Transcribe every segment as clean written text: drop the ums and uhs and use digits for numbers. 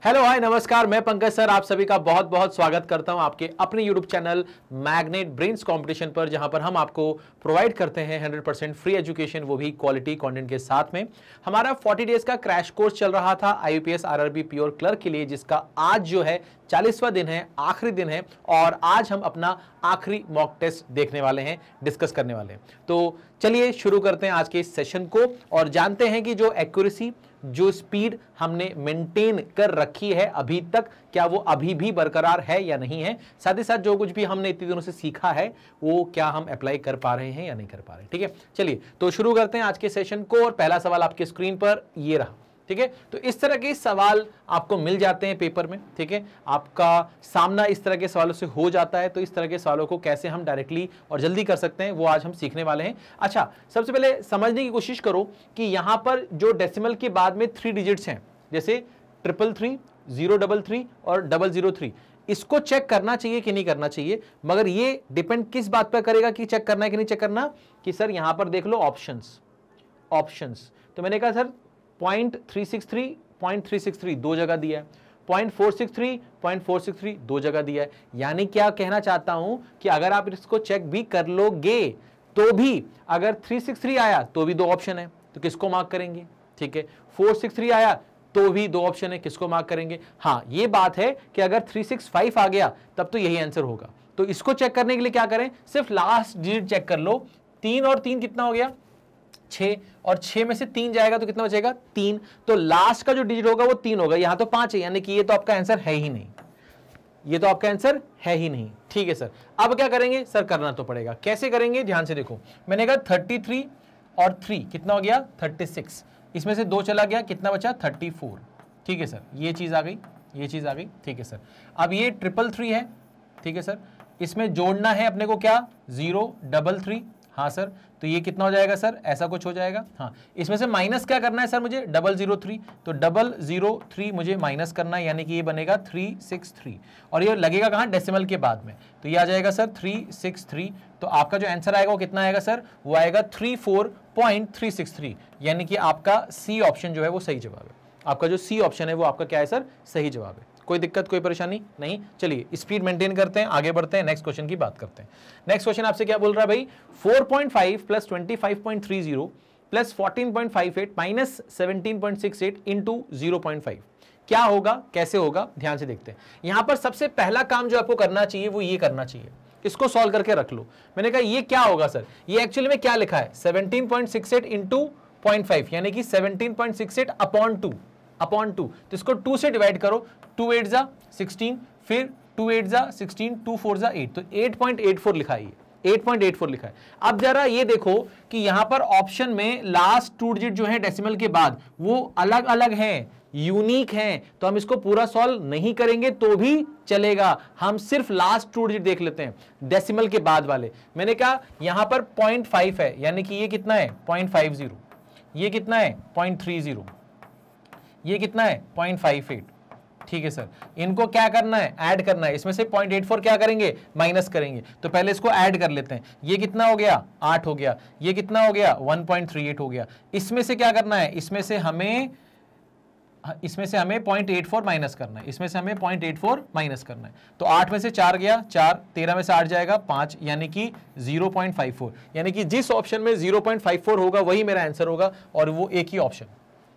Hello hi नमस्कार, मैं Pankaj sir आप सभी का बहुत बहुत स्वागत करता हूं आपके अपने YouTube channel magnet brains competition पर, जहां पर हम आपको प्रोवाइड करते हैं 100% फ्री एजुकेशन, वो भी क्वालिटी कंटेंट के साथ में। हमारा 40 डेज का क्रैश कोर्स चल रहा था आईयूपीएस आरआरबी प्योर क्लर्क के लिए, जिसका आज जो है 40वां दिन है, आखिरी दिन है, और आज हम अपना आखिरी मॉक टेस्ट देखने वाले हैं, डिस्कस करने वाले हैं। तो चलिए शुरू करते हैं आज के इस सेशन को और जानते हैं कि जो एक्यूरेसी, जो स्पीड हमने मेंटेन कर रखी है अभी तक, क्या वो अभी भी बरकरार है या नहीं है। साथ ही साथ जो कुछ भी हमने इतने दिनों से सीखा है वो क्या हम अप्लाई कर पा रहे हैं या नहीं कर पा रहे। ठीक है, चलिए तो शुरू करते हैं आज के सेशन को। और पहला सवाल आपके स्क्रीन पर ये रहा। ठीक है, तो इस तरह के सवाल आपको मिल जाते हैं पेपर में। ठीक है, आपका सामना इस तरह के सवालों से हो जाता है, तो इस तरह के सवालों को कैसे हम डायरेक्टली और जल्दी कर सकते हैं वो आज हम सीखने वाले हैं। अच्छा, सबसे पहले समझने की कोशिश करो कि यहां पर जो डेसिमल के बाद में 3 डिजिट्स हैं, जैसे 333, 033 और 003, इसको चेक करना चाहिए कि नहीं करना चाहिए। मगर ये डिपेंड किस बात पर करेगा कि चेक करना है कि नहीं चेक करना, कि सर यहां पर देख लो ऑप्शंस। तो मैंने कहा सर 0.363, 0.363 दो जगह दिया है, 0.463, 0.463 दो जगह दिया है। यानी क्या कहना चाहता हूं कि अगर आप इसको चेक भी कर लोगे तो भी अगर 363 आया तो भी 2 ऑप्शन है, तो किसको मार्क करेंगे। ठीक है, 463 आया तो भी 2 ऑप्शन है, किसको मार्क करेंगे। हाँ, ये बात है कि अगर 365 आ गया तब तो यही आंसर होगा। तो इसको चेक करने के लिए क्या करें, सिर्फ लास्ट डिजिट चेक कर लो। 3 और 3 कितना हो गया, 6, और 6 में से 3 जाएगा तो कितना बचेगा, 3। तो लास्ट का जो डिजिट होगा वो 3 होगा, यहां तो 5 है, यानी कि ये तो आपका आंसर है ही नहीं, ये तो आपका आंसर है ही नहीं। ठीक है सर, अब क्या करेंगे सर, करना तो पड़ेगा। कैसे करेंगे, ध्यान से देखो। मैंने कहा 33 और 3 कितना हो गया, 36। इसमें से 2 चला गया, कितना बचा, 34। ठीक है सर, ये चीज आ गई, ये चीज आ गई। ठीक है सर, अब ये 333 है। ठीक है सर, इसमें जोड़ना है अपने को क्या, 033। हाँ सर, तो ये कितना हो जाएगा सर, ऐसा कुछ हो जाएगा। हाँ, इसमें से माइनस क्या करना है सर मुझे, 003, तो 003 मुझे माइनस करना है, यानी कि ये बनेगा 363, और ये लगेगा कहाँ, डेसिमल के बाद में, तो ये आ जाएगा सर 363। तो आपका जो आंसर आएगा वो कितना आएगा सर, वो आएगा 34.363, यानी कि आपका सी ऑप्शन जो है वो सही जवाब है। आपका जो सी ऑप्शन है वो आपका क्या है सर, सही जवाब है। कोई दिक्कत, कोई परेशानी नहीं। चलिए स्पीड मेंटेन करते हैं, आगे बढ़ते हैं, नेक्स्ट क्वेश्चन की बात करते हैं। नेक्स्ट क्वेश्चन आपसे क्या बोल रहा है भाई, 4.5 प्लस 25.30 प्लस 14.58 माइनस 17.68 इंटू 0.5 क्या होगा, कैसे होगा, ध्यान से देखते हैं। यहां पर सबसे पहला काम जो आपको करना चाहिए वो ये करना चाहिए, इसको सॉल्व करके रख लो। मैंने कहा ये क्या होगा सर, ये एक्चुअली में क्या लिखा है, 17.68 इंटू 0.5, यानी कि 17.68 अपॉन 2, तो इसको 2 से डिवाइड करो, 2 8 जा 16, फिर 2 8 जा 16, 2 4 जा 8, तो 8.84 लिखा है, 8.84 लिखा है। अब जरा ये देखो कि यहां पर ऑप्शन में लास्ट 2 डिजिट जो है डेसिमल के बाद वो अलग अलग हैं, यूनिक हैं, तो हम इसको पूरा सॉल्व नहीं करेंगे तो भी चलेगा, हम सिर्फ लास्ट 2 डिजिट देख लेते हैं डेसिमल के बाद वाले। मैंने कहा यहां पर 0.5 है, यानी कि ये कितना है, 0.50, ये कितना है, 0.30, ये कितना है, 0.58। ठीक है सर, इनको क्या करना है, ऐड करना है। इसमें से 0.84 क्या करेंगे, माइनस करेंगे। तो पहले इसको ऐड कर लेते हैं, ये कितना हो गया, 8 हो गया, ये कितना हो गया, 1.38 हो गया। इसमें से क्या करना है, इसमें से हमें 0.84 माइनस करना है, इसमें से हमें 0.84 माइनस करना है। तो 8 में से 4 गया, 4, 13 में से 8 जाएगा 5, यानी कि 0.54, यानी कि जिस ऑप्शन में 0.54 होगा वही मेरा आंसर होगा, और वो एक ही ऑप्शन।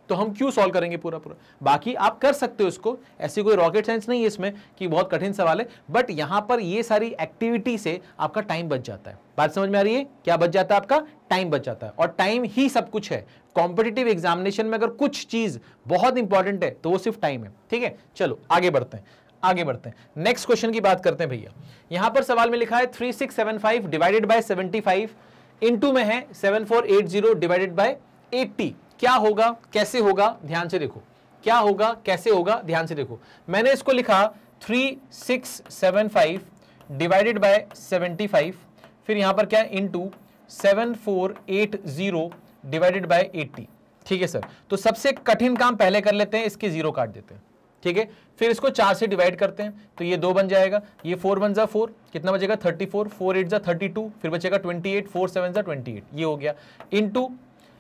तो हम क्यों सॉल्व करेंगे पूरा, बाकी आप कर सकते हो इसको, ऐसी कोई रॉकेट साइंस नहीं है इसमें कि बहुत कठिन सवाल है, बट यहां पर ये सारी एक्टिविटी से आपका टाइम बच जाता है। बात समझ में आ रही है, क्या बच जाता है, आपका टाइम बच जाता है, और टाइम ही सब कुछ है। कॉम्पिटिटिव एग्जामिनेशन में अगर कुछ चीज बहुत इंपॉर्टेंट है तो वो सिर्फ टाइम है। ठीक है, चलो आगे बढ़ते हैं, नेक्स्ट क्वेश्चन की बात करते हैं भैया। यहां पर सवाल में लिखा है 3675 डिवाइडेड बाय 75 इंटू में है 7480 डिवाइडेड बाय 80, क्या होगा, कैसे होगा, ध्यान से देखो, क्या होगा, कैसे होगा, ध्यान से देखो। मैंने इसको लिखा 3675 डिवाइडेड बाय 75, फिर यहां पर क्या है, इंटू 7480 डिवाइडेड बाय 80। ठीक है सर, तो सबसे कठिन काम पहले कर लेते हैं, इसके 0 काट देते हैं। ठीक है, फिर इसको 4 से डिवाइड करते हैं, तो ये 2 बन जाएगा, ये 4 1 जा 4, कितना बचेगा, 34, 4 8 जा 32, फिर बचेगा 28, 4 7 जा 28, ये हो गया। इंटू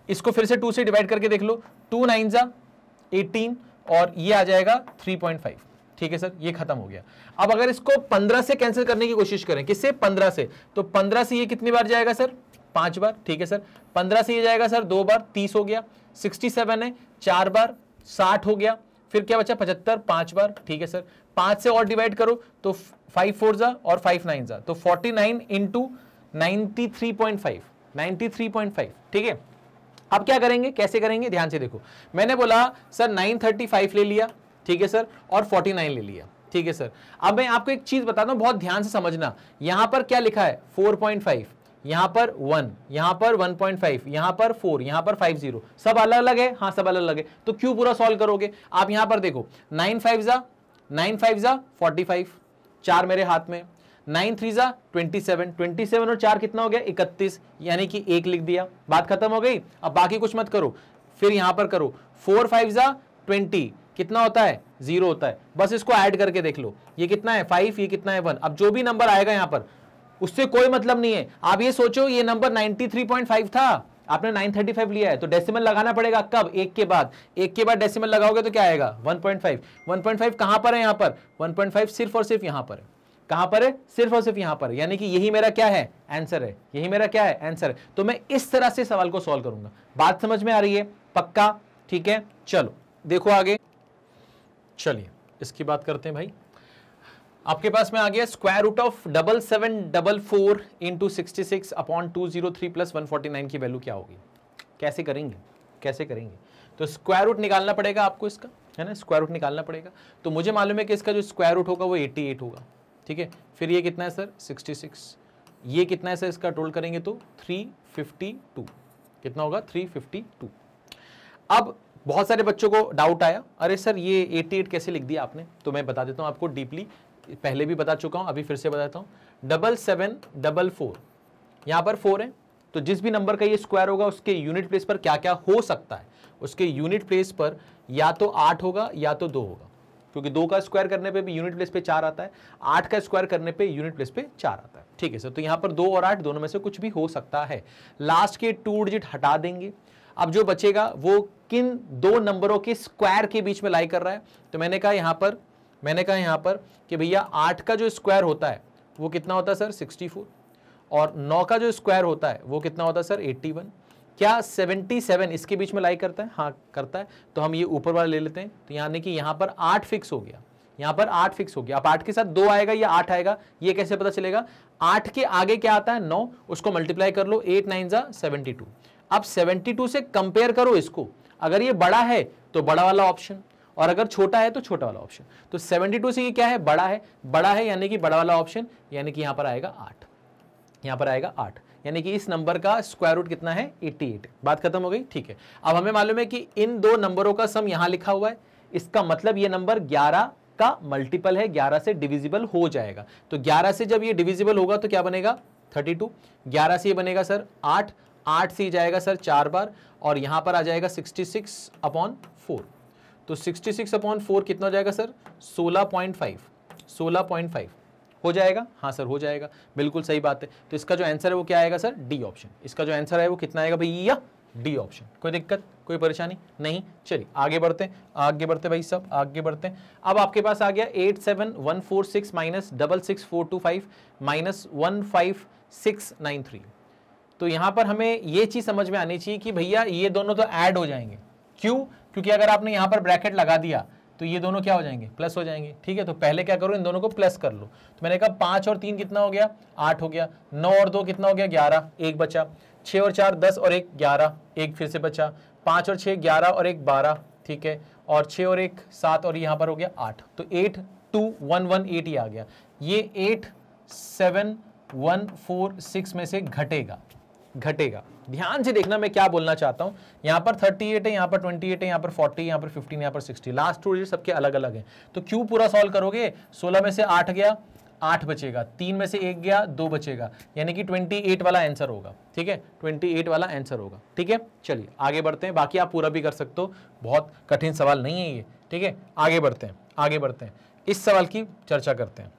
इसको फिर से 2 से डिवाइड करके देख लो, 2 9 जा 18, और ये आ जाएगा 3.5। ठीक है सर, ये खत्म हो गया। अब अगर इसको 15 से कैंसिल करने की कोशिश करें, किससे? 15 से, तो 15 से ये कितनी बार जाएगा सर? 5 बार। ठीक है सर, 15 से ये जाएगा सर 2 बार, 30 हो गया। 67 है, 4 बार 60 हो गया। फिर क्या बचा? 75, 5 बार। ठीक है सर, 5 से और डिवाइड करो तो 5 4 जा और 5 9 जा, तो 49 इंटू 93.5, 93.5। ठीक है, अब क्या करेंगे, कैसे करेंगे, ध्यान से देखो। मैंने बोला सर 935 ले लिया, ठीक है सर, और 49 ले लिया। ठीक है सर, अब मैं आपको एक चीज बताता हूं, बहुत ध्यान से समझना। यहां पर क्या लिखा है? 4.5, यहां पर 1, यहां पर 1.5, यहां पर 4, यहां पर 50, सब अलग अलग है। हाँ, सब अलग अलग है, तो क्यों पूरा सॉल्व करोगे? आप यहां पर देखो, 9 5 जा 45, 4 मेरे हाथ में, 9 3 जा 27, 27 और 4 कितना हो गया? 31, यानी कि 1 लिख दिया, बात खत्म हो गई। अब बाकी कुछ मत करो, फिर यहां पर करो, 4 5 जा 20, कितना होता है? 0 होता है। बस इसको ऐड करके देख लो, ये कितना है? 5, ये कितना है? 1। अब जो भी नंबर आएगा यहां पर, उससे कोई मतलब नहीं है। आप ये सोचो, ये नंबर 93.5 था, आपने 935 लिया है, तो डेसिमल लगाना पड़ेगा। कब? 1 के बाद। 1 के बाद डेसिमल लगाओगे तो क्या आएगा? 1.5। 1.5 कहां पर है? यहां पर 1.5 सिर्फ और सिर्फ यहां पर है। कहां पर है? सिर्फ और सिर्फ यहां पर, यानी कि यही मेरा क्या है? आंसर है। यही मेरा क्या है? आंसर है। तो मैं इस तरह से सवाल को सॉल्व करूंगा। बात समझ में आ रही है? पक्का? ठीक है, चलो देखो आगे। चलिए इसकी बात करते हैं भाई। आपके पास में आ गया square root of 7744 into 66 upon 203 plus 149 की वैल्यू क्या होगी? कैसे करेंगे, कैसे करेंगे? तो स्क्वायर रूट निकालना पड़ेगा आपको इसका, है ना, स्क्वायर रूट निकालना पड़ेगा। तो मुझे मालूम है कि इसका जो स्क्वायर रूट होगा वो 88 होगा। ठीक है, फिर ये कितना है सर? 66। ये कितना है सर? इसका टोटल करेंगे तो 352। कितना होगा? 352। अब बहुत सारे बच्चों को डाउट आया, अरे सर ये 88 कैसे लिख दिया आपने? तो मैं बता देता हूं आपको डीपली, पहले भी बता चुका हूं, अभी फिर से बताता हूं। 7744, यहां पर 4 है, तो जिस भी नंबर का ये स्क्वायर होगा उसके यूनिट प्लेस पर क्या क्या हो सकता है? उसके यूनिट प्लेस पर या तो 8 होगा या तो 2 होगा, क्योंकि 2 का स्क्वायर करने पे भी यूनिट प्लेस पे 4 आता है, 8 का स्क्वायर करने पे यूनिट प्लेस पे 4 आता है। ठीक है सर, तो यहां पर 2 और 8 दोनों में से कुछ भी हो सकता है। लास्ट के 2 डिजिट हटा देंगे। अब जो बचेगा वो किन 2 नंबरों के स्क्वायर के बीच में लाई कर रहा है? तो मैंने कहा यहां पर कि भैया 8 का जो स्क्वायर होता है वो कितना होता है सर? 64, और 9 का जो स्क्वायर होता है वो कितना होता है सर? 81। क्या 77 इसके बीच में लाई करता है? हाँ करता है। तो हम ये ऊपर वाला ले लेते हैं, तो यानी कि यहां पर 8 फिक्स हो गया, यहां पर 8 फिक्स हो गया। अब 8 के साथ 2 आएगा या 8 आएगा, ये कैसे पता चलेगा? 8 के आगे क्या आता है? 9, उसको मल्टीप्लाई कर लो, 8 9 जा 72। अब 72 से कंपेयर करो इसको, अगर ये बड़ा है तो बड़ा वाला ऑप्शन, और अगर छोटा है तो छोटा वाला ऑप्शन। तो 72 से ये क्या है? बड़ा है यानी कि बड़ा वाला ऑप्शन, यानी कि यहां पर आएगा 8, यहां पर आएगा 8, यानी कि इस नंबर का स्क्वायर रूट कितना है? 88। बात खत्म हो गई। ठीक है, अब हमें मालूम है कि इन 2 नंबरों का सम यहां लिखा हुआ है, इसका मतलब ये नंबर 11 का मल्टीपल है, 11 से डिविजिबल हो जाएगा। तो 11 से जब ये डिविजिबल होगा तो क्या बनेगा? 32। 11 से ये बनेगा सर 8, 8 से जाएगा सर 4 बार, और यहां पर आ जाएगा 66 अपॉन 4। तो 66 अपॉन 4 कितना हो जाएगा सर? 16.5, 16.5 हो जाएगा। हाँ सर हो जाएगा, बिल्कुल सही बात है। तो इसका जो आंसर है वो क्या आएगा सर? D option. इसका जो आंसर है वो कितना आएगा भैया? D option. कोई दिक्कत, कोई परेशानी नहीं? चलिए आगे बढ़ते हैं, आगे बढ़ते भाई सब, आगे बढ़ते हैं। अब आपके पास आ गया 87146 माइनस 66425 माइनस 15693। तो यहां पर हमें ये चीज समझ में आनी चाहिए कि भैया ये दोनों तो ऐड हो जाएंगे। क्यों? क्योंकि अगर आपने यहां पर ब्रैकेट लगा दिया तो ये दोनों क्या हो जाएंगे? प्लस हो जाएंगे। ठीक है, तो पहले क्या करो, इन दोनों को प्लस कर लो। तो मैंने कहा 5 और 3 कितना हो गया? 8 हो गया। 9 और 2 कितना हो गया? 11, 1 बचा। 6 और 4 10 और 1 11, 1 फिर से बचा। 5 और 6 11 और 1 12, ठीक है, और 6 और 1 7, और यहां पर हो गया 8। तो 82118 ही आ गया। ये 87146 में से घटेगा। ध्यान से देखना मैं क्या बोलना चाहता हूं। यहां पर 38 है, यहां पर 28 है, यहां पर 40, यहां पर 15, यहां पर 60। लास्ट 2 डिजिट सबके अलग अलग हैं। तो क्यों पूरा सॉल्व करोगे? 16 में से 8 गया, 8 बचेगा। 3 में से 1 गया, 2 बचेगा, यानी कि 28 वाला आंसर होगा। ठीक है, 28 वाला आंसर होगा। ठीक है, चलिए आगे बढ़ते हैं। बाकी आप पूरा भी कर सकते हो, बहुत कठिन सवाल नहीं है ये। ठीक है, आगे बढ़ते हैं। इस सवाल की चर्चा करते हैं,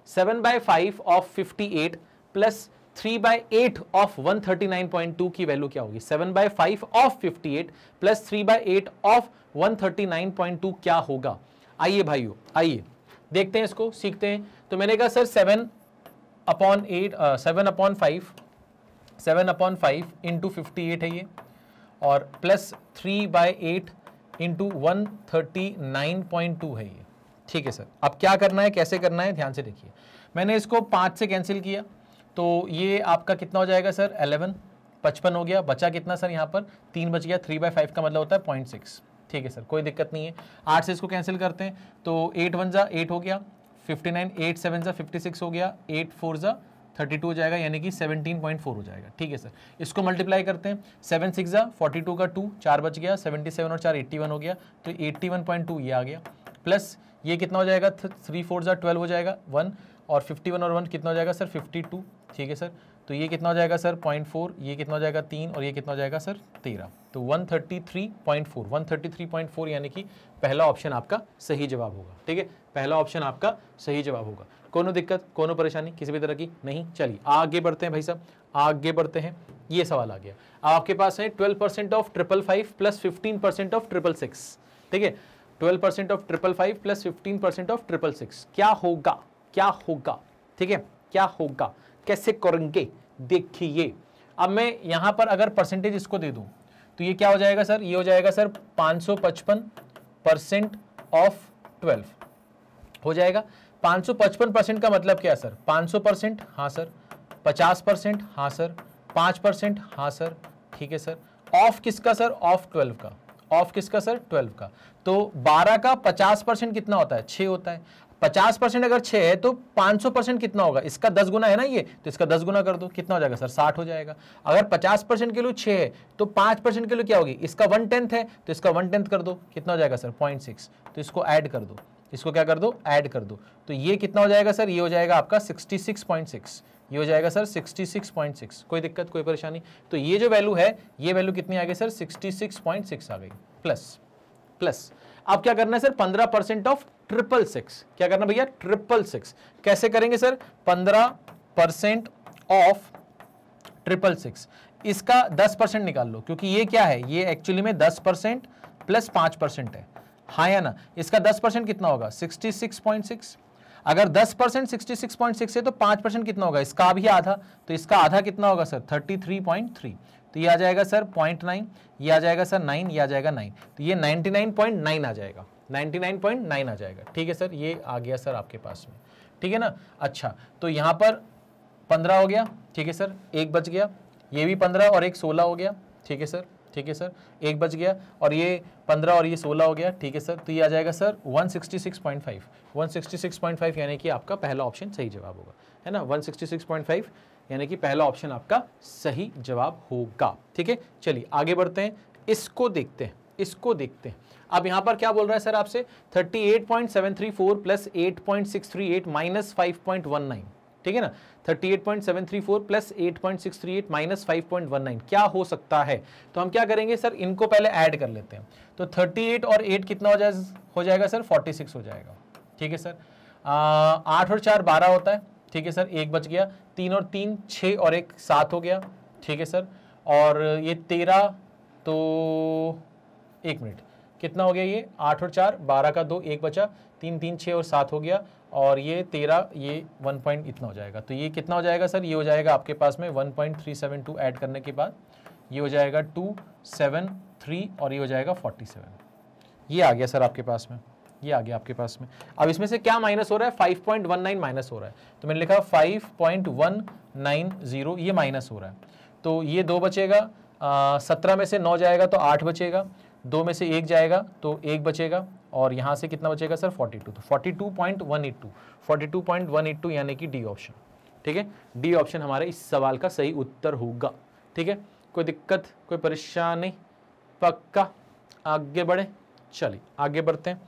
7/5 ऑफ 58 प्लस 3/8 ऑफ 139.2 की वैल्यू क्या होगी? 7/5 ऑफ 58 प्लस 3/8 ऑफ 139.2 क्या होगा? आइए भाइयों, आइए देखते हैं, इसको सीखते हैं। तो मैंने कहा सर 7/5 इंटू 58 है ये, और प्लस 3/8 इंटू 139.2 है ये। ठीक है सर, अब क्या करना है, कैसे करना है, ध्यान से देखिए। मैंने इसको 5 से कैंसिल किया, तो ये आपका कितना हो जाएगा सर? 11, 55 हो गया। बचा कितना सर? यहाँ पर 3 बच गया। 3/5 का मतलब होता है 0.6। ठीक है सर, कोई दिक्कत नहीं है। 8 से इसको कैंसिल करते हैं, तो 8 1 जा 8 हो गया, 59, 8 7 जा 56 हो गया, 8 4 जा 32 हो जाएगा, यानी कि 17.4 हो जाएगा। ठीक है सर, इसको मल्टीप्लाई करते हैं। 7 6 जा 42 का 2, 4 बच गया, 77 और 4 81 हो गया, तो 81.2 ये आ गया। प्लस ये कितना हो जाएगा? 3 4 जा 12 हो जाएगा 1, और 51 और 1 कितना हो जाएगा सर? 52। ठीक है सर, तो ये कितना हो जाएगा सर? 0.4, ये कितना हो जाएगा? 3, और ये कितना हो जाएगा सर? 13। तो 133.4, 133.4 यानी कि पहला ऑप्शन आपका सही जवाब होगा। ठीक है, पहला ऑप्शन आपका सही जवाब होगा। कोनो दिक्कत, कोनो परेशानी किसी भी तरह की नहीं? चलिए आगे बढ़ते हैं भाई साहब, आगे बढ़ते हैं। ये सवाल आ गया, आपके पास है 12% ऑफ 555 प्लस 15% ऑफ 666। ठीक है, 12% ऑफ 555 प्लस 15% ऑफ 666 क्या होगा? क्या होगा? ठीक है, क्या होगा, कैसे करेंगे, देखिए। अब मैं यहां पर अगर परसेंटेज इसको दे दूं, तो ये क्या हो जाएगा सर? ये हो जाएगा सर 555% ऑफ 12 हो जाएगा। 555% का मतलब क्या है सर? 500%, हाँ सर। 50%, हाँ सर। 5%, हाँ सर। ठीक है सर, ऑफ किसका सर? ऑफ 12 का। ऑफ किसका सर? 12 का। तो 12 का 50% कितना होता है? 6 होता है। 50% अगर 6 है तो 500% कितना होगा? इसका 10 गुना है ना ये, तो इसका 10 गुना कर दो, कितना हो जाएगा सर? 60 हो जाएगा। अगर 50% के लिए 6 है तो 5% के लिए क्या होगी? इसका 1/10 है, तो इसका 1/10 कर दो, कितना हो जाएगा सर? 0.6। तो इसको ऐड कर दो, इसको क्या कर दो? ऐड कर दो। तो ये कितना हो जाएगा सर? ये हो जाएगा आपका 66.6। ये हो जाएगा सर 66.6। कोई दिक्कत, कोई परेशानी? तो ये जो वैल्यू है, ये वैल्यू कितनी आ गई सर? 66.6 आ गई। प्लस प्लस अब क्या करना है सर? 15% ऑफ 666। क्या करना भैया? 666 कैसे करेंगे सर? 15% ऑफ 666, इसका 10% निकाल लो, क्योंकि ये क्या है? ये एक्चुअली में 10% प्लस 5% है, हाँ या ना? इसका 10% कितना होगा? 66.6। अगर 10% 66.6 है तो 5% कितना होगा? इसका भी आधा, तो इसका आधा कितना होगा सर? 33.3। तो ये आ जाएगा सर 0.9, ये आ जाएगा सर 9, ये आ जाएगा 9, तो ये 99.9 आ जाएगा, 99.9 आ जाएगा। ठीक है सर, ये आ गया सर आपके पास में। ठीक है ना? अच्छा, तो यहाँ पर 15 हो गया। ठीक है सर, एक बच गया, ये भी 15 और एक 16 हो गया। ठीक है सर, ठीक है सर, एक बच गया, और ये 15 और ये 16 हो गया। ठीक है सर, तो ये आ जाएगा सर 166.5। 166.5 यानी कि आपका पहला ऑप्शन सही जवाब होगा, है ना? 166.5 यानी कि पहला ऑप्शन आपका सही जवाब होगा। ठीक है, चलिए आगे बढ़ते हैं, इसको देखते हैं, इसको देखते हैं। अब यहां पर क्या बोल रहा है सर आपसे? 38.734 प्लस 8.638 माइनस 5.19। ठीक है ना? 38.734 प्लस 8.638 माइनस 5.19 क्या हो सकता है? तो हम क्या करेंगे सर? इनको पहले ऐड कर लेते हैं। तो 38 और 8 कितना हो जाएगा सर? 46 हो जाएगा। ठीक है सर, 8 और 4 12 होता है। ठीक है सर, एक बच गया, 3 और 3 6 और 1 7 हो गया। ठीक है सर, और ये 13, तो 1 मिनट, कितना हो गया? ये 8 और 4 12 का 2, 1 बचा, 3 3 6 और 7 हो गया, और ये 13, ये 1 पॉइंट इतना हो जाएगा। तो ये कितना हो जाएगा सर? ये हो जाएगा आपके पास में 1.372 ऐड करने के बाद ये हो जाएगा 273, और ये हो जाएगा 47। ये आ गया सर आपके पास में, ये आ गया आपके पास में। अब इसमें से क्या माइनस हो रहा है? 5.19 माइनस हो रहा है, तो मैंने लिखा 5.190, ये माइनस हो रहा है। तो ये 2 बचेगा, 17 में से 9 जाएगा तो 8 बचेगा, 2 में से 1 जाएगा तो 1 बचेगा, और यहाँ से कितना बचेगा सर? 42। तो 42.182, 42.182 यानी कि डी ऑप्शन। ठीक है, डी ऑप्शन हमारे इस सवाल का सही उत्तर होगा। ठीक है, कोई दिक्कत, कोई परेशानी? पक्का? आगे बढ़े, चलिए आगे बढ़ते हैं,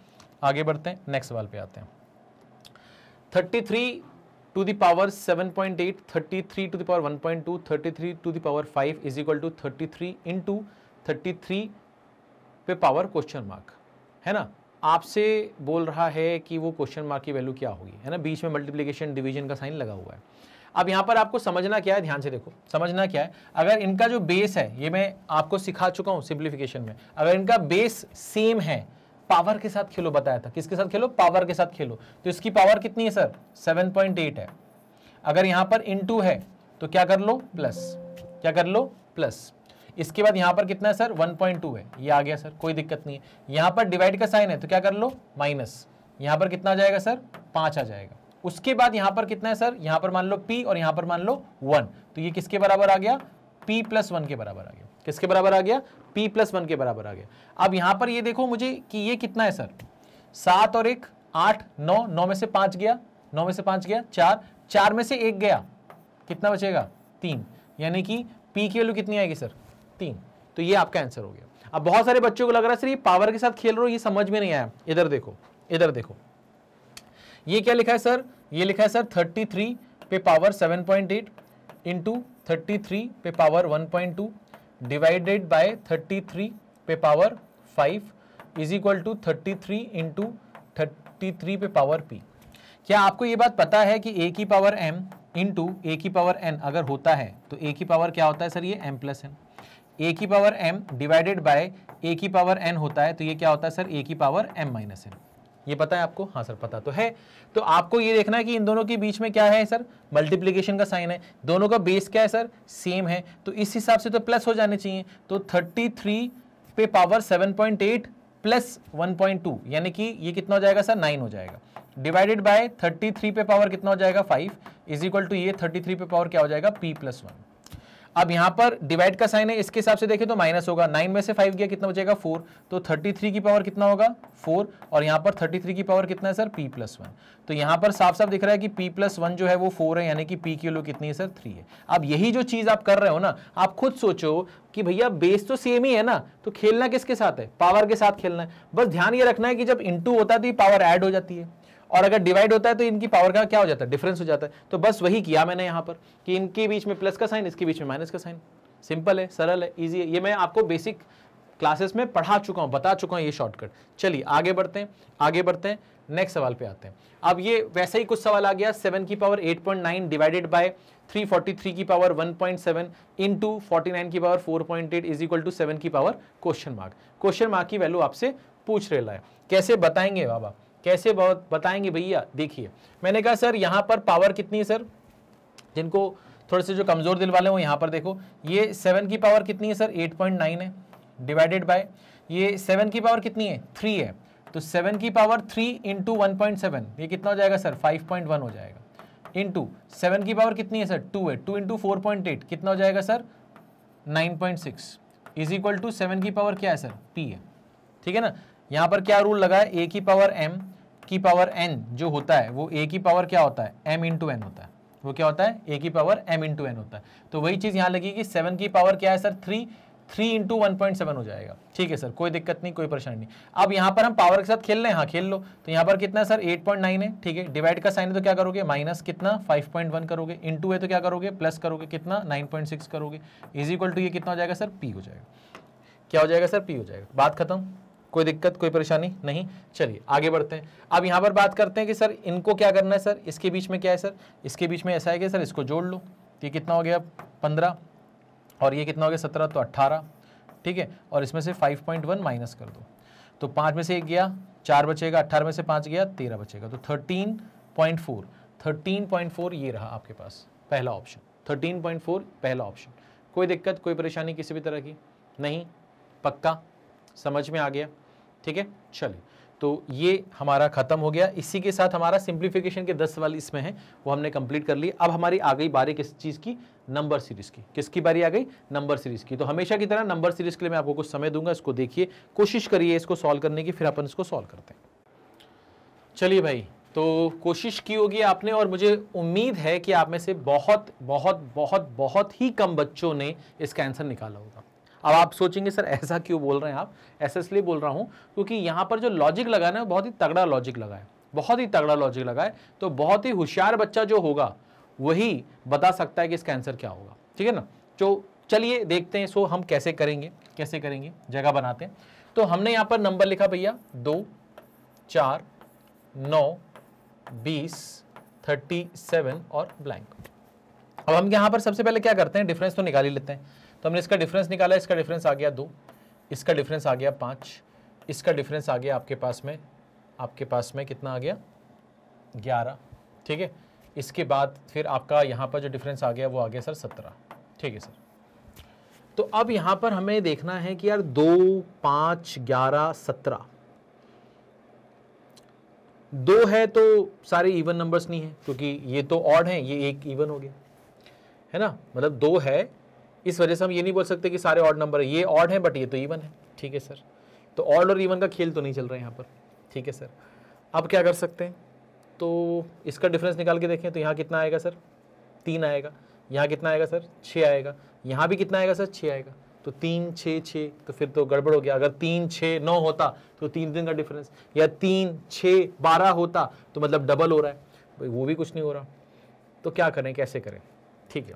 आगे बढ़ते हैं, नेक्स्ट सवाल पे आते हैं। 33 to the power 7.8, 33 to the power 1.2, 33 to the power 5 is equal to 33 into 33 पे पावर क्वेश्चन मार्क, है ना? आपसे बोल रहा है कि वो क्वेश्चन मार्क की वैल्यू क्या होगी, है ना? बीच में मल्टीप्लिकेशन डिवीजन का साइन लगा हुआ है। अब यहां पर आपको समझना क्या है, ध्यान से देखो, समझना क्या है, अगर इनका जो बेस है, ये मैं आपको सिखा चुका हूं सिंप्लीफिकेशन में, अगर इनका बेस सेम है, पावर के साथ खेलो, बताया था किसके साथ खेलो, पावर के साथ खेलो, तो इसकी पावर कितनी है सर 7.8 है। अगर यहां पर इनटू है तो क्या कर लो प्लस, क्या कर लो प्लस, इसके बाद यहां पर कितना है सर 1.2 है, ये आ गया सर, कोई दिक्कत नहीं है। यहां पर डिवाइड का साइन है तो क्या कर लो माइनस, यहां पर कितना आ जाएगा सर 5 आ जाएगा। उसके बाद यहां पर कितना है सर, यहां पर मान लो p और यहां पर मान लो 1, तो ये किसके बराबर आ गया, p + 1 के बराबर आ गया। किसके बराबर आ गया, p + 1 के बराबर आ गया। अब यहां पर ये देखो मुझे कि ये कितना है सर, 7 और 1 8, 9, 9 में से 5 गया, 9 में से 5 गया 4, 4 में से 1 गया, कितना बचेगा 3, यानी कि p की वैल्यू कितनी आएगी सर 3। तो ये आपका आंसर हो गया। अब बहुत सारे बच्चों को लग रहा है सर ये पावर के साथ खेल रहे हो, ये समझ में नहीं आया। इधर देखो, इधर देखो, ये क्या लिखा है सर, ये लिखा है सर 33 पे पावर 7.8 इंटू 33 पे पावर 1.2 डिवाइडेड बाय 33 पे power 5 is equal to 33 into 33 पे पावर p। क्या आपको ये बात पता है कि a की पावर m इंटू a की पावर n अगर होता है तो a की पावर क्या होता है सर, ये m + n, a की power m divided by a की पावर n होता है तो ये क्या होता है सर, a की पावर m - n। ये पता है आपको, हाँ सर पता तो है। तो आपको ये देखना है कि इन दोनों के बीच में क्या है सर, मल्टीप्लिकेशन का साइन है, दोनों का बेस क्या है सर, सेम है, तो इस हिसाब से तो प्लस हो जाने चाहिए। तो 33 पे पावर 7.8 प्लस 1.2 यानी कि ये कितना हो जाएगा सर 9 हो जाएगा, डिवाइडेड बाय 33 पे पावर कितना हो जाएगा 5 इज इक्वल टू ये 33 पे पावर क्या हो जाएगा p + 1। अब यहां पर डिवाइड का साइन है, इसके हिसाब से देखें तो माइनस होगा, 9 में से 5 गया कितना बचेगा 4, तो 33 की पावर कितना होगा 4 और यहां पर 33 की पावर कितना है सर p + 1। तो यहां पर साफ साफ दिख रहा है कि p + 1 जो है वो 4 है, यानी कि p की वैल्यू कितनी है सर 3 है। अब यही जो चीज आप कर रहे हो ना, आप खुद सोचो कि भैया बेस तो सेम ही है ना, तो खेलना किसके साथ है, पावर के साथ खेलना है। बस ध्यान ये रखना है कि जब इंटू होता है तो ये पावर ऐड हो जाती है, और अगर डिवाइड होता है तो इनकी पावर का क्या हो जाता है, डिफरेंस हो जाता है। तो बस वही किया मैंने यहाँ पर कि इनके बीच में प्लस का साइन, इसके बीच में माइनस का साइन। सिंपल है, सरल है, इजी है, ये मैं आपको बेसिक क्लासेस में पढ़ा चुका हूं, बता चुका हूं ये शॉर्टकट। चलिए आगे बढ़ते हैं, आगे बढ़ते हैं, नेक्स्ट सवाल पे आते हैं। अब ये वैसे ही कुछ सवाल आ गया, 7 की पावर 8.9 डिवाइडेड बाय 343 की पावर 1.7 इंटू 49 की पावर 4.8 इज इक्वल टू 7 की power question mark. Question mark की वैल्यू आपसे पूछ रहा है, कैसे बताएंगे बाबा, कैसे बताएंगे भैया। देखिए मैंने कहा सर यहाँ पर पावर कितनी है सर, जिनको थोड़े से जो कमजोर दिल वाले हो यहाँ पर देखो, ये 7 की पावर कितनी है सर 8.9 है, डिवाइडेड बाय ये 7 की पावर कितनी है 3 है, तो 7 की पावर 3 इंटू 1.7 ये कितना हो जाएगा सर 5.1 हो जाएगा, इंटू 7 की पावर कितनी है सर 2 है, 2 इंटू 4.8 कितना हो जाएगा सर 9.6 इज इक्वल टू 7 की पावर क्या है सर p है। ठीक है ना, यहाँ पर क्या रूल लगा है, a की पावर m की पावर n जो होता है वो a की पावर क्या होता है m इंटू n होता है, वो क्या होता है a की पावर m इंटू n होता है। तो वही चीज यहाँ लगेगी, 7 की पावर क्या है सर 3 इंटू 1.7 हो जाएगा। ठीक है सर, कोई दिक्कत नहीं, कोई परेशानी नहीं। अब यहाँ पर हम पावर के साथ खेल रहे हैं, हाँ खेल लो। तो यहाँ पर कितना है सर 8.9 है, ठीक है, डिवाइड का साइन है तो क्या करोगे माइनस कितना 5.1 करोगे, इंटू है तो क्या करोगे प्लस करोगे कितना 9.6 करोगे, इज इक्वल टू ये कितना हो जाएगा सर p हो जाएगा। क्या हो जाएगा सर p हो जाएगा, बात खत्म, कोई दिक्कत कोई परेशानी नहीं। चलिए आगे बढ़ते हैं। अब यहाँ पर बात करते हैं कि सर इनको क्या करना है सर, इसके बीच में क्या है सर, इसके बीच में ऐसा है कि सर इसको जोड़ लो, ये कितना हो गया 15 और ये कितना हो गया 17 तो 18, ठीक है, और इसमें से 5.1 माइनस कर दो, तो 5 में से 1 गया 4 बचेगा, 18 में से 5 गया 13 बचेगा, तो 13.4 ये रहा आपके पास पहला ऑप्शन, 13.4 पहला ऑप्शन। कोई दिक्कत कोई परेशानी किसी भी तरह की नहीं, पक्का समझ में आ गया। ठीक है, चलिए तो ये हमारा खत्म हो गया। इसी के साथ हमारा सिंप्लीफिकेशन के 10 सवाल इसमें हैं, वो हमने कंप्लीट कर लिए। अब हमारी आ गई बारी किस चीज़ की, नंबर सीरीज की। किसकी बारी आ गई, नंबर सीरीज की। तो हमेशा की तरह नंबर सीरीज के लिए मैं आपको कुछ समय दूंगा, इसको देखिए, कोशिश करिए इसको सॉल्व करने की, फिर अपन इसको सॉल्व करते हैं। चलिए भाई, तो कोशिश की होगी आपने और मुझे उम्मीद है कि आप में से बहुत बहुत बहुत बहुत ही कम बच्चों ने इसका आंसर निकाला होगा। अब आप सोचेंगे सर ऐसा क्यों बोल रहे हैं आप, ऐसा इसलिए बोल रहा हूं क्योंकि यहां पर जो लॉजिक लगा है ना बहुत ही तगड़ा लॉजिक लगा है, बहुत ही तगड़ा लॉजिक लगा है। तो बहुत ही होशियार बच्चा जो होगा वही बता सकता है कि इसका आंसर क्या होगा। ठीक है ना, तो चलिए देखते हैं सो हम कैसे करेंगे, जगह बनाते हैं। तो हमने यहां पर नंबर लिखा भैया 2 4 9 20 37 और ब्लैंक। अब हम यहाँ पर सबसे पहले क्या करते हैं, डिफरेंस तो निकाल ही लेते हैं। तो हमने इसका डिफरेंस निकाला, इसका डिफरेंस आ गया 2, इसका डिफरेंस आ गया 5, इसका डिफरेंस आ गया आपके पास में कितना आ गया 11, ठीक है। इसके बाद फिर आपका यहाँ पर जो डिफरेंस आ गया वो आ गया सर 17, ठीक है सर। तो अब यहाँ पर हमें देखना है कि यार 2, 5, 11, 17, 2 है तो सारे इवन नंबर्स नहीं है, क्योंकि ये तो ऑड हैं, ये एक इवन हो गया है ना, मतलब 2 है, इस वजह से हम ये नहीं बोल सकते कि सारे ऑड नंबर है, ये ऑड है बट ये तो इवन है, ठीक है सर। तो ऑड और इवन का खेल तो नहीं चल रहा है यहाँ पर, ठीक है सर। अब क्या कर सकते हैं, तो इसका डिफरेंस निकाल के देखें, तो यहाँ कितना आएगा सर 3 आएगा, यहाँ कितना आएगा सर 6 आएगा, यहाँ भी कितना आएगा सर 6 आएगा। तो 3, 6, 6, तो फिर तो गड़बड़ हो गया। अगर 3, 6, 9 होता तो 3 दिन का डिफरेंस, या 3, 6, 12 होता तो मतलब डबल हो रहा है भाई, वो भी कुछ नहीं हो रहा। तो क्या करें, कैसे करें, ठीक है।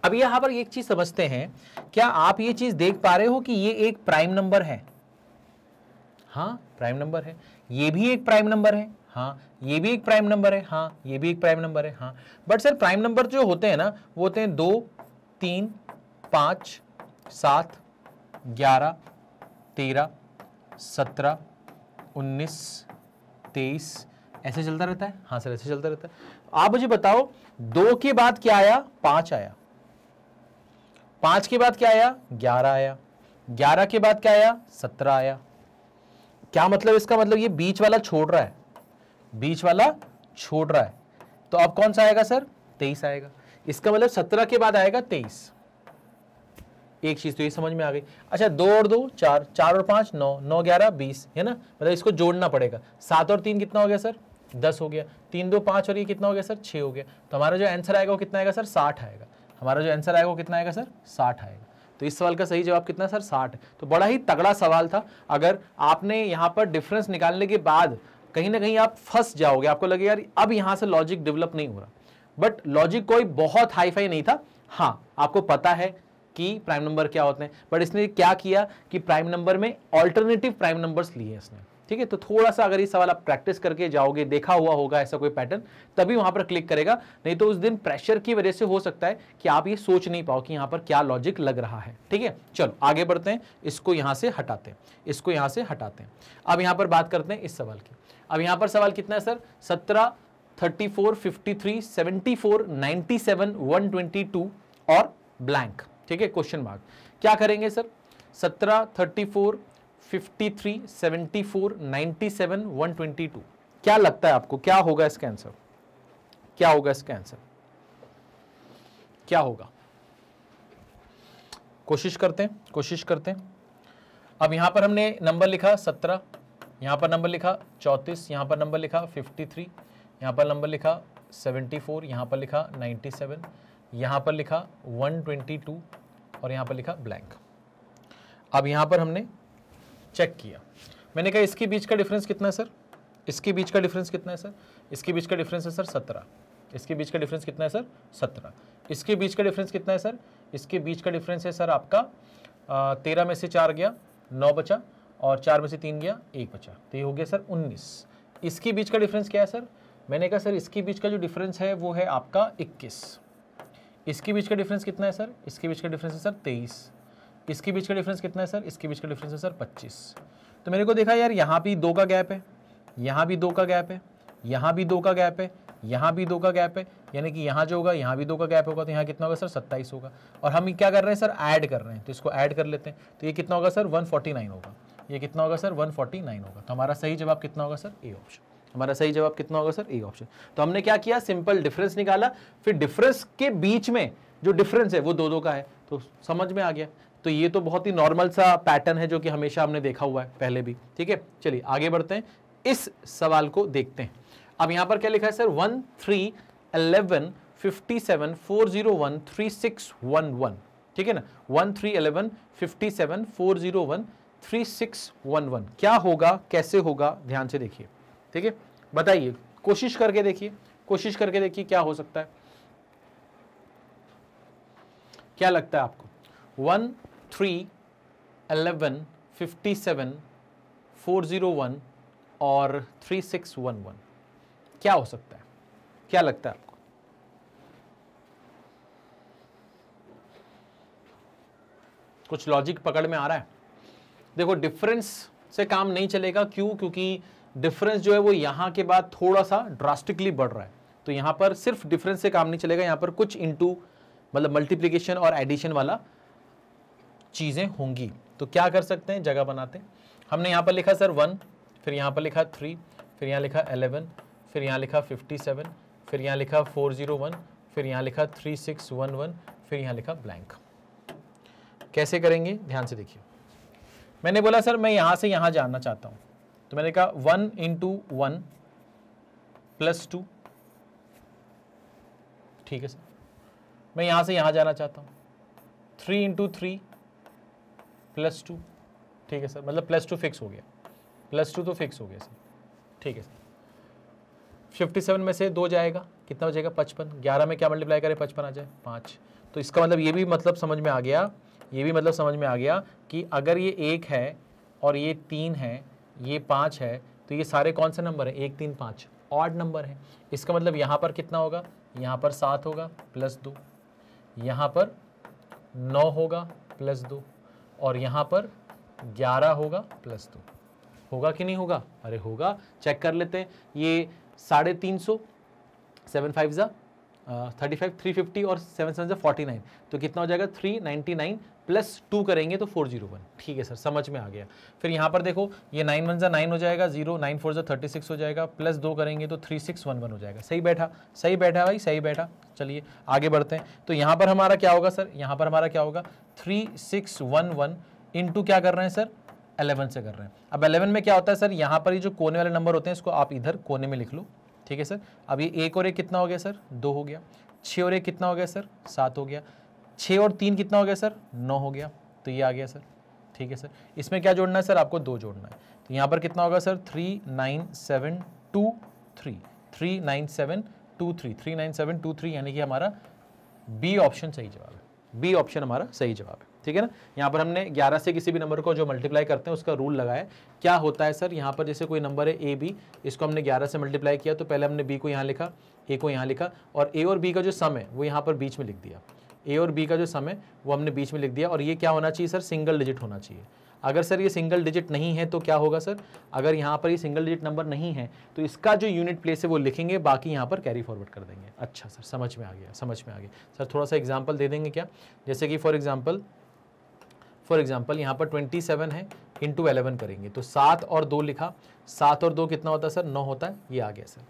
अब यहाँ पर एक चीज समझते हैं, क्या आप ये चीज देख पा रहे हो कि ये एक प्राइम नंबर है, हाँ प्राइम नंबर है, ये भी एक प्राइम नंबर है, हाँ ये भी एक प्राइम नंबर है, हाँ ये भी एक प्राइम नंबर है, हाँ। बट सर प्राइम नंबर जो होते हैं ना वो होते हैं 2, 3, 5, 7, 11, 13, 17, 19, 23, ऐसे चलता रहता है। हाँ सर ऐसे चलता रहता है। आप मुझे बताओ 2 के बाद क्या आया, 5 आया, 5 के बाद क्या आया, 11 आया, 11 के बाद क्या आया, 17 आया। क्या मतलब इसका, मतलब ये बीच वाला छोड़ रहा है, बीच वाला छोड़ रहा है, तो अब कौन सा आएगा सर 23 आएगा। इसका मतलब 17 के बाद आएगा 23। एक चीज तो ये समझ में आ गई। अच्छा 2 और 2 4, 4 और 5 9, 9 11 20 है ना, मतलब इसको जोड़ना पड़ेगा। 7 और 3 कितना हो गया सर 10 हो गया, 3 2 5 और ये कितना हो गया सर 6 हो गया। तो हमारा जो आंसर आएगा वो कितना आएगा सर 60 आएगा। हमारा जो आंसर आएगा वो कितना आएगा सर 60 आएगा। तो इस सवाल का सही जवाब कितना सर 60 है। तो बड़ा ही तगड़ा सवाल था। अगर आपने यहाँ पर डिफरेंस निकालने के बाद कहीं ना कहीं आप फंस जाओगे, आपको लगे यार अब यहाँ से लॉजिक डेवलप नहीं हो रहा, बट लॉजिक कोई बहुत हाई फाई नहीं था। हाँ आपको पता है कि प्राइम नंबर क्या होते हैं, बट इसने क्या किया कि प्राइम नंबर में ऑल्टरनेटिव प्राइम नंबर्स लिए इसने, ठीक है। तो थोड़ा सा अगर ये सवाल आप प्रैक्टिस करके जाओगे, देखा हुआ होगा ऐसा कोई पैटर्न, तभी वहां पर क्लिक करेगा, नहीं तो उस दिन प्रेशर की वजह से हो सकता है कि आप ये सोच नहीं पाओ कि यहां पर क्या लॉजिक लग रहा है, ठीक है। चलो आगे बढ़ते हैं, इसको यहां से हटाते हैं, इसको यहां से हटाते हैं। अब यहां पर बात करते हैं इस सवाल की। अब यहां पर सवाल कितना है सर 17, 34, 53, 74, 97, 122 और ब्लैंक, ठीक है, क्वेश्चन मार्क। क्या करेंगे सर 17, 34, 53, 74, 97, 122, क्या लगता है आपको क्या होगा इसका आंसर, क्या होगा इसका आंसर, क्या होगा? कोशिश करते हैं, कोशिश करते हैं। अब यहां पर हमने नंबर लिखा 17, यहां पर नंबर लिखा 34, यहां पर नंबर लिखा 53, यहां पर नंबर लिखा 74, यहां पर लिखा 97, यहां पर लिखा 122 और यहां पर लिखा ब्लैंक। अब यहां पर हमने चेक किया, मैंने कहा इसके बीच का डिफरेंस कितना है सर, इसके बीच का डिफरेंस कितना है सर, इसके बीच का डिफरेंस है सर 17, इसके बीच का डिफरेंस कितना है सर 17, इसके बीच का डिफरेंस कितना है सर, इसके बीच का डिफरेंस है सर आपका 13 में से 4 गया 9 बचा और 4 में से 3 गया 1 बचा, तो ये हो गया सर 19। इसके बीच का डिफरेंस क्या है सर, मैंने कहा सर इसके बीच का जो डिफरेंस है वो है आपका 21। इसके बीच का डिफरेंस कितना है सर, इसके बीच का डिफरेंस है सर 23। इसके बीच का डिफरेंस कितना है सर, इसके बीच का डिफरेंस है सर 25। तो मेरे को देखा यार यहाँ भी 2 का गैप है, यहाँ भी 2 का गैप है, यहाँ भी 2 का गैप है, यहाँ भी 2 का गैप है, यानी कि यहाँ जो होगा यहाँ भी 2 का गैप होगा, तो यहाँ कितना होगा सर 27 होगा। और हम क्या कर रहे हैं सर ऐड कर रहे हैं, तो इसको ऐड कर लेते हैं, तो ये कितना होगा सर 149 होगा, ये कितना होगा सर 149 होगा। तो हमारा सही जवाब कितना होगा सर ए ऑप्शन, हमारा सही जवाब कितना होगा सर ए ऑप्शन। तो हमने क्या किया सिंपल डिफरेंस निकाला, फिर डिफरेंस के बीच में जो डिफरेंस है वो 2 का है, तो समझ में आ गया। तो ये तो बहुत ही नॉर्मल सा पैटर्न है जो कि हमेशा हमने देखा हुआ है पहले भी, ठीक है। चलिए आगे बढ़ते हैं, इस सवाल को देखते हैं। अब यहां पर क्या लिखा है सर 1, 3, 11, 57, 401, 3611, ठीक है ना, 1, 3, 11, 57, 401, 3611। क्या होगा, कैसे होगा, ध्यान से देखिए, ठीक है, बताइए, कोशिश करके देखिए, कोशिश करके देखिए क्या हो सकता है, क्या लगता है आपको। 1, 3, 11, 57, 401 और 3611 क्या हो सकता है, क्या लगता है आपको? कुछ लॉजिक पकड़ में आ रहा है? देखो डिफरेंस से काम नहीं चलेगा, क्यों? क्योंकि डिफरेंस जो है वो यहां के बाद थोड़ा सा ड्रास्टिकली बढ़ रहा है, तो यहां पर सिर्फ डिफरेंस से काम नहीं चलेगा, यहां पर कुछ इनटू मतलब मल्टीप्लिकेशन और एडिशन वाला चीजें होंगी। तो क्या कर सकते हैं, जगह बनाते हैं। हमने यहां पर लिखा सर 1, फिर यहां पर लिखा 3, फिर यहां लिखा 11, फिर यहां लिखा 57, फिर यहां लिखा 401, फिर यहां लिखा 3611, फिर यहां लिखा ब्लैंक। कैसे करेंगे, ध्यान से देखिए। मैंने बोला सर मैं यहां से यहां जाना चाहता हूं, तो मैंने कहा 1 × 1 + 2, ठीक है सर। मैं यहां से यहां जाना चाहता हूं, 3 × 3 + 2, ठीक है सर। मतलब +2 फिक्स हो गया, +2 तो फिक्स हो गया सर, ठीक है सर। 57 में से 2 जाएगा, कितना हो जाएगा 55। 11 में क्या मल्टीप्लाई करें, 55 आ जाए 5। तो इसका मतलब ये भी मतलब समझ में आ गया, ये भी मतलब समझ में आ गया कि अगर ये 1 है और ये 3 है, ये 5 है, तो ये सारे कौन से नंबर है, 1 3 5 ऑड नंबर है। इसका मतलब यहाँ पर कितना होगा, यहाँ पर 7 होगा +2, यहाँ पर 9 होगा +2, और यहाँ पर 11 होगा +2। होगा कि नहीं होगा, अरे होगा, चेक कर लेते हैं। ये 350, 7 5 35, 350 और 7 7 49, तो कितना हो जाएगा 399 + 2 करेंगे तो 401। ठीक है सर, समझ में आ गया। फिर यहाँ पर देखो ये 9 1 9 हो जाएगा, 0 9 4 36 हो जाएगा, +2 करेंगे तो 3611 हो जाएगा। सही बैठा, सही बैठा भाई, सही बैठा। चलिए आगे बढ़ते हैं। तो यहाँ पर हमारा क्या होगा सर, यहाँ पर हमारा क्या होगा 3611 इंटू क्या कर रहे हैं सर, 11 से कर रहे हैं। अब 11 में क्या होता है सर, यहाँ पर ये जो कोने वाले नंबर होते हैं इसको आप इधर कोने में लिख लो, ठीक है सर। अब ये 1 और 1 कितना हो गया सर, 2 हो गया। 6 और 1 कितना हो गया सर, 7 हो गया। 6 और 3 कितना हो गया सर, 9 हो गया, तो ये आ गया सर, ठीक है सर। इसमें क्या जोड़ना है सर, आपको 2 जोड़ना है। तो यहाँ पर कितना होगा सर 39723, 39723, 39723, यानी कि हमारा बी ऑप्शन सही जवाब है। बी ऑप्शन हमारा सही जवाब है, ठीक है ना। यहाँ पर हमने 11 से किसी भी नंबर को जो मल्टीप्लाई करते हैं उसका रूल लगाया। क्या होता है सर, यहाँ पर जैसे कोई नंबर है ए बी, इसको हमने 11 से मल्टीप्लाई किया, तो पहले हमने बी को यहाँ लिखा, ए को यहाँ लिखा, और ए और बी का जो सम है वो यहाँ पर बीच में लिख दिया। ए और बी का जो सम है वो हमने बीच में लिख दिया। और ये क्या होना चाहिए सर, सिंगल डिजिट होना चाहिए। अगर सर ये सिंगल डिजिट नहीं है तो क्या होगा सर, अगर यहाँ पर ये सिंगल डिजिट नंबर नहीं है तो इसका जो यूनिट प्लेस है वो लिखेंगे, बाकी यहाँ पर कैरी फॉरवर्ड कर देंगे। अच्छा सर, समझ में आ गया, समझ में आ गया सर। थोड़ा सा एग्जाम्पल दे देंगे क्या, जैसे कि फॉर एग्जाम्पल यहाँ पर 27 है, इंटू 11 करेंगे तो 7 और 2 लिखा, 7 और 2 कितना होता है सर, 9 होता है, ये आ गया सर।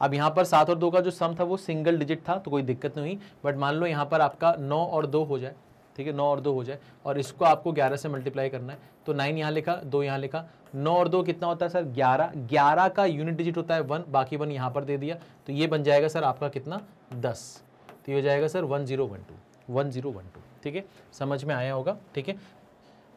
अब यहाँ पर 7 और 2 का जो सम था वो सिंगल डिजिट था तो कोई दिक्कत नहीं हुई, बट मान लो यहाँ पर आपका 9 और 2 हो जाए, ठीक है, 9 और 2 हो जाए, और इसको आपको 11 से मल्टीप्लाई करना है, तो 9 यहाँ लिखा, 2 यहाँ लिखा, 9 और 2 कितना होता है सर 11, 11 का यूनिट डिजिट होता है 1, बाकी 1 यहाँ पर दे दिया, तो ये बन जाएगा सर आपका कितना 10, तो ये हो जाएगा सर 1012, ठीक है, समझ में आया होगा, ठीक है।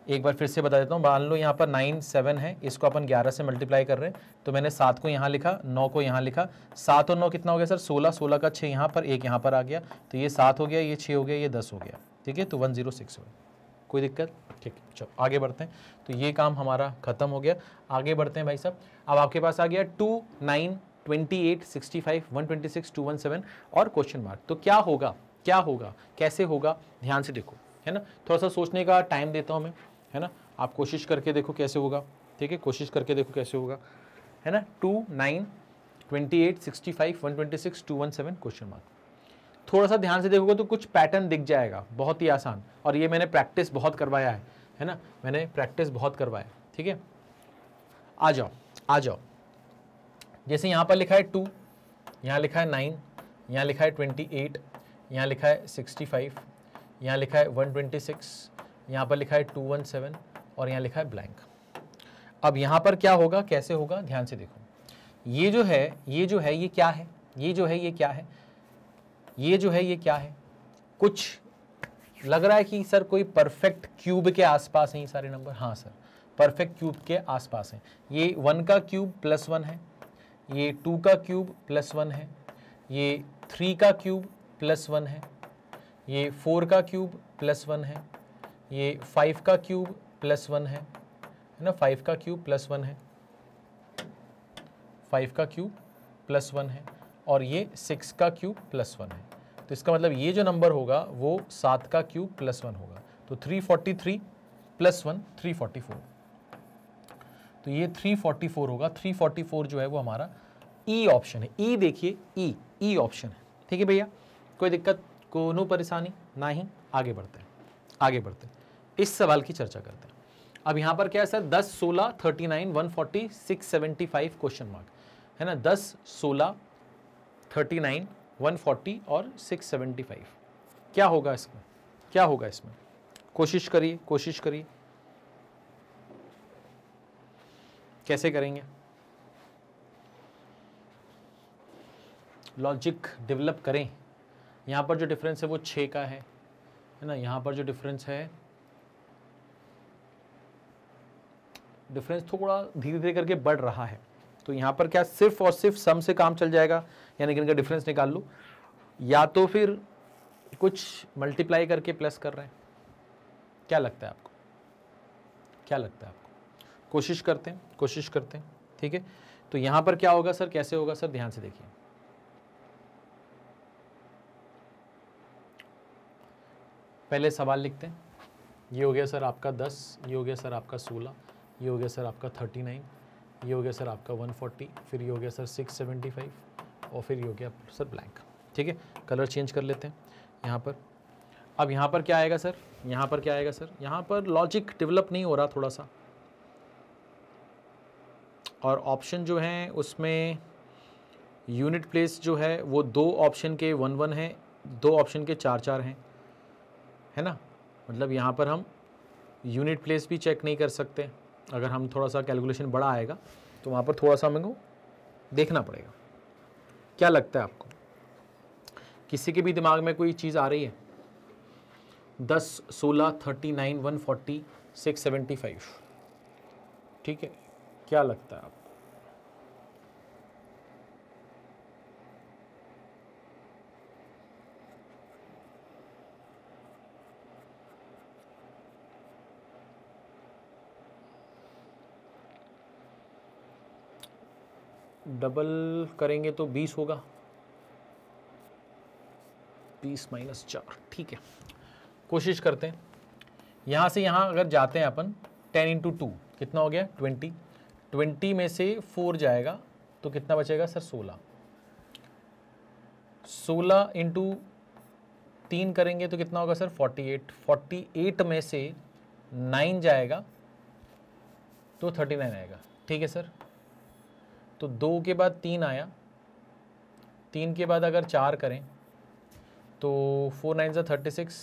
एक बार फिर से बता देता हूँ, मान लो यहाँ पर 9 7 है, इसको अपन 11 से मल्टीप्लाई कर रहे हैं, तो मैंने 7 को यहाँ लिखा, 9 को यहाँ लिखा, 7 और 9 कितना हो गया सर 16, 16 का 6 यहाँ पर, 1 यहाँ पर आ गया, तो ये 7 हो गया, ये 6 हो गया, ये 10 हो गया, ठीक है, तो 106 हो गया। कोई दिक्कत, ठीक है, चलो आगे बढ़ते हैं। तो ये काम हमारा खत्म हो गया, आगे बढ़ते हैं भाई साहब। अब आपके पास आ गया 2 9 28 65 126 217 और क्वेश्चन मार्क। तो क्या होगा, क्या होगा, कैसे होगा, ध्यान से देखो, है ना, थोड़ा सा सोचने का टाइम देता हूँ मैं, है ना। आप कोशिश करके देखो कैसे होगा, ठीक है, कोशिश करके देखो कैसे होगा, है ना। 2 9 28 65 126 217 क्वेश्चन मार्क। थोड़ा सा ध्यान से देखोगे तो कुछ पैटर्न दिख जाएगा, बहुत ही आसान, और ये मैंने प्रैक्टिस बहुत करवाया है ना, मैंने प्रैक्टिस बहुत करवाया, ठीक है। आ जाओ, आ जाओ। जैसे यहाँ पर लिखा है 2, यहाँ लिखा है 9, यहाँ लिखा है 28, यहाँ लिखा है 65, यहाँ लिखा है 126, यहाँ पर लिखा है 217 और यहाँ लिखा है ब्लैंक। अब यहाँ पर क्या होगा, कैसे होगा, ध्यान से देखो। ये जो है ये क्या है, ये जो है ये क्या है, ये जो है ये क्या है। कुछ लग रहा है कि सर कोई परफेक्ट क्यूब के आसपास हैं ये सारे नंबर। हाँ सर, परफेक्ट क्यूब के आसपास हैं। ये 1 का क्यूब +1 है, ये 2 का क्यूब +1 है, ये 3 का क्यूब +1 है, ये 4 का क्यूब +1 है, ये 5 का क्यूब +1 है ना, 5 का क्यूब +1 है, 5 का क्यूब +1 है, और ये 6 का क्यूब +1 है। तो इसका मतलब ये जो नंबर होगा वो 7 का क्यूब +1 होगा। तो 343 प्लस 1 344, तो ये 344 होगा। 344 जो है वो हमारा ई ऑप्शन है। ई देखिए, ई ऑप्शन है। ठीक है भैया, कोई दिक्कत, कोनो परेशानी नहीं। आगे बढ़ते हैं, आगे बढ़ते हैं, इस सवाल की चर्चा करते हैं। अब यहां पर क्या है सर, 10, 16, 39, 140, 675 क्वेश्चन मार्क है ना। 10, 16, 39, 140 और 675, क्या होगा इसमें, क्या होगा इसमें? कोशिश करिए, कोशिश करिए, कैसे करेंगे? लॉजिक डेवलप करें। यहाँ पर जो डिफरेंस है वो 6 का है ना। यहाँ पर जो डिफरेंस है, डिफरेंस थोड़ा धीरे धीरे करके बढ़ रहा है, तो यहाँ पर क्या सिर्फ और सिर्फ सम से काम चल जाएगा, यानी कि इनका डिफरेंस निकाल लो, या तो फिर कुछ मल्टीप्लाई करके प्लस कर रहे हैं? क्या लगता है आपको, क्या लगता है आपको? कोशिश करते हैं, कोशिश करते हैं। ठीक है, तो यहाँ पर क्या होगा सर, कैसे होगा सर, ध्यान से देखिए। पहले सवाल लिखते हैं। ये हो गया सर आपका 10, ये हो गया सर आपका 16, ये हो गया सर आपका 39, ये हो गया सर आपका 140, फिर ये हो गया सर 675 और फिर ये हो गया सर ब्लैंक। ठीक है, कलर चेंज कर लेते हैं यहाँ पर। अब यहाँ पर क्या आएगा सर, यहाँ पर क्या आएगा सर, यहाँ पर लॉजिक डेवलप नहीं हो रहा थोड़ा सा, और ऑप्शन जो हैं उसमें यूनिट प्लेस जो है वो 2 ऑप्शन के 1 1 है, 2 ऑप्शन के 4 4 हैं, है ना। मतलब यहाँ पर हम यूनिट प्लेस भी चेक नहीं कर सकते। अगर हम थोड़ा सा कैलकुलेशन बड़ा आएगा तो वहाँ पर थोड़ा सा हमें को देखना पड़ेगा। क्या लगता है आपको, किसी के भी दिमाग में कोई चीज़ आ रही है? 10, 16, 39, 140, 675, ठीक है, क्या लगता है आपको? डबल करेंगे तो 20 होगा, 20 - 4, ठीक है। कोशिश करते हैं, यहाँ से यहाँ अगर जाते हैं अपन 10 × 2 कितना हो गया 20, 20 में से 4 जाएगा तो कितना बचेगा सर 16, 16 × 3 करेंगे तो कितना होगा सर 48, 48 में से 9 जाएगा तो 39 आएगा। ठीक है सर, तो 2 के बाद 3 आया, 3 के बाद अगर 4 करें तो 4 9 = 36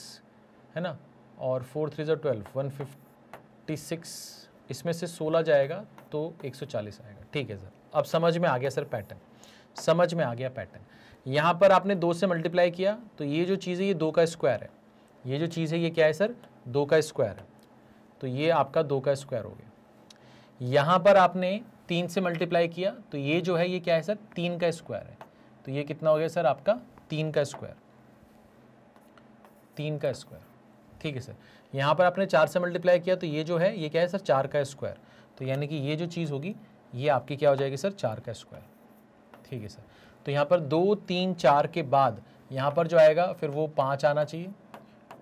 है ना, और 4 3 = 12, 156, इसमें से 16 जाएगा तो 140 आएगा। ठीक है सर, अब समझ में आ गया सर पैटर्न, समझ में आ गया पैटर्न। यहाँ पर आपने 2 से मल्टीप्लाई किया तो ये जो चीज़ है ये 2 का स्क्वायर है, ये जो चीज़ है ये क्या है सर 2 का स्क्वायर है, तो ये आपका 2 का स्क्वायर हो गया। यहाँ पर आपने 3 से मल्टीप्लाई किया तो ये जो है ये क्या है सर 3 का स्क्वायर है, तो ये कितना हो गया सर आपका 3 का स्क्वायर, 3 का स्क्वायर। ठीक है सर, यहाँ पर आपने 4 से मल्टीप्लाई किया तो ये जो है ये क्या है सर 4 का स्क्वायर, तो यानी कि ये जो चीज़ होगी ये आपकी क्या हो जाएगी सर 4 का स्क्वायर। ठीक है सर, तो यहाँ पर 2 3 4 के बाद यहाँ पर जो आएगा फिर वो 5 आना चाहिए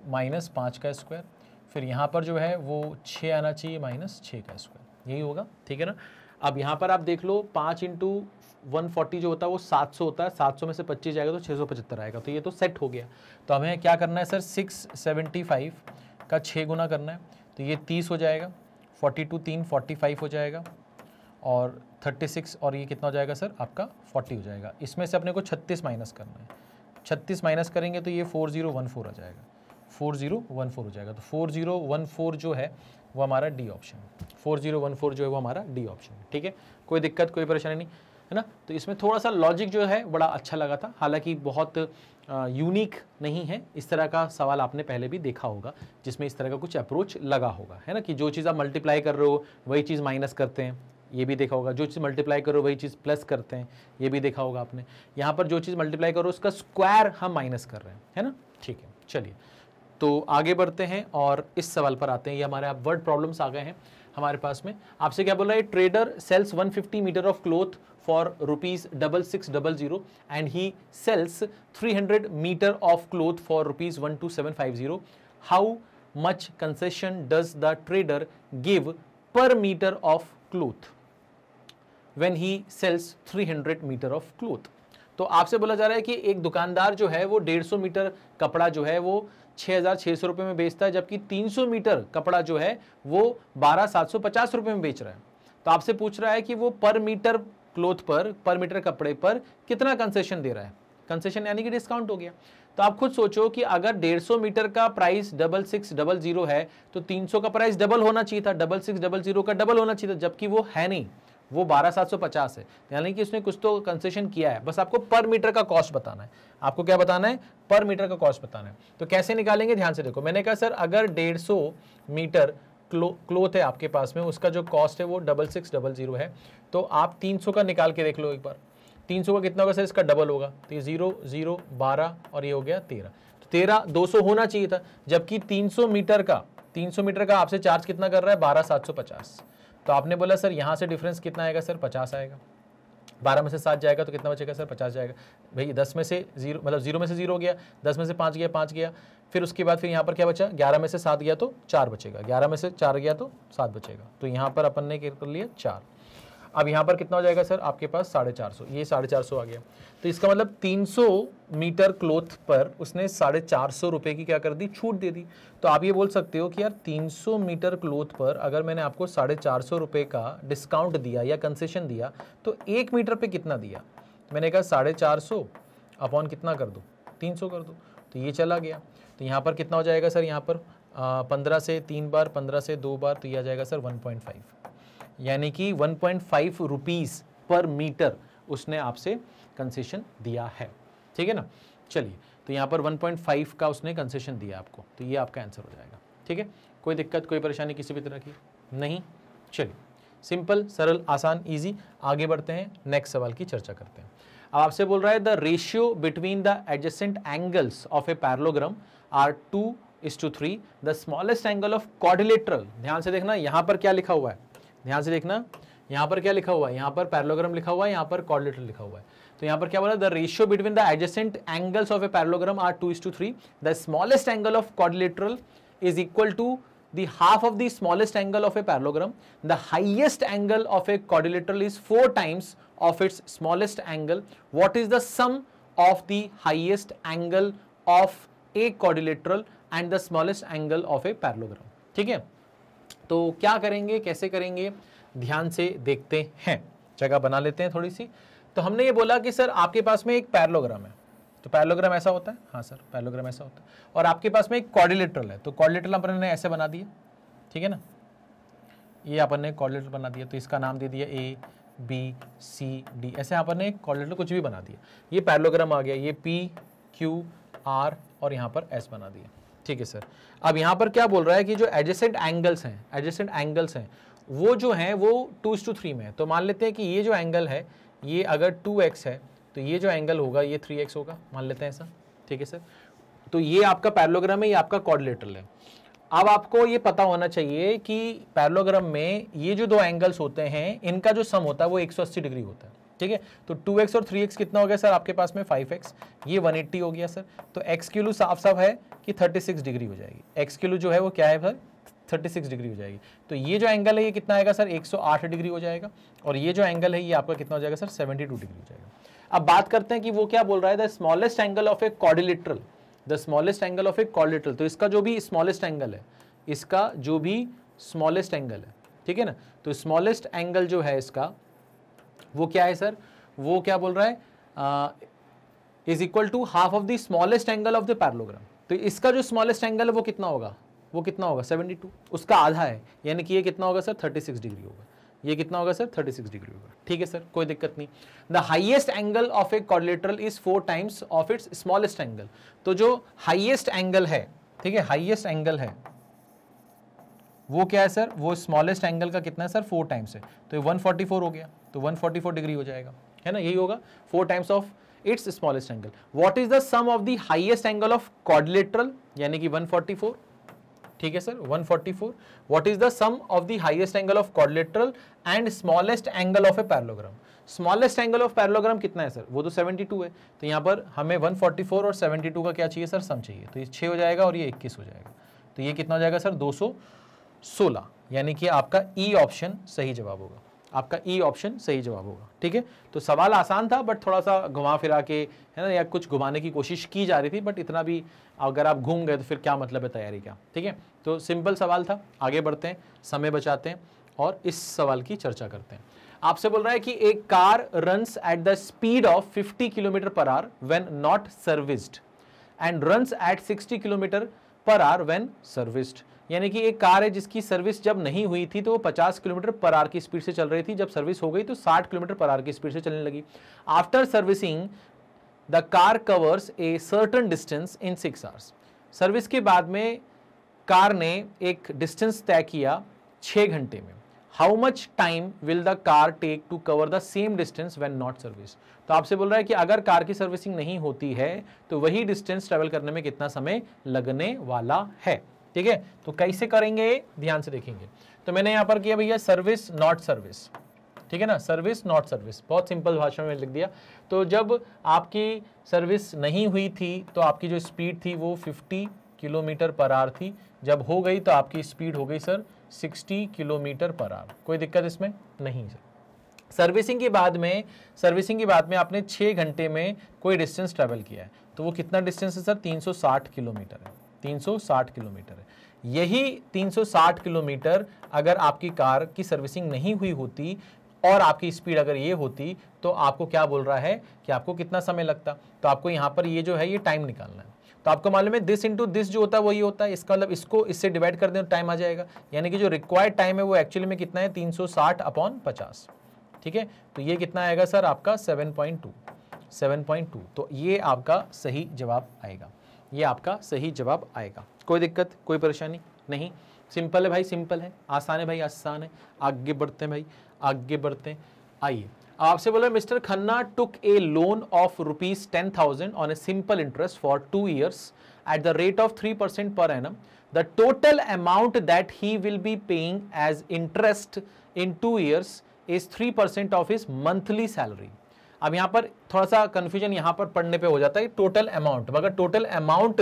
-5 का स्क्वायर, फिर यहाँ पर जो है वो 6 आना चाहिए -6 का स्क्वायर, यही होगा। ठीक है ना। अब यहाँ पर आप देख लो 5 × 140 जो होता है वो 700 होता है, 700 में से 25 जाएगा तो 675 आएगा, तो ये तो सेट हो गया। तो हमें क्या करना है सर 675 का 6 गुना करना है, तो ये 30 हो जाएगा, 42 3 45 हो जाएगा, और 36 और ये कितना हो जाएगा सर आपका 40 हो जाएगा। इसमें से अपने को 36 माइनस करना है, 36 माइनस करेंगे तो ये 4014 आ जाएगा, 4014 हो जाएगा। तो 4014 जो है वो हमारा डी ऑप्शन है, 4014 जो है वो हमारा डी ऑप्शन है। ठीक है, कोई दिक्कत कोई परेशानी नहीं है ना। तो इसमें थोड़ा सा लॉजिक जो है बड़ा अच्छा लगा था, हालांकि बहुत यूनिक नहीं है। इस तरह का सवाल आपने पहले भी देखा होगा जिसमें इस तरह का कुछ अप्रोच लगा होगा, है ना, कि जो चीज़ आप मल्टीप्लाई कर रहे हो वही चीज़ माइनस करते हैं, ये भी देखा होगा। जो चीज़ मल्टीप्लाई करो वही चीज़ प्लस करते हैं, ये भी देखा होगा आपने। यहाँ पर जो चीज़ मल्टीप्लाई करो उसका स्क्वायर हम माइनस कर रहे हैं, है ना। ठीक है, चलिए तो आगे बढ़ते हैं और इस सवाल पर आते हैं। ये हमारे आप वर्ड प्रॉब्लम्स आ गए हैं हमारे पास में। आपसे क्या बोल रहा है, trader sells 150 metre of cloth for ₹6600 and he sells 300 metre of cloth for ₹12750। How much concession does the trader give per metre of cloth when he sells 300 metre of cloth. तो आपसे बोला जा रहा है कि एक दुकानदार जो है वो 150 मीटर कपड़ा जो है वो 6,600 रुपये में बेचता है, जबकि 300 मीटर कपड़ा जो है वो 12,750 रुपये में बेच रहा है। तो आपसे पूछ रहा है कि वो पर मीटर क्लोथ पर मीटर कपड़े पर कितना कंसेशन दे रहा है। कंसेशन यानी कि डिस्काउंट हो गया। तो आप खुद सोचो कि अगर 150 मीटर का प्राइस 6600 है तो 300 का प्राइस डबल होना चाहिए था, 6600 का डबल होना चाहिए था, जबकि वो है नहीं, वो 12,750 है। यानी कि उसने कुछ तो कंसेशन किया है। बस आपको पर मीटर का कॉस्ट बताना है। आपको क्या बताना है? पर मीटर का कॉस्ट बताना है। तो कैसे निकालेंगे, ध्यान से देखो। मैंने कहा सर अगर 150 मीटर क्लोथ है आपके पास में, उसका जो कॉस्ट है वो 6600 है, तो आप 300 का निकाल के देख लो एक बार। 300 का कितना होगा सर? इसका डबल होगा, तो ये 0 0 12 और ये हो गया 13। तो 13 200 होना चाहिए था, जबकि 300 मीटर का आपसे चार्ज कितना कर रहा है? 12,750। तो आपने बोला सर यहाँ से डिफरेंस कितना आएगा सर? 50 आएगा। 12 में से 7 जाएगा तो कितना बचेगा सर? 50 जाएगा। भाई 10 में से 0 मतलब 0 में से 0 गया, 10 में से 5 गया, फिर उसके बाद फिर यहाँ पर क्या बचा? 11 में से 7 गया तो 4 बचेगा, 11 में से 4 गया तो 7 बचेगा। तो यहाँ पर अपन ने क्या कर लिया? 4। अब यहाँ पर कितना हो जाएगा सर? आपके पास 450, ये 450 आ गया। तो इसका मतलब 300 मीटर क्लोथ पर उसने 450 रुपये की क्या कर दी? छूट दे दी। तो आप ये बोल सकते हो कि यार 300 मीटर क्लोथ पर अगर मैंने आपको 450 रुपये का डिस्काउंट दिया या कंसेशन दिया तो 1 मीटर पे कितना दिया? मैंने कहा 450 अपॉन कितना कर दो? 300 कर दो। तो ये चला गया। तो यहाँ पर कितना हो जाएगा सर? यहाँ पर 15 से 3 बार, 15 से 2 बार, तो ये आ जाएगा सर 1.5, यानी कि 1.5 रुपीज़ पर मीटर उसने आपसे कंसेशन दिया है। ठीक है ना? चलिए, तो यहाँ पर 1.5 का उसने कंसेशन दिया आपको, तो ये आपका आंसर हो जाएगा। ठीक है, कोई दिक्कत, कोई परेशानी किसी भी तरह की नहीं? चलिए, सिंपल, सरल, आसान, इजी। आगे बढ़ते हैं, नेक्स्ट सवाल की चर्चा करते हैं। अब आपसे बोल रहा है the ratio between the adjacent angles of a parallelogram are 2:3, the smallest angle of quadrilateral. ध्यान से देखना यहाँ पर क्या लिखा हुआ है, ध्यान से देखना यहाँ पर क्या लिखा हुआ है। यहाँ पर पैरेललोग्राम लिखा हुआ है, यहाँ पर क्वाड्रिलेटरल लिखा हुआ है। तो यहाँ पर क्या बोला? The ratio between the adjacent angles of a parallelogram are 2:3, the smallest angle of quadrilateral is equal to the half of the smallest angle of a parallelogram. The highest angle of a quadrilateral is 4 times of its smallest angle. What is the sum of the highest angle of a quadrilateral and the smallest angle of a parallelogram? ठीक है, तो क्या करेंगे, कैसे करेंगे, ध्यान से देखते हैं। जगह बना लेते हैं थोड़ी सी। तो हमने ये बोला कि सर आपके पास में एक पैरेललोग्राम है, तो पैरेललोग्राम ऐसा होता है। हाँ सर, पैरेललोग्राम ऐसा होता है। और आपके पास में एक क्वाड्रिलेटरल है, तो क्वाड्रिलेटरल अपन ने ऐसे बना दिया। ठीक है ना, ये अपन ने क्वाड्रिलेटरल बना दिया, तो इसका नाम दे दिया A B C D, ऐसे अपन ने क्वाड्रिलेटरल कुछ भी बना दिया। ये पैरेललोग्राम आ गया, ये P Q R और यहाँ पर S बना दिया। ठीक है सर, अब यहाँ पर क्या बोल रहा है कि जो एडजेसेंट एंगल्स हैं, वो जो हैं वो 2:3 में है। तो मान लेते हैं कि ये जो एंगल है ये अगर 2x है, तो ये जो एंगल होगा ये 3x होगा, मान लेते हैं ऐसा। ठीक है सर, तो ये आपका पैरेललोग्राम है, ये आपका क्वाड्रिलेटरल है। अब आपको ये पता होना चाहिए कि पैरेललोग्राम में ये जो दो एंगल्स होते हैं इनका जो सम होता है वो 180 डिग्री होता है। ठीक है, तो 2x और 3x कितना हो गया सर आपके पास में? 5x, ये 180 हो गया सर। तो x की वैल्यू साफ साफ है कि 36 डिग्री हो जाएगी। x की वैल्यू जो है वो क्या है सर? 36 डिग्री हो जाएगी। तो ये जो एंगल है ये कितना आएगा सर? 108 डिग्री हो जाएगा। और ये जो एंगल है ये आपका कितना हो जाएगा सर? 72 डिग्री हो जाएगा। अब बात करते हैं कि वो क्या बोल रहा है, the smallest angle of a quadrilateral, the smallest angle of a quadrilateral. तो इसका जो भी स्मॉलेस्ट एंगल है, ठीक है ना, तो स्मॉलेस्ट एंगल जो है इसका वो क्या है सर? वो क्या बोल रहा है? Is equal to half of the smallest angle of the parallelogram. तो इसका जो स्मॉलेस्ट एंगल है वो कितना होगा? 72, उसका आधा है, यानी कि ये कितना होगा सर? 36 डिग्री होगा। ये कितना होगा सर? 36 डिग्री होगा। ठीक है सर, कोई दिक्कत नहीं। The highest angle of a quadrilateral is 4 times of its smallest angle. तो जो हाईएस्ट एंगल है, ठीक है, हाईएस्ट एंगल है वो क्या है सर? वो स्मॉलेस्ट एंगल का कितना है सर? 4 टाइम्स है। तो ये 144 हो गया, तो 144 डिग्री हो जाएगा, है ना, यही होगा 4 times of its smallest angle. What is the sum of the highest angle of quadrilateral, यानी कि 144। ठीक है sir, 144। What is the sum of the highest angle of quadrilateral and smallest angle of a parallelogram. Smallest angle of parallelogram कितना है sir? वो तो 72 है। तो यहाँ पर हमें 144 और 72 का क्या चाहिए सर? सम चाहिए। तो ये 6 हो जाएगा और ये 21 हो जाएगा। तो ये कितना हो जाएगा सर 216, यानी कि आपका ई ऑप्शन सही जवाब होगा, आपका ई ऑप्शन सही जवाब होगा। ठीक है, तो सवाल आसान था बट थोड़ा सा घुमा फिरा के, है ना, या कुछ घुमाने की कोशिश की जा रही थी, बट इतना भी अगर आप घूम गए तो फिर क्या मतलब है तैयारी का। ठीक है, तो सिंपल सवाल था। आगे बढ़ते हैं, समय बचाते हैं और इस सवाल की चर्चा करते हैं। आपसे बोल रहा है कि एक car runs at the speed of 50 kilometre per hour when not serviced and runs at 60 kilometre per hour when serviced. यानी कि एक कार है जिसकी सर्विस जब नहीं हुई थी तो वो 50 किलोमीटर पर आवर की स्पीड से चल रही थी, जब सर्विस हो गई तो 60 किलोमीटर पर आवर की स्पीड से चलने लगी। After servicing the car covers a certain distance in 6 hours. Service के बाद में कार ने एक डिस्टेंस तय किया 6 घंटे में। How much time will the car take to cover the same distance when not service. तो आपसे बोल रहा है कि अगर कार की सर्विसिंग नहीं होती है तो वही डिस्टेंस ट्रेवल करने में कितना समय लगने वाला है। ठीक है, तो कैसे करेंगे ध्यान से देखेंगे। तो मैंने यहां पर किया भैया सर्विस नॉट सर्विस, ठीक है ना, सर्विस नॉट सर्विस, बहुत सिंपल भाषा में लिख दिया। तो जब आपकी सर्विस नहीं हुई थी तो आपकी जो स्पीड थी वो 50 किलोमीटर पर आवर थी, जब हो गई तो आपकी स्पीड हो गई सर 60 किलोमीटर पर आवर। कोई दिक्कत इसमें नहीं सर। सर्विसिंग के बाद में आपने 6 घंटे में कोई डिस्टेंस ट्रेवल किया है, तो वो कितना डिस्टेंस है सर 360 किलोमीटर है, 360 किलोमीटर है। यही 360 किलोमीटर अगर आपकी कार की सर्विसिंग नहीं हुई होती और आपकी स्पीड अगर ये होती तो आपको क्या बोल रहा है कि आपको कितना समय लगता। तो आपको यहाँ पर ये जो है ये टाइम निकालना है। तो आपको मालूम है दिस इंटू दिस जो होता है वही होता है, इसका मतलब इसको इससे डिवाइड कर दें तो टाइम आ जाएगा। यानी कि जो रिक्वायर्ड टाइम है वो एक्चुअली में कितना है 360/50। ठीक है, तो ये कितना आएगा सर आपका 7.2। तो ये आपका सही जवाब आएगा, ये आपका सही जवाब आएगा। कोई दिक्कत कोई परेशानी नहीं, सिंपल है भाई, सिंपल है, आसान है भाई, आसान है। आगे बढ़ते हैं भाई, आगे बढ़ते हैं। आइए, आपसे बोला mister Khanna took A loan of ₹10,000 on a simple interest for 2 years at the rate of 3% per annum. The total amount that he will be paying as interest in 2 years is 3% of his monthly salary. अब यहां पर थोड़ा सा confusion यहां पर पढ़ने पे हो जाता है, टोटल अमाउंट, मगर total amount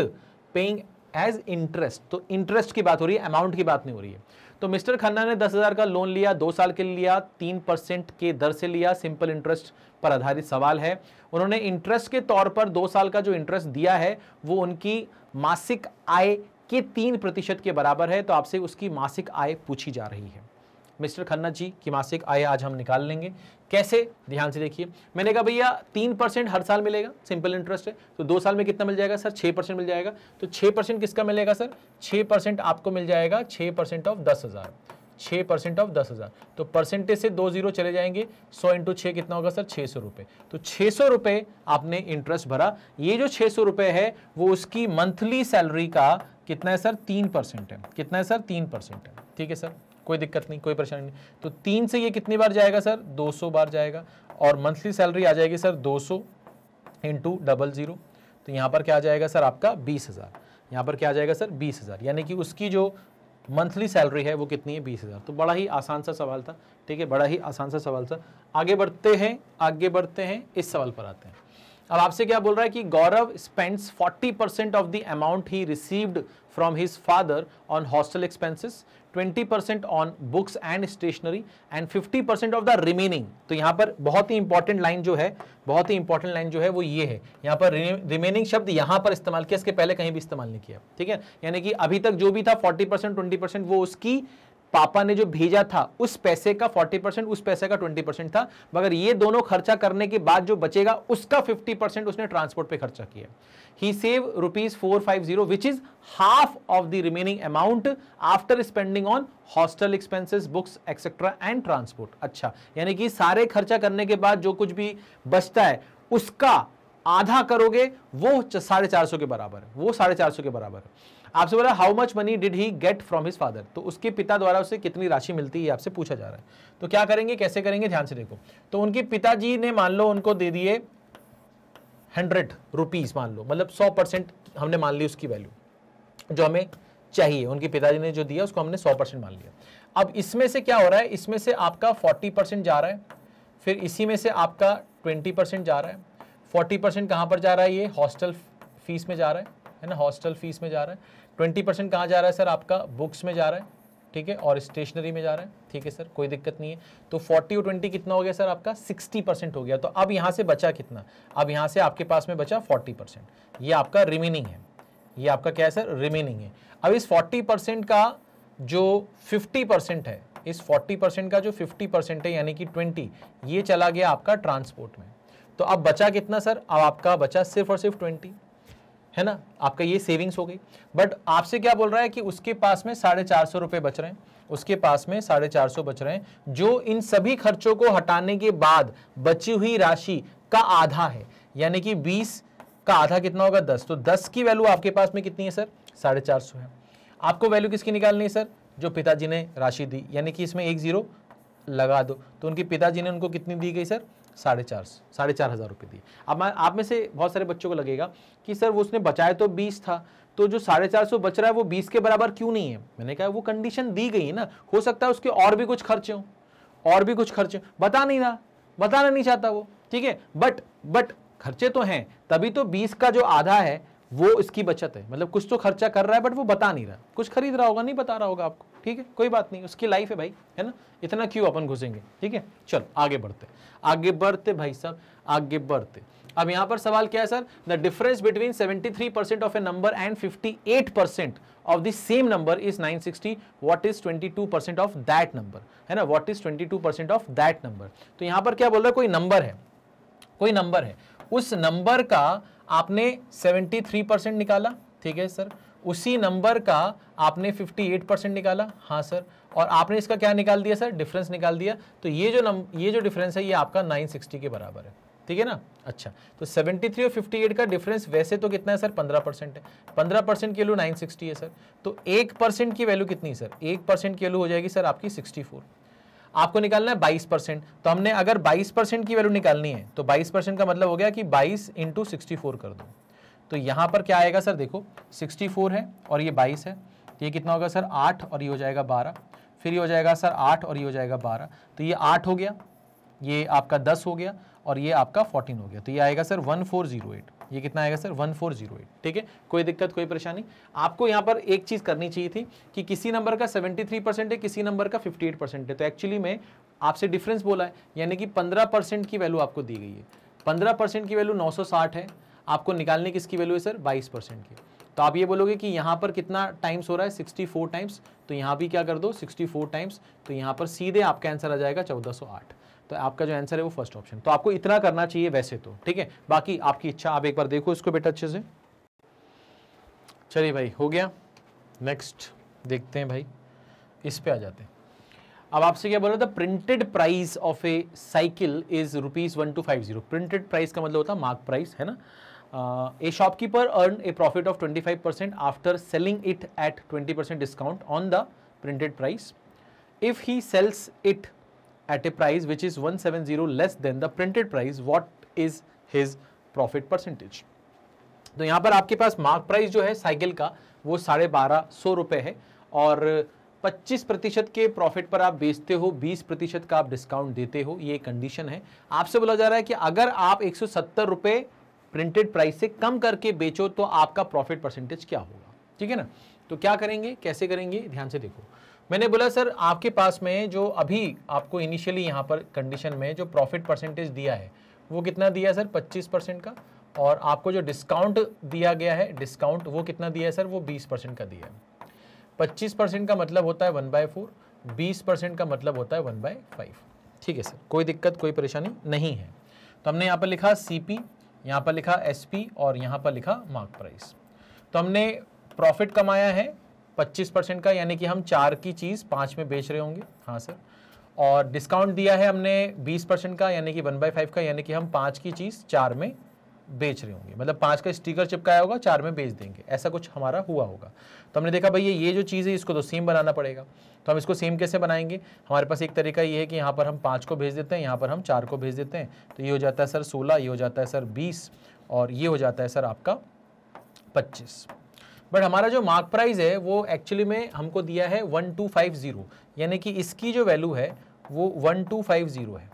paying as interest, तो इंटरेस्ट की बात हो रही है, अमाउंट की बात नहीं हो रही है। तो मिस्टर खन्ना ने 10,000 का लोन लिया, 2 साल के लिए लिया, 3% के दर से लिया, सिंपल इंटरेस्ट पर आधारित सवाल है। उन्होंने इंटरेस्ट के तौर पर 2 साल का जो इंटरेस्ट दिया है वो उनकी मासिक आय के 3% के बराबर है। तो आपसे उसकी मासिक आय पूछी जा रही है। मिस्टर खन्ना जी की मासिक आय आज हम निकाल लेंगे। कैसे, ध्यान से देखिए। मैंने कहा भैया 3% हर साल मिलेगा, सिंपल इंटरेस्ट है, तो 2 साल में कितना मिल जाएगा सर 6% मिल जाएगा। तो 6% किसका मिलेगा सर, 6% आपको मिल जाएगा 6% ऑफ 10,000, 6% ऑफ 10,000। तो परसेंटेज से 2 0 चले जाएंगे, 100 इंटू 6 कितना होगा सर 600 रुपए। तो 600 रुपए आपने इंटरेस्ट भरा। ये जो 600 रुपए है वो उसकी मंथली सैलरी का कितना है सर 3% है। कितना है सर 3% है। ठीक है सर, कोई दिक्कत नहीं, कोई परेशानी नहीं। तो 3 से ये कितनी बार जाएगा सर 200 बार जाएगा, और मंथली सैलरी आ जाएगी सर 200 इंटू 00। तो यहाँ पर क्या आ जाएगा सर आपका 20,000। यहाँ पर क्या आ जाएगा सर 20,000, यानी कि उसकी जो मंथली सैलरी है वो कितनी है 20,000। तो बड़ा ही आसान सा सवाल था। ठीक है, बड़ा ही आसान सा सवाल था। आगे बढ़ते हैं, आगे बढ़ते हैं, इस सवाल पर आते हैं। अब आपसे क्या बोल रहा है कि Gaurav spends 40% of the amount he received from his father on hostel expenses, 20% on books and stationery and 50% of the remaining. तो यहाँ पर बहुत ही इंपॉर्टेंट लाइन जो है, बहुत ही इंपॉर्टेंट लाइन जो है वो ये है। यहाँ पर रिमेनिंग शब्द यहाँ पर इस्तेमाल किया, इसके पहले कहीं भी इस्तेमाल नहीं किया। ठीक है, यानी कि अभी तक जो भी था 40% 20% वो उसकी पापा ने जो भेजा था उस पैसे का 40%, उस पैसे का 20% था, मगर ये दोनों खर्चा करने के बाद जो बचेगा उसका 50% उसने ट्रांसपोर्ट पे खर्चा किया। He save ₹450 which is half of the remaining amount after spending on hostel expenses, books etcetera and transport. अच्छा, यानी कि सारे खर्चा करने के बाद जो कुछ भी बचता है उसका आधा करोगे, वो 450 के बराबर है, वो 450 के बराबर है। आपसे बोला how much money did he get from his father, तो उसके पिता द्वारा उसे कितनी राशि मिलती है आपसे पूछा जा रहा है। तो क्या करेंगे, कैसे करेंगे, ध्यान से देखो। तो उनके पिताजी ने मान लो उनको दे दिए 100 रुपीज, मान लो, मतलब 100% हमने मान ली उसकी वैल्यू जो हमें चाहिए, उनके पिताजी ने जो दिया उसको हमने 100% मान लिया। अब इसमें से क्या हो रहा है, इसमें से आपका 40% जा रहा है, फिर इसी में से आपका 20% जा रहा है। 40% कहां पर जा रहा है, ये हॉस्टल फीस में जा रहा है ना, हॉस्टल फीस में जा रहा है। 20% कहाँ जा रहा है सर आपका, बुक्स में जा रहा है, ठीक है, और स्टेशनरी में जा रहा है, ठीक है सर, कोई दिक्कत नहीं है। तो 40 और 20 कितना हो गया सर आपका, 60% हो गया। तो अब यहाँ से बचा कितना, अब यहाँ से आपके पास में बचा 40%, ये आपका रिमेनिंग है, ये आपका क्या है सर, रिमेनिंग है। अब इस 40% का जो 50% है, इस 40% का जो 50% है यानी कि 20, ये चला गया आपका ट्रांसपोर्ट में। तो अब बचा कितना सर, अब आपका बचा सिर्फ और सिर्फ 20, है ना, आपका ये सेविंग्स हो गई। बट आपसे क्या बोल रहा है कि उसके पास में 450 रुपए बच रहे हैं, उसके पास में 450 बच रहे हैं, जो इन सभी खर्चों को हटाने के बाद बची हुई राशि का आधा है, यानी कि 20 का आधा कितना होगा, 10। तो 10 की वैल्यू आपके पास में कितनी है सर, 450 है। आपको वैल्यू किसकी निकालनी है सर, जो पिताजी ने राशि दी, यानी कि इसमें 1 0 लगा दो। तो उनके पिताजी ने उनको कितनी दी गई सर, 4,500 रुपये दिए। अब आप में से बहुत सारे बच्चों को लगेगा कि सर वो उसने बचाया तो 20 था, तो जो 450 बच रहा है वो 20 के बराबर क्यों नहीं है। मैंने कहा वो कंडीशन दी गई है ना, हो सकता है उसके और भी कुछ खर्चे हों, और भी कुछ खर्चे, बता नहीं रहा, बताना नहीं चाहता वो, ठीक है, बट खर्चे तो हैं, तभी तो 20 का जो आधा है वो इसकी बचत है, मतलब कुछ तो खर्चा कर रहा है बट वो बता नहीं रहा, कुछ खरीद रहा होगा, नहीं बता रहा होगा आपको, ठीक है, कोई बात नहीं, उसकी लाइफ है भाई, है ना, इतना क्यों अपन घुसेंगे, ठीक है। चलो आगे बढ़ते भाई साहब, आगे बढ़ते। अब यहां पर सवाल क्या है sir, the difference between 73% of A number and 58% of the same number is 960, what is 22% of that number, है ना, what is 22% of that number. तो यहां पर क्या बोल रहा है, कोई नंबर है, कोई नंबर है, उस नंबर का आपने 73% निकाला, ठीक है सर, उसी नंबर का आपने 58% निकाला, हाँ सर, और आपने इसका क्या निकाल दिया सर, डिफरेंस निकाल दिया। तो ये जो डिफरेंस है ये आपका 960 के बराबर है, ठीक है ना। अच्छा, तो 73 और 58 का डिफरेंस वैसे तो कितना है सर, 15% है, 15% की वैल्यू 960 है सर। तो 1% की वैल्यू कितनी सर, 1% की वैल्यू हो जाएगी सर आपकी 64। आपको निकालना है 22%, तो हमने अगर 22% की वैल्यू निकालनी है तो 22% का मतलब हो गया कि 22 × 64 कर दो। तो यहां पर क्या आएगा सर, देखो 64 है और ये 22 है, तो ये कितना होगा सर 8 और ये हो जाएगा 12, फिर ये हो जाएगा सर 8 और ये हो जाएगा 12, तो ये 8 हो गया, ये आपका 10 हो गया और ये आपका 14 हो गया, तो ये आएगा सर 1408। ये कितना आएगा सर 1408, ठीक है, कोई दिक्कत कोई परेशानी। आपको यहाँ पर एक चीज करनी चाहिए थी कि किसी नंबर का 73% है, किसी नंबर का 58% है, तो एक्चुअली में आपसे डिफरेंस बोला है, यानी कि 15% की वैल्यू आपको दी गई है। 15% की वैल्यू 960 है, आपको निकालने किसकी वैल्यू है सर, 22% की। तो आप ये बोलोगे कि यहाँ पर कितना टाइम्स हो रहा है, 64 टाइम्स, तो यहाँ भी क्या कर दो 64 टाइम्स, तो यहाँ पर सीधे आपका आंसर आ जाएगा 1408। तो आपका जो आंसर है वो फर्स्ट ऑप्शन। तो आपको इतना करना चाहिए वैसे तो, ठीक है, बाकी आपकी इच्छा। आप एक बार देखो इसको बेटा अच्छे से। चलिए भाई हो गया, नेक्स्ट देखते हैं भाई, इस पे आ जाते हैं। अब आपसे क्या बोला था, printed price of a cycle is ₹1250। Printed price का मतलब होता है मार्क प्राइस, है ना। A shopkeeper earn a profit of 25% after selling it at 20% discount on the printed price. If he sells it at a price which is 170 less than the printed price, what is his profit percentage? तो यहाँ पर आपके पास mark price जो है cycle का वो 1250 रुपये है और 25% के प्रॉफिट पर आप बेचते हो, 20% का आप डिस्काउंट देते हो, ये कंडीशन है। आपसे बोला जा रहा है कि अगर आप 170 रुपये प्रिंटेड प्राइस से कम करके बेचो तो आपका प्रॉफिट परसेंटेज क्या होगा, ठीक है ना। तो क्या करेंगे, कैसे करेंगे, ध्यान से देखो। मैंने बोला सर आपके पास में जो अभी आपको इनिशियली यहाँ पर कंडीशन में जो प्रॉफिट परसेंटेज दिया है वो कितना दिया है सर, 25% का, और आपको जो डिस्काउंट दिया गया है, डिस्काउंट वो कितना दिया है सर, वो 20% का दिया है। 25% का मतलब होता है 1/4, 20% का मतलब होता है 1/5, ठीक है सर, कोई दिक्कत कोई परेशानी नहीं है। तो हमने यहाँ पर लिखा CP, यहाँ पर लिखा SP और यहाँ पर लिखा मार्क प्राइस। तो हमने प्रॉफिट कमाया है 25% का, यानी कि हम 4 की चीज़ 5 में बेच रहे होंगे, हाँ सर, और डिस्काउंट दिया है हमने 20% का, यानी कि 1/5 का, यानी कि हम 5 की चीज़ 4 में बेच रहे होंगे, मतलब 5 का स्टिकर चिपकाया होगा, 4 में बेच देंगे, ऐसा कुछ हमारा हुआ होगा। तो हमने देखा भाई ये जो चीज़ है इसको तो सेम बनाना पड़ेगा। तो हम इसको सेम कैसे बनाएंगे, हमारे पास एक तरीका ये है कि यहाँ पर हम 5 को भेज देते हैं, यहाँ पर हम 4 को भेज देते हैं, तो ये हो जाता है सर 16, ये हो जाता है सर 20 और ये हो जाता है सर आपका 25। बट हमारा जो मार्क प्राइस है वो एक्चुअली में हमको दिया है 1250, यानी कि इसकी जो वैल्यू है वो 1250 है,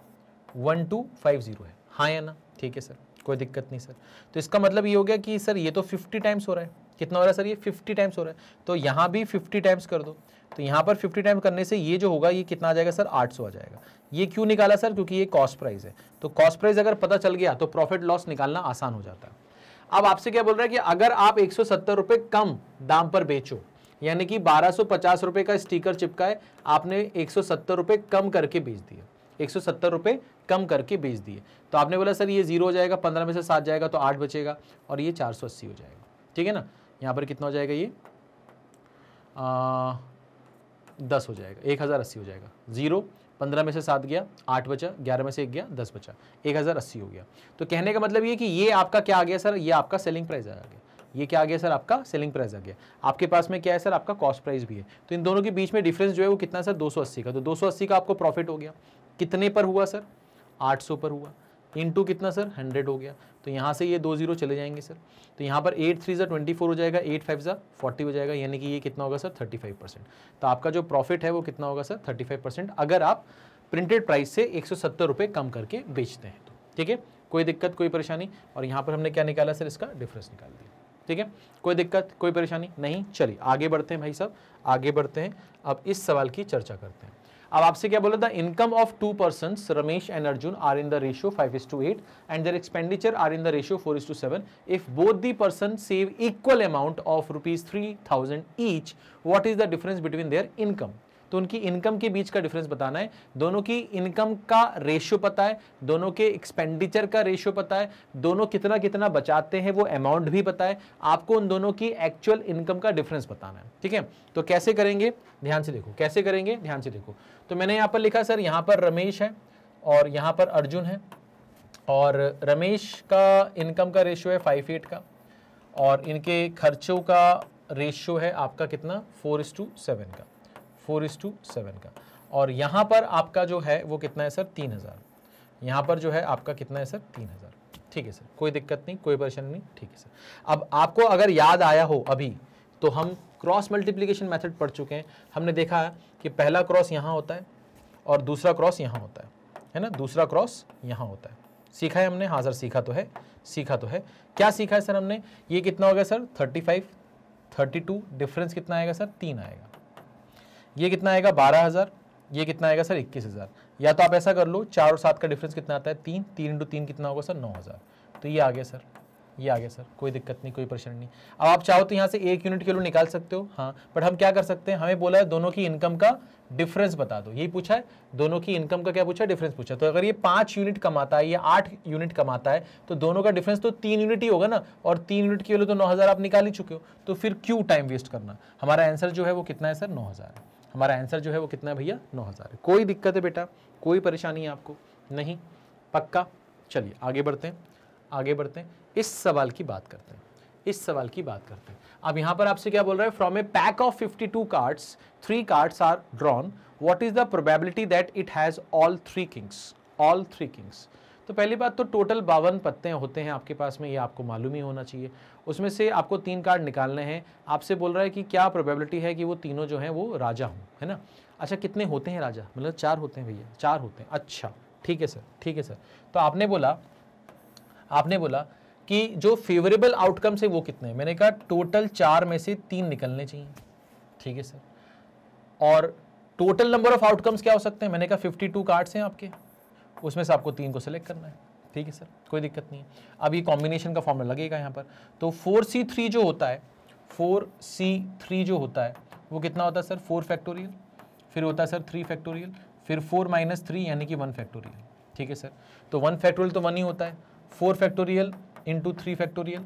1250 है, हाँ या ना, ठीक है सर, कोई दिक्कत नहीं सर। तो इसका मतलब ये हो गया कि सर ये तो 50 टाइम्स हो रहा है, कितना हो रहा है सर, ये 50 टाइम्स हो रहा है, तो यहाँ भी 50 टाइम्स कर दो, तो यहाँ पर 50 टाइम्स करने से ये जो होगा ये कितना आ जाएगा सर, 800 आ जाएगा। ये क्यों निकाला सर, क्योंकि ये कॉस्ट प्राइस है, तो कॉस्ट प्राइस अगर पता चल गया तो प्रॉफिट लॉस निकालना आसान हो जाता है। अब आपसे क्या बोल रहा है कि अगर आप 170 रुपए कम दाम पर बेचो, यानी कि 1250 रुपए का स्टिकर चिपका है, आपने 170 रुपए कम करके बेच दिए, 170 रुपए कम करके बेच दिए, तो आपने बोला सर ये 0 हो जाएगा, 15 में से 7 जाएगा तो 8 बचेगा, और ये 480 हो जाएगा, ठीक है ना। यहाँ पर कितना हो जाएगा, ये 10 हो जाएगा, 1080 हो जाएगा। 0, 15 में से 7 गया, 8 बचा, 11 में से 1 गया, 10 बचा, 1080 हो गया। तो कहने का मतलब ये कि ये आपका क्या आ गया सर, ये आपका सेलिंग प्राइस आ गया, ये क्या आ गया सर, आपका सेलिंग प्राइस आ गया। आपके पास में क्या है सर, आपका कॉस्ट प्राइस भी है, तो इन दोनों के बीच में डिफरेंस जो है वो कितना सर, 280 का, तो 280 का आपको प्रॉफिट हो गया। कितने पर हुआ सर, 800 पर हुआ, इनटू कितना सर, 100 हो गया, तो यहाँ से ये 2 0 चले जाएंगे सर, तो यहाँ पर 8 3 24 हो जाएगा, 8 5 40 हो जाएगा, यानी कि ये कितना होगा सर, 35%। तो आपका जो प्रॉफिट है वो कितना होगा सर, 35%, अगर आप प्रिंटेड प्राइस से 170 रुपये कम करके बेचते हैं तो, ठीक है, कोई दिक्कत कोई परेशानी। और यहाँ पर हमने क्या निकाला सर, इसका डिफरेंस निकाल दिया, ठीक है, कोई दिक्कत कोई परेशानी नहीं। चलिए आगे बढ़ते हैं भाई साहब, आगे बढ़ते हैं, अब इस सवाल की चर्चा करते हैं। अब आपसे क्या बोला था, income of 2 persons Ramesh and Arjun are in the ratio 5:8 and their expenditure are in the ratio 4:7 if both the person save equal amount of ₹3000 each, what is the difference between their income. तो उनकी income के बीच का difference बताना है, दोनों की income का ratio पता है, दोनों के एक्सपेंडिचर का रेशियो पता है, दोनों कितना कितना बचाते हैं वो अमाउंट भी पता है, आपको उन दोनों की एक्चुअल इनकम का डिफरेंस बताना है, ठीक है। तो कैसे करेंगे, ध्यान से देखो, कैसे करेंगे, ध्यान से देखो। तो मैंने यहाँ पर लिखा सर, यहाँ पर रमेश है और यहाँ पर अर्जुन है, और रमेश का इनकम का रेशियो है 5:8 का, और इनके खर्चों का रेशियो है आपका कितना, 4:7 का, 4:7 का, और यहाँ पर आपका जो है वो कितना है सर, 3000, यहाँ पर जो है आपका कितना है सर, 3000, ठीक है सर, कोई दिक्कत नहीं कोई परेशानी नहीं, ठीक है सर। अब आपको अगर याद आया हो अभी, तो हम क्रॉस मल्टीप्लिकेशन मेथड पढ़ चुके हैं, हमने देखा है कि पहला क्रॉस यहाँ होता है और दूसरा क्रॉस यहाँ होता है ना, दूसरा क्रॉस यहाँ होता है, सीखा है हमने, हाँ सर सीखा तो है, सीखा तो है। क्या सीखा है सर हमने, ये कितना हो गया सर, 35 32, डिफरेंस कितना आएगा सर, 3 आएगा, ये कितना आएगा 12000, ये कितना आएगा सर 21000, या तो आप ऐसा कर लो 4 और 7 का डिफरेंस कितना आता है, 3 3 × 3 कितना होगा सर, 9000, तो ये आ गया सर, ये आ गया सर, कोई दिक्कत नहीं कोई परेशानी नहीं। अब आप चाहो तो यहाँ से 1 यूनिट किलो निकाल सकते हो, हाँ, बट हम क्या कर सकते हैं, हमें बोला है दोनों की इनकम का डिफरेंस बता दो, यही पूछा है, दोनों की इनकम का क्या पूछा है, डिफरेंस पूछा। तो अगर ये 5 यूनिट कमाता है या 8 यूनिट कमाता है तो दोनों का डिफरेंस तो 3 यूनिट ही होगा ना, और 3 यूनिट के लिए तो 9000 आप निकाल ही चुके हो, तो फिर क्यों टाइम वेस्ट करना। हमारा आंसर जो है वो कितना है सर, 9000 है, हमारा आंसर जो है वो कितना है भैया, 9000 है। कोई दिक्कत है बेटा, कोई परेशानी है आपको नहीं, पक्का। चलिए आगे बढ़ते हैं, आगे बढ़ते हैं, इस सवाल की बात करते हैं, इस सवाल की बात करते हैं। अब यहां पर आपसे क्या बोल रहा है, from a pack of 52 cards 3 cards are drawn, what is the probability that it has all 3 kings, all 3 kings. तो पहली बात तो टोटल 52 पत्ते होते हैं आपके पास में, ये आपको मालूम ही होना चाहिए, उसमें से आपको 3 कार्ड निकालने हैं। आपसे बोल रहा है कि क्या प्रोबेबिलिटी है कि वो तीनों जो हैं वो राजा हों, है ना। अच्छा कितने होते हैं राजा, मतलब 4 होते हैं भैया, 4 होते हैं, अच्छा ठीक है सर, ठीक है सर। तो आपने बोला कि जो फेवरेबल आउटकम्स है वो कितने हैं, मैंने कहा टोटल 4 में से 3 निकलने चाहिए, ठीक है सर। और टोटल नंबर ऑफ आउटकम्स क्या हो सकते हैं, मैंने कहा 52 कार्ड्स हैं आपके, उसमें से आपको 3 को सिलेक्ट करना है, ठीक है सर, कोई दिक्कत नहीं है। अब ये कॉम्बिनेशन का फॉर्मूला लगेगा यहाँ पर, तो 4C3 जो होता है, 4C3 जो होता है वो कितना होता है सर, 4 फैक्टोरियल, फिर होता है सर 3 फैक्टोरियल, फिर 4 - 3 यानी कि 1 फैक्टोरियल, ठीक है सर। तो 1 फैक्टोरियल तो 1 ही होता है, 4 फैक्टोरियल इंटू 3 फैक्टोरियल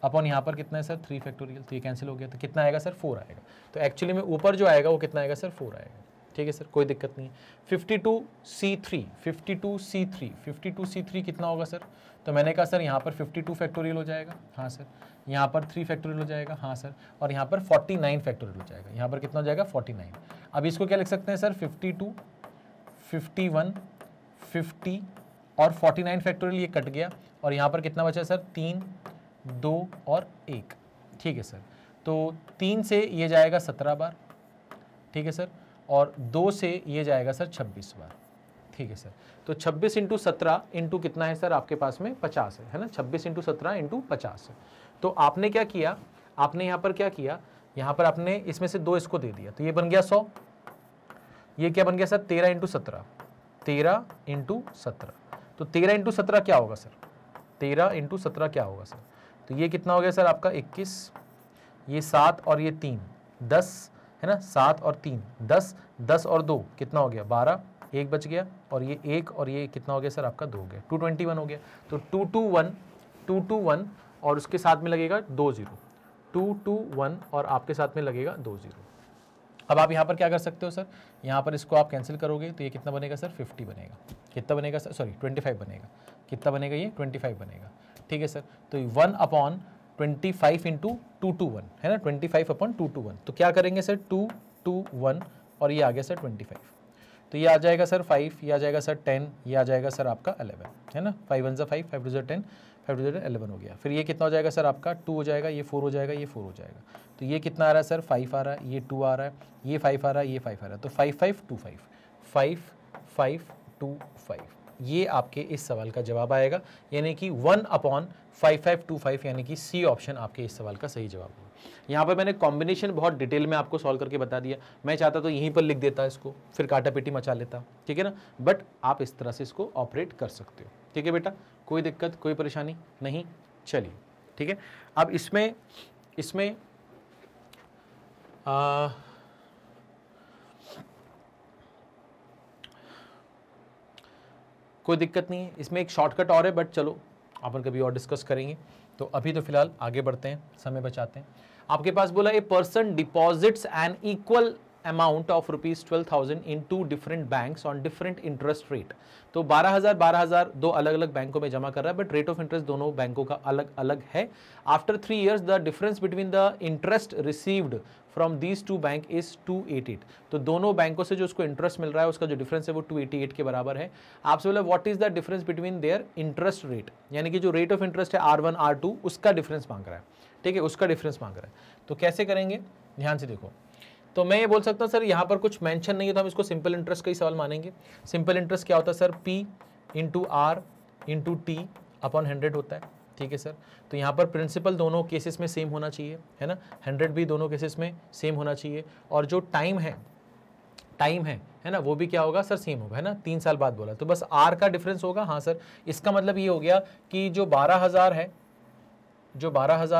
अपन यहाँ पर कितना है सर, 3 फैक्टोरियल, तो ये कैंसिल हो गया, तो कितना आएगा सर, 4 आएगा। तो एक्चुअली में ऊपर जो आएगा वो कितना आएगा सर, 4 आएगा, ठीक है सर, कोई दिक्कत नहीं है। 52C3 52C3 कितना होगा सर, तो मैंने कहा सर यहाँ पर 52 फैक्टोरियल हो जाएगा, हाँ सर, यहाँ पर 3 फैक्टोरियल हो जाएगा, हाँ सर, और यहाँ पर 49 फैक्टोरियल हो जाएगा, यहाँ पर कितना हो जाएगा 49। अब इसको क्या लिख सकते हैं सर, 52 51 50 और 49 फैक्टोरियल, ये कट गया, और यहाँ पर कितना बचा सर, 3 2 और 1, ठीक है सर। तो 3 से ये जाएगा 17 बार, ठीक है सर, और 2 से ये जाएगा सर 26 बार, ठीक है सर। तो 26 इंटू 17 इंटू कितना है सर आपके पास में 50 है ना, 26 इंटू 17 इंटू 50 है। तो आपने क्या किया, आपने यहाँ पर क्या किया, यहाँ पर आपने इसमें से 2 इसको दे दिया, तो ये बन गया 100। ये क्या बन गया सर 13 इंटू 17, 13 इंटू 17। तो 13 इंटू 17 क्या होगा सर, 13 इंटू 17 क्या होगा सर, तो ये कितना हो गया सर आपका 21, ये 7 और ये 3 10 है ना, 7 और 3 10, 10 और 2 कितना हो गया 12, एक बच गया, और ये 1 और ये कितना हो गया सर आपका 2 हो गया, 221 हो गया। तो 221 और उसके साथ में लगेगा 2 0, 221 और आपके साथ में लगेगा 2 0। अब आप यहाँ पर क्या कर सकते हो सर, यहाँ पर इसको आप कैंसिल करोगे तो ये कितना बनेगा सर 50 बनेगा, कितना बनेगा सर, सॉरी 25 बनेगा, कितना बनेगा ये 25 बनेगा, ठीक है सर। तो 1/25 इंटू 221 है ना, 25/221। तो क्या करेंगे सर 221 और ये आ गया सर 25, तो ये आ जाएगा सर 5, ये आ जाएगा सर 10, ये आ जाएगा सर आपका 11 है ना, 5 1 5, 5 2 10, 5 2 11 हो गया। फिर ये कितना हो जाएगा सर आपका 2 हो जाएगा, ये 4 हो जाएगा, ये 4 हो जाएगा। तो ये कितना आ रहा है सर 5 आ रहा है, ये 2 आ रहा है, ये 5 आ रहा है, ये 5 आ रहा है, तो 5 5 2 5, 5 5 2 5, ये आपके इस सवाल का जवाब आएगा, यानी कि 1/5525, यानी कि सी ऑप्शन आपके इस सवाल का सही जवाब होगा। यहाँ पर मैंने कॉम्बिनेशन बहुत डिटेल में आपको सॉल्व करके बता दिया, मैं चाहता तो यहीं पर लिख देता इसको, फिर काटा पीटी मचा लेता, ठीक है ना, बट आप इस तरह से इसको ऑपरेट कर सकते हो, ठीक है बेटा, कोई दिक्कत कोई परेशानी नहीं। चलिए ठीक है, अब इसमें कोई दिक्कत नहीं है, इसमें एक शॉर्टकट और है, बट चलो अपन कभी और डिस्कस करेंगे। तो अभी तो फिलहाल आगे बढ़ते हैं, समय बचाते हैं। आपके पास बोला a person deposits an equal amount of ₹12,000 in 2 different banks on different interest rate. तो 12,000 दो अलग अलग बैंकों में जमा कर रहा है, बट रेट ऑफ इंटरेस्ट दोनों बैंकों का अलग अलग है। After 3 years the difference between the interest received from these 2 bank is 288। तो दोनों बैंकों से जो उसको इंटरेस्ट मिल रहा है उसका जो डिफरेंस है वो 288 के बराबर है। आपसे बोला what is the difference between their interest rate, यानी कि जो रेट ऑफ इंटरेस्ट है R1 R2 उसका डिफरेंस मांग रहा है, ठीक है, उसका डिफरेंस मांग रहा है। तो कैसे करेंगे, ध्यान से देखो। तो मैं ये बोल सकता हूँ सर यहाँ पर कुछ मेंशन नहीं है तो हम इसको सिंपल इंटरेस्ट का ही सवाल मानेंगे। सिंपल इंटरेस्ट क्या होता है sir, P into R into T upon 100 होता है, ठीक है सर। तो यहाँ पर प्रिंसिपल दोनों केसेस में सेम होना चाहिए, है ना, 100 भी दोनों केसेस में सेम होना चाहिए, और जो टाइम है ना, वो भी क्या होगा सर सेम होगा, है ना, 3 साल बाद बोला तो बस R का डिफरेंस होगा। हाँ सर, इसका मतलब ये हो गया कि जो 12,000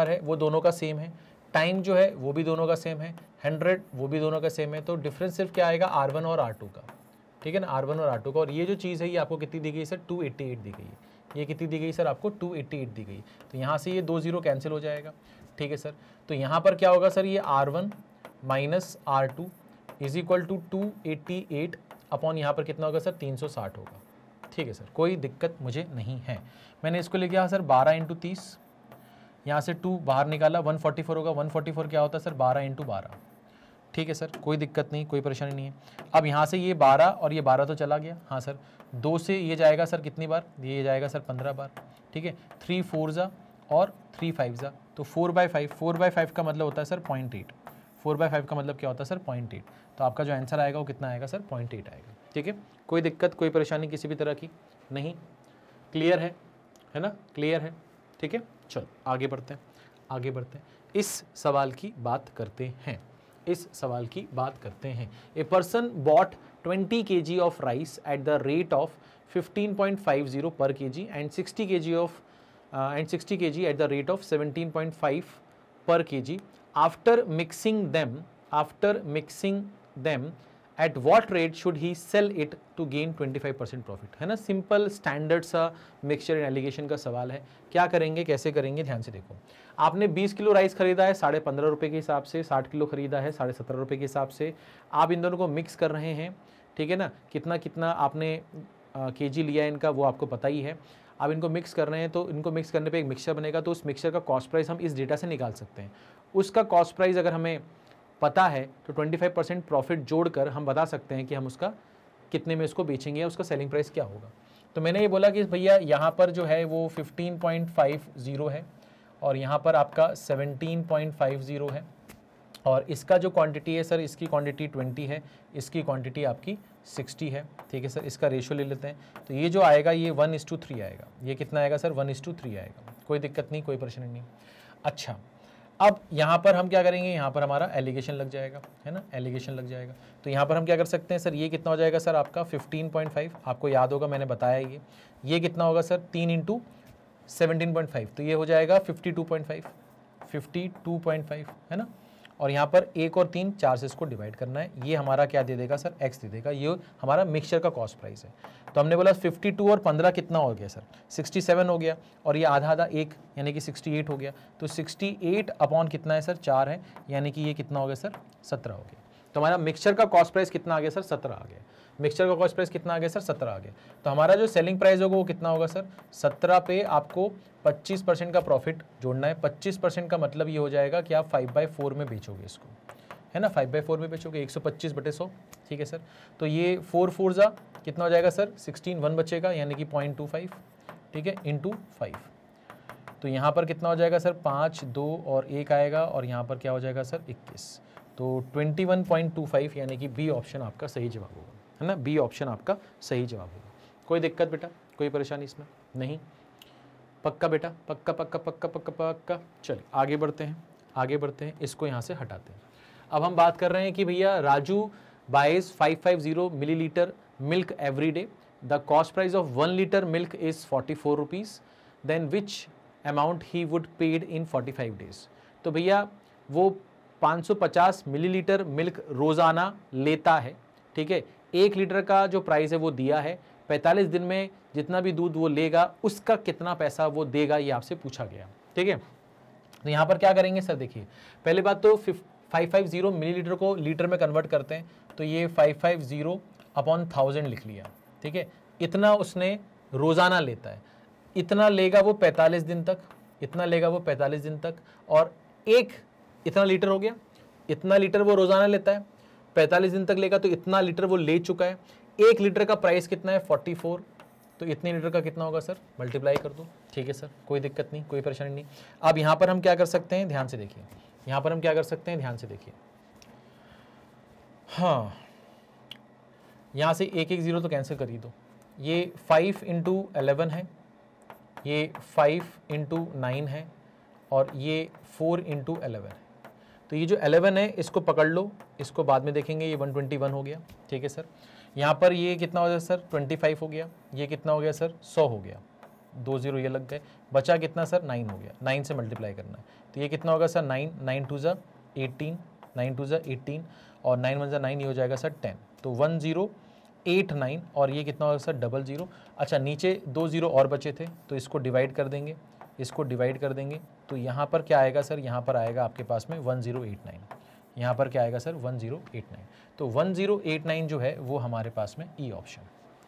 है वो दोनों का सेम है, टाइम जो है वो भी दोनों का सेम है, 100 वो भी दोनों का सेम है, तो डिफरेंस सिर्फ क्या आएगा R1 और R2 का, ठीक है ना, R1 और R2 का। और ये जो चीज़ है ये आपको कितनी दी गई सर 288 दी गई है, ये कितनी दी गई सर आपको 288 दी गई। तो यहाँ से ये 2 0 कैंसिल हो जाएगा, ठीक है सर। तो यहाँ पर क्या होगा सर, ये R1 minus R2 is equal to 288 upon यहाँ पर कितना होगा सर 360 होगा, ठीक है सर, कोई दिक्कत मुझे नहीं है। मैंने इसको ले गया सर 12 इंटू 30, यहाँ से 2 बाहर निकाला 144 होगा, 144 क्या होता है सर 12 इंटू 12, ठीक है सर, कोई दिक्कत नहीं कोई परेशानी नहीं है। अब यहाँ से ये 12 और ये 12 तो चला गया, हाँ सर, 2 से ये जाएगा सर कितनी बार, ये जाएगा सर 15 बार, ठीक है, 3 4 जा और 3 5 जा, तो 4/5 का मतलब होता है सर 0.8, 4/5 का मतलब क्या होता है सर 0.8। तो आपका जो आंसर आएगा वो कितना आएगा सर 0.8 आएगा, ठीक है, कोई दिक्कत कोई परेशानी किसी भी तरह की नहीं, क्लियर है ना, क्लियर है, ठीक है। चलो आगे बढ़ते हैं, इस सवाल की बात करते हैं। A person bought 20 kg of rice at the rate of 15.50 per kg and 60 kg at the rate of 17.5 per kg. After mixing them, at what rate should he sell it to gain 25% profit, है ना, simple standard सा mixture and allegation का सवाल है। क्या करेंगे कैसे करेंगे, ध्यान से देखो। आपने 20 किलो राइस खरीदा है 15.5 रुपये के हिसाब से, 60 किलो खरीदा है 17.5 रुपये के हिसाब से, आप इन दोनों को मिक्स कर रहे हैं, ठीक है ना, कितना कितना आपने केजी लिया है इनका वो आपको पता ही है। आप इनको मिक्स कर रहे हैं तो इनको मिक्स करने पे एक मिक्सचर बनेगा, तो उस मिक्सचर का कॉस्ट प्राइस हम इस डेटा से निकाल सकते हैं। उसका कॉस्ट प्राइस अगर हमें पता है तो 25% प्रॉफिट जोड़कर हम बता सकते हैं कि हम उसका कितने में उसको बेचेंगे या उसका सेलिंग प्राइस क्या होगा। तो मैंने ये बोला कि भैया यहाँ पर जो है वो 15.50 है और यहाँ पर आपका 17.50 है, और इसका जो क्वांटिटी है सर, इसकी क्वांटिटी 20 है, इसकी क्वांटिटी आपकी 60 है, ठीक है सर। इसका रेशियो ले लेते हैं, तो ये जो आएगा ये 1:3 आएगा। ये कितना आएगा सर? 1:3 आएगा। कोई दिक्कत नहीं, कोई परेशानी नहीं। अच्छा, अब यहाँ पर हम क्या करेंगे, यहाँ पर हमारा एलिगेशन लग जाएगा, है ना, एलिगेशन लग जाएगा। तो यहाँ पर हम क्या कर सकते हैं सर, ये कितना हो जाएगा सर आपका 15.5, आपको याद होगा मैंने बताया ये कितना होगा सर 3 × 17.5, तो ये हो जाएगा 52.5 है ना। और यहाँ पर 1 और 3 4 से इसको डिवाइड करना है, ये हमारा क्या दे देगा सर, x दे देगा। ये हमारा मिक्सचर का कॉस्ट प्राइस है। तो हमने बोला 52 और 15 कितना हो गया सर, 67 हो गया, और ये आधा आधा 1 यानी कि 68 हो गया। तो 68 अपॉन कितना है सर, 4 है, यानी कि ये कितना हो गया सर, 17 हो गया। तो हमारा मिक्सचर का कॉस्ट प्राइस कितना आ गया सर, 17 आ गया। मिक्सचर का कॉस्ट प्राइस कितना आ गया सर, 17 आ गया। तो हमारा जो सेलिंग प्राइस होगा वो कितना होगा सर, 17 पे आपको 25% का प्रॉफिट जोड़ना है। 25% का मतलब ये हो जाएगा कि आप 5/4 में बेचोगे इसको, है ना, 5/4 में बेचोगे, 125/100, ठीक है सर। तो ये 4 4 जा कितना हो जाएगा सर, 16, 1 बचेगा यानी कि 0.25, ठीक है, इंटू 5। तो यहाँ पर कितना हो जाएगा सर, 5, 2 और 1 आएगा, और यहाँ पर क्या हो जाएगा सर 21। तो 21.25 यानी कि बी ऑप्शन आपका सही जवाब होगा, है ना, बी ऑप्शन आपका सही जवाब होगा। कोई दिक्कत बेटा, कोई परेशानी इसमें नहीं? पक्का बेटा, पक्का पक्का पक्का पक्का पक्का। चलिए आगे बढ़ते हैं, आगे बढ़ते हैं, इसको यहाँ से हटाते हैं। अब हम बात कर रहे हैं कि भैया Raju buys 550 millilitre milk every day, the cost price of 1 litre milk is 44 rupees, then which amount he would paid in 45 days. तो भैया वो 550 मिलीलीटर मिल्क रोज़ाना लेता है, ठीक है। 1 लीटर का जो प्राइस है वो दिया है, 45 दिन में जितना भी दूध वो लेगा उसका कितना पैसा वो देगा, ये आपसे पूछा गया, ठीक है। तो यहाँ पर क्या करेंगे सर, देखिए पहली बात तो 550 मिलीलीटर को लीटर में कन्वर्ट करते हैं, तो ये 550 अपॉन 1000 लिख लिया, ठीक है। इतना उसने रोज़ाना लेता है, इतना लेगा वो 45 दिन तक, इतना लेगा वो 45 दिन तक, और एक इतना लीटर हो गया, इतना लीटर वो रोज़ाना लेता है, 45 दिन तक लेगा, तो इतना लीटर वो ले चुका है। 1 लीटर का प्राइस कितना है 44, तो इतने लीटर का कितना होगा सर, मल्टीप्लाई कर दो, ठीक है सर, कोई दिक्कत नहीं, कोई परेशानी नहीं। अब यहाँ पर हम क्या कर सकते हैं, ध्यान से देखिए, यहाँ पर हम क्या कर सकते हैं, ध्यान से देखिए। हाँ, यहाँ से 1 1 0 तो कैंसिल कर ही दो। ये 5 × 11 है, ये 5 × 9 है, और ये 4 × 11 है। तो ये जो 11 है इसको पकड़ लो, इसको बाद में देखेंगे, ये 121 हो गया, ठीक है सर। यहाँ पर ये कितना हो गया सर, 25 हो गया, ये कितना हो गया सर, 100 हो गया, 2 0 ये लग गए, बचा कितना सर, 9 हो गया, 9 से मल्टीप्लाई करना है। तो ये कितना होगा सर, 9, 9 2 ज़ा 18, 9 2 ज़ा 18, और 9 1 ज़ा 9, ये हो जाएगा सर 10। तो 1089, और ये कितना होगा सर 00। अच्छा, नीचे 2 0 और बचे थे, तो इसको डिवाइड कर देंगे, इसको डिवाइड कर देंगे, तो यहाँ पर क्या आएगा सर, यहाँ पर आएगा आपके पास में 1089, यहाँ पर क्या आएगा सर 1089। तो 1089 जो है वो हमारे पास में ई ऑप्शन,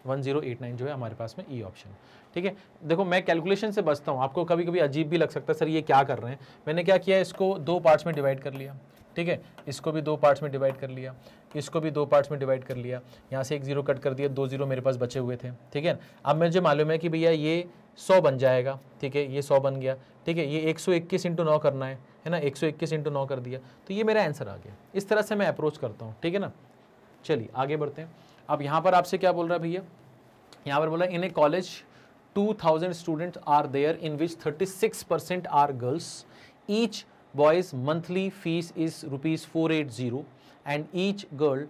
1089 जो है हमारे पास में ई ऑप्शन, ठीक है। देखो मैं कैलकुलेशन से बचता हूँ, आपको कभी कभी अजीब भी लग सकता है सर ये क्या कर रहे हैं। मैंने क्या किया, इसको 2 पार्ट्स में डिवाइड कर लिया, ठीक है, इसको भी 2 पार्ट्स में डिवाइड कर लिया, इसको भी 2 पार्ट्स में डिवाइड कर लिया, यहाँ से 1 0 कट कर दिया, 2 0 मेरे पास बचे हुए थे, ठीक है। अब मुझे मालूम है कि भैया ये 100 बन जाएगा, ठीक है, ये 100 बन गया, ठीक है। ये 121 × 9 करना है ना, 121 × 9 कर दिया, तो ये मेरा आंसर आ गया। इस तरह से मैं अप्रोच करता हूँ, ठीक है ना। चलिए आगे बढ़ते हैं। अब यहाँ पर आपसे क्या बोल रहा है भैया, यहाँ पर बोला in a college 2000 students are there in which 36% are girls, each boys monthly fees is rupees 480 and each girl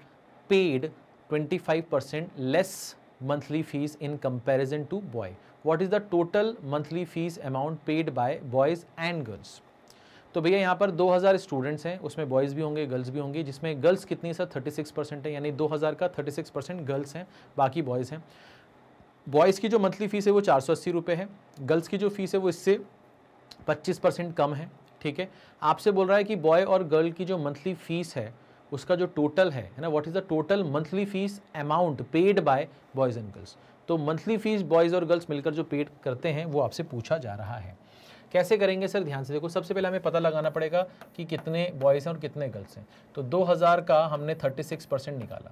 paid 25% less monthly fees in comparison to boy. What is the total monthly fees amount paid by boys and girls? तो भैया यहाँ पर 2000 students हैं, उसमें boys भी होंगे girls भी होंगी, जिसमें गर्ल्स कितनी सर 36% है, यानी 2000 का 36% गर्ल्स हैं, बाकी बॉयज़ हैं। बॉयज़ की जो मंथली फ़ीस है वो 480 रुपये है, गर्ल्स की जो फ़ीस है वो इससे 25% कम है, ठीक है। आपसे बोल रहा है कि बॉय और गर्ल की जो मंथली फ़ीस है उसका जो टोटल है ना, what is the total monthly fees amount paid by boys and girls. तो मंथली फ़ीस बॉयज़ और गर्ल्स मिलकर जो पेड करते हैं वो आपसे पूछा जा रहा है। कैसे करेंगे सर, ध्यान से देखो। सबसे पहले हमें पता लगाना पड़ेगा कि कितने बॉयज़ हैं और कितने गर्ल्स हैं। तो 2000 का हमने 36% निकाला,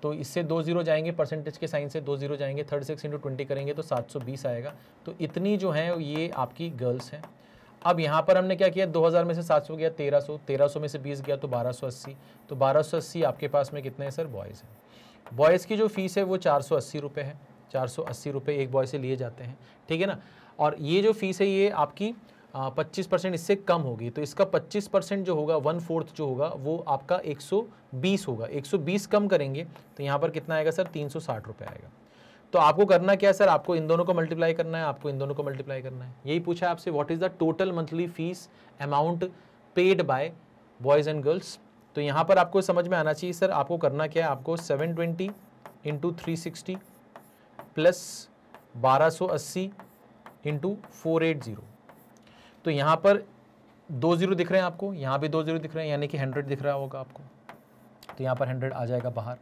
तो इससे 2 0 जाएंगे, परसेंटेज के साइन से 2 0 जाएंगे, 36 × 20 करेंगे तो 720 आएगा। तो इतनी जो है ये आपकी गर्ल्स हैं। अब यहाँ पर हमने क्या किया, 2000 में से 700 गया 1300, 1300 में से 20 गया तो 1280, तो 1280 आपके पास में कितने हैं सर बॉयज़ हैं। बॉयज़ की जो फीस है वो 480 रुपये है, 480 रुपये एक बॉय से लिए जाते हैं, ठीक है ना। और ये जो फीस है ये आपकी 25% इससे कम होगी, तो इसका 25% जो होगा 1/4 जो होगा वो आपका 120 होगा। 120 कम करेंगे तो यहाँ पर कितना आएगा सर, 360 रुपये आएगा। तो आपको करना क्या है सर, आपको इन दोनों को मल्टीप्लाई करना है, आपको इन दोनों को मल्टीप्लाई करना है। यही पूछा है आपसे, what is the total monthly fees amount paid by boys and girls. तो यहाँ पर आपको समझ में आना चाहिए सर, आपको करना क्या है, आपको 720 इंटू 360 प्लस 1280 इंटू 480। तो यहाँ पर 2 जीरो दिख रहे हैं आपको, यहाँ भी 2 जीरो दिख रहे हैं, यानी कि 100 दिख रहा होगा आपको, तो यहाँ पर 100 आ जाएगा बाहर,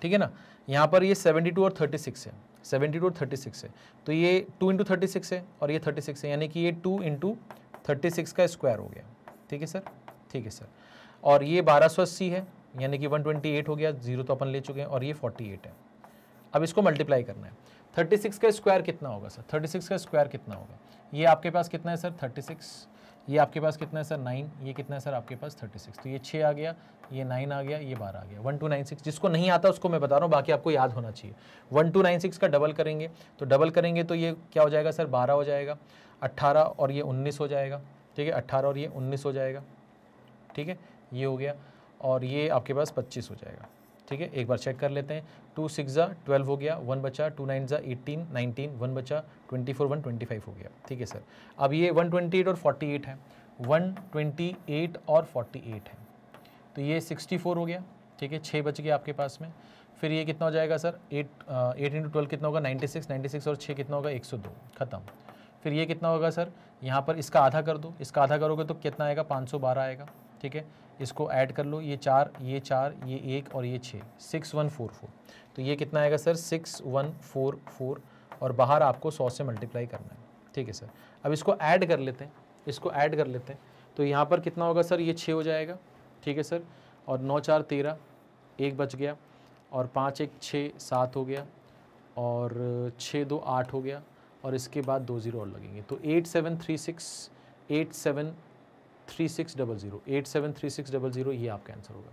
ठीक है ना। यहाँ पर ये 72 और 36 है, 72 और 36 है, तो ये 2 इंटू 36 है और ये 36 है, यानी कि ये 2 इंटू 36 का स्क्वायर हो गया, ठीक है सर, ठीक है सर। और ये 1280 है, यानी कि 128 हो गया, जीरो तो अपन ले चुके हैं, और ये 48 है। अब इसको मल्टीप्लाई करना है। 36 का स्क्वायर कितना होगा सर, 36 का स्क्वायर कितना होगा, ये आपके पास कितना है सर 36, ये आपके पास कितना है सर 9, ये कितना है सर आपके पास 36, तो ये 6 आ गया, ये 9 आ गया, ये 12 आ गया, 1296। जिसको नहीं आता उसको मैं बता रहा हूँ, बाकी आपको याद होना चाहिए। 1296 का डबल करेंगे, तो डबल करेंगे तो ये क्या हो जाएगा सर, 12 हो जाएगा, 18 और ये 19 हो जाएगा, ठीक है, 18 और ये 19 हो जाएगा, ठीक है, ये हो गया, और ये आपके पास 25 हो जाएगा, ठीक है। एक बार चेक कर लेते हैं, 2 6 जा 12 हो गया, 1 बचा, 2 9 जा 18 19, 1 बचा 24, 125 हो गया, ठीक है सर। अब ये 128 और 48 है, 128 और 48 है, तो ये 64 हो गया, ठीक है, 6 बच गया आपके पास में। फिर ये कितना हो जाएगा सर, 8 इंटू 12 कितना होगा, 96, 96 और 6 कितना होगा, 102, खत्म। फिर ये कितना होगा सर, यहाँ पर इसका आधा कर दो, इसका आधा करोगे तो कितना आएगा, 512 आएगा, ठीक है। इसको ऐड कर लो, ये 4, ये 4, ये 1 और ये 6, 6144। तो ये कितना आएगा सर, 6144, और बाहर आपको 100 से मल्टीप्लाई करना है, ठीक है सर। अब इसको ऐड कर लेते हैं, इसको ऐड कर लेते हैं, तो यहाँ पर कितना होगा सर, ये 6 हो जाएगा, ठीक है सर, और 9 4 13, 1 बच गया, और 5 1 6 7 हो गया, और 6 2 8 हो गया, और इसके बाद 2 जीरो और लगेंगे, तो 8736 873600 873600 ये आपका आंसर होगा,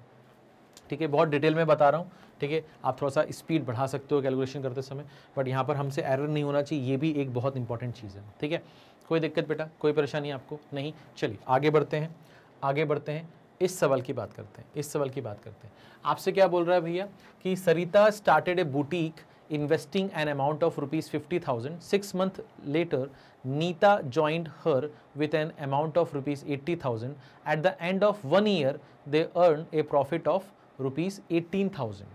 ठीक है। बहुत डिटेल में बता रहा हूँ, ठीक है, आप थोड़ा सा स्पीड बढ़ा सकते हो कैलकुलेशन करते समय, बट यहाँ पर हमसे एरर नहीं होना चाहिए, ये भी एक बहुत इंपॉर्टेंट चीज़ है, ठीक है। कोई दिक्कत बेटा, कोई परेशानी आपको नहीं। चलिए आगे बढ़ते हैं, आगे बढ़ते हैं, इस सवाल की बात करते हैं, इस सवाल की बात करते हैं। आपसे क्या बोल रहा है भैया कि Sarita started a boutique investing an amount of rupees 50,000. 6 months later, Neeta joined her with an amount of rupees 80,000. At the end of 1 year, they earned a profit of rupees 18,000.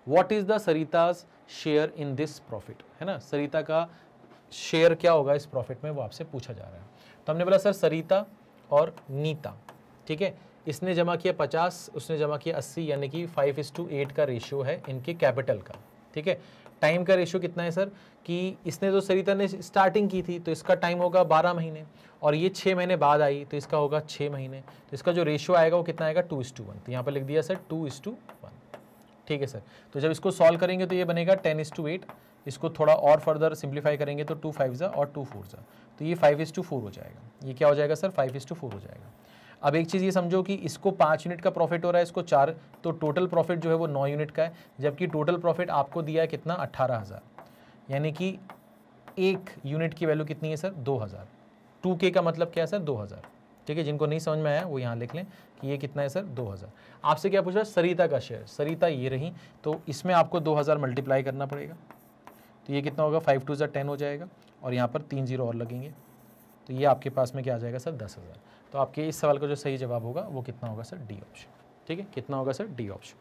What is the Sarita's share in this profit? है ना, सरिता का share क्या होगा इस profit में, वो आपसे पूछा जा रहा है। तो हमने बोला सर सरिता और नीता, ठीक है, इसने जमा किया 50, उसने जमा किया 80, यानी कि 5:8 का रेशियो है इनके कैपिटल का, ठीक है। टाइम का रेशियो कितना है सर, कि इसने तो सरिता ने स्टार्टिंग की थी तो इसका टाइम होगा 12 महीने, और ये 6 महीने बाद आई तो इसका होगा 6 महीने, तो इसका जो रेशियो आएगा वो कितना आएगा, 2:1। तो यहाँ पर लिख दिया सर 2:1, ठीक है सर। तो जब इसको सॉल्व करेंगे तो ये बनेगा 10:8, इसको थोड़ा और फर्दर सिंप्लीफाई करेंगे तो 2 5 जा और 2 4 जा, तो ये 5:4 हो जाएगा। ये क्या हो जाएगा सर, 5:4 हो जाएगा। अब एक चीज़ ये समझो कि इसको 5 यूनिट का प्रॉफिट हो रहा है, इसको 4, तो टोटल प्रॉफिट जो है वो 9 यूनिट का है, जबकि टोटल प्रॉफिट आपको दिया है कितना, 18,000, यानी कि 1 यूनिट की वैल्यू कितनी है सर, 2,000। 2K का मतलब क्या है सर, 2,000, ठीक है। जिनको नहीं समझ में आया वो यहाँ लिख लें कि ये कितना है सर, 2,000। आपसे क्या पूछा, सरिता का शेयर, सरिता ये रही, तो इसमें आपको 2,000 मल्टीप्लाई करना पड़ेगा, तो ये कितना होगा, 5 2 10 हो जाएगा, और यहाँ पर 3 जीरो और लगेंगे, तो ये आपके पास में क्या आ जाएगा सर, 10,000। तो आपके इस सवाल का जो सही जवाब होगा वो कितना होगा सर, डी ऑप्शन, ठीक है। कितना होगा सर, डी ऑप्शन।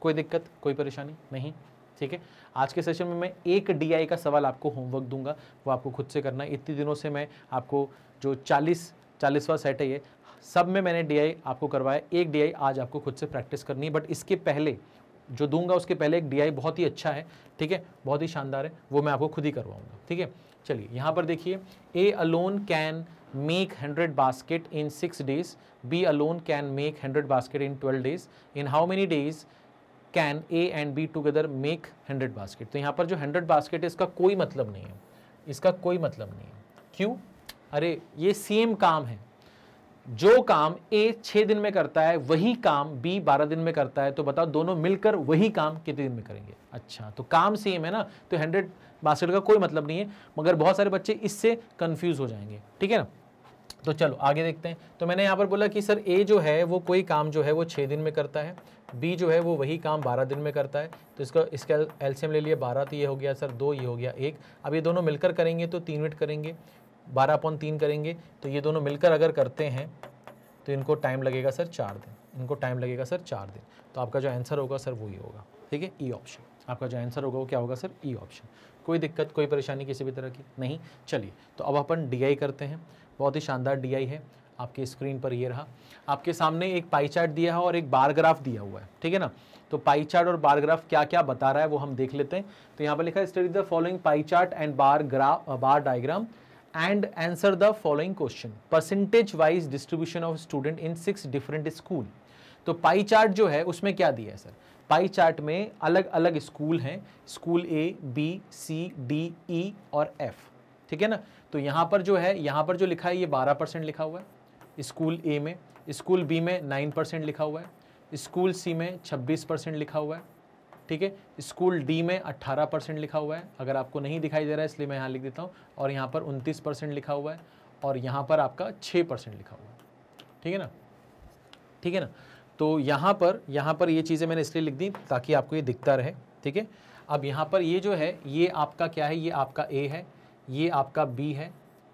कोई दिक्कत, कोई परेशानी नहीं, ठीक है। आज के सेशन में मैं एक DI का सवाल आपको होमवर्क दूंगा, वो आपको खुद से करना है। इतने दिनों से मैं आपको जो 40वां सेट है, ये सब में मैंने DI आपको करवाया, एक DI आज आपको खुद से प्रैक्टिस करनी है, बट इसके पहले जो दूंगा उसके पहले एक DI बहुत ही अच्छा है, ठीक है, बहुत ही शानदार है, वो मैं आपको खुद ही करवाऊंगा, ठीक है। चलिए यहाँ पर देखिए, A alone can make 100 basket in 6 days, B alone can make 100 basket in 12 days. In how many days can A and B together make 100 basket? तो यहाँ पर जो 100 basket है इसका कोई मतलब नहीं है, इसका कोई मतलब नहीं है। क्यों? अरे ये सेम काम है, जो काम ए 6 दिन में करता है वही काम बी 12 दिन में करता है, तो बताओ दोनों मिलकर वही काम कितने दिन में करेंगे। अच्छा, तो काम सेम है ना, तो 100 बास्केट का कोई मतलब नहीं है, मगर बहुत सारे बच्चे इससे कंफ्यूज हो जाएंगे, ठीक है ना। तो चलो आगे देखते हैं। तो मैंने यहाँ पर बोला कि सर ए जो है वो कोई काम जो है वो 6 दिन में करता है, बी जो है वो वही काम 12 दिन में करता है, तो इसका एलसीएम ले लिया 12, तो ये हो गया सर 2, ये हो गया 1। अब ये दोनों मिलकर करेंगे तो 3 मिनट करेंगे, 12/3 करेंगे, तो ये दोनों मिलकर अगर करते हैं तो इनको टाइम लगेगा सर 4 दिन, इनको टाइम लगेगा सर 4 दिन। तो आपका जो आंसर होगा सर वो ये होगा, ठीक है, ई ऑप्शन। आपका जो आंसर होगा वो क्या होगा सर, ई ऑप्शन। कोई दिक्कत, कोई परेशानी किसी भी तरह की नहीं। चलिए, तो अब अपन डीआई करते हैं। बहुत ही शानदार डीआई है, आपकी स्क्रीन पर ये रहा। आपके सामने एक पाई चार्ट दिया है और एक बार ग्राफ दिया हुआ है, ठीक है ना। तो पाई चार्ट और बार ग्राफ क्या क्या बता रहा है वो हम देख लेते हैं। तो यहाँ पर लिखा है study the following pie chart and bar diagram and answer the following question, percentage wise distribution of student in 6 different school. तो पाई चार्ट जो है उसमें क्या दिया है सर, पाई चार्ट में अलग अलग स्कूल हैं, स्कूल ए, बी, सी, डी, ई और एफ, ठीक है ना। तो यहाँ पर जो है, यहाँ पर जो लिखा है ये 12% लिखा हुआ है स्कूल ए में, स्कूल बी में 9% लिखा हुआ है, स्कूल सी में 26% लिखा हुआ है, ठीक है, स्कूल डी में 18% लिखा हुआ है। अगर आपको नहीं दिखाई दे रहा है इसलिए मैं यहाँ लिख देता हूँ, और यहाँ पर 29% लिखा हुआ है, और यहाँ पर आपका 6% लिखा हुआ है, ठीक है ना, ठीक है ना। तो यहाँ पर ये चीज़ें मैंने इसलिए लिख दी ताकि आपको ये दिखता रहे, ठीक है। अब यहाँ पर ये जो है ये आपका क्या है, ये आपका ए है, ये आपका बी है,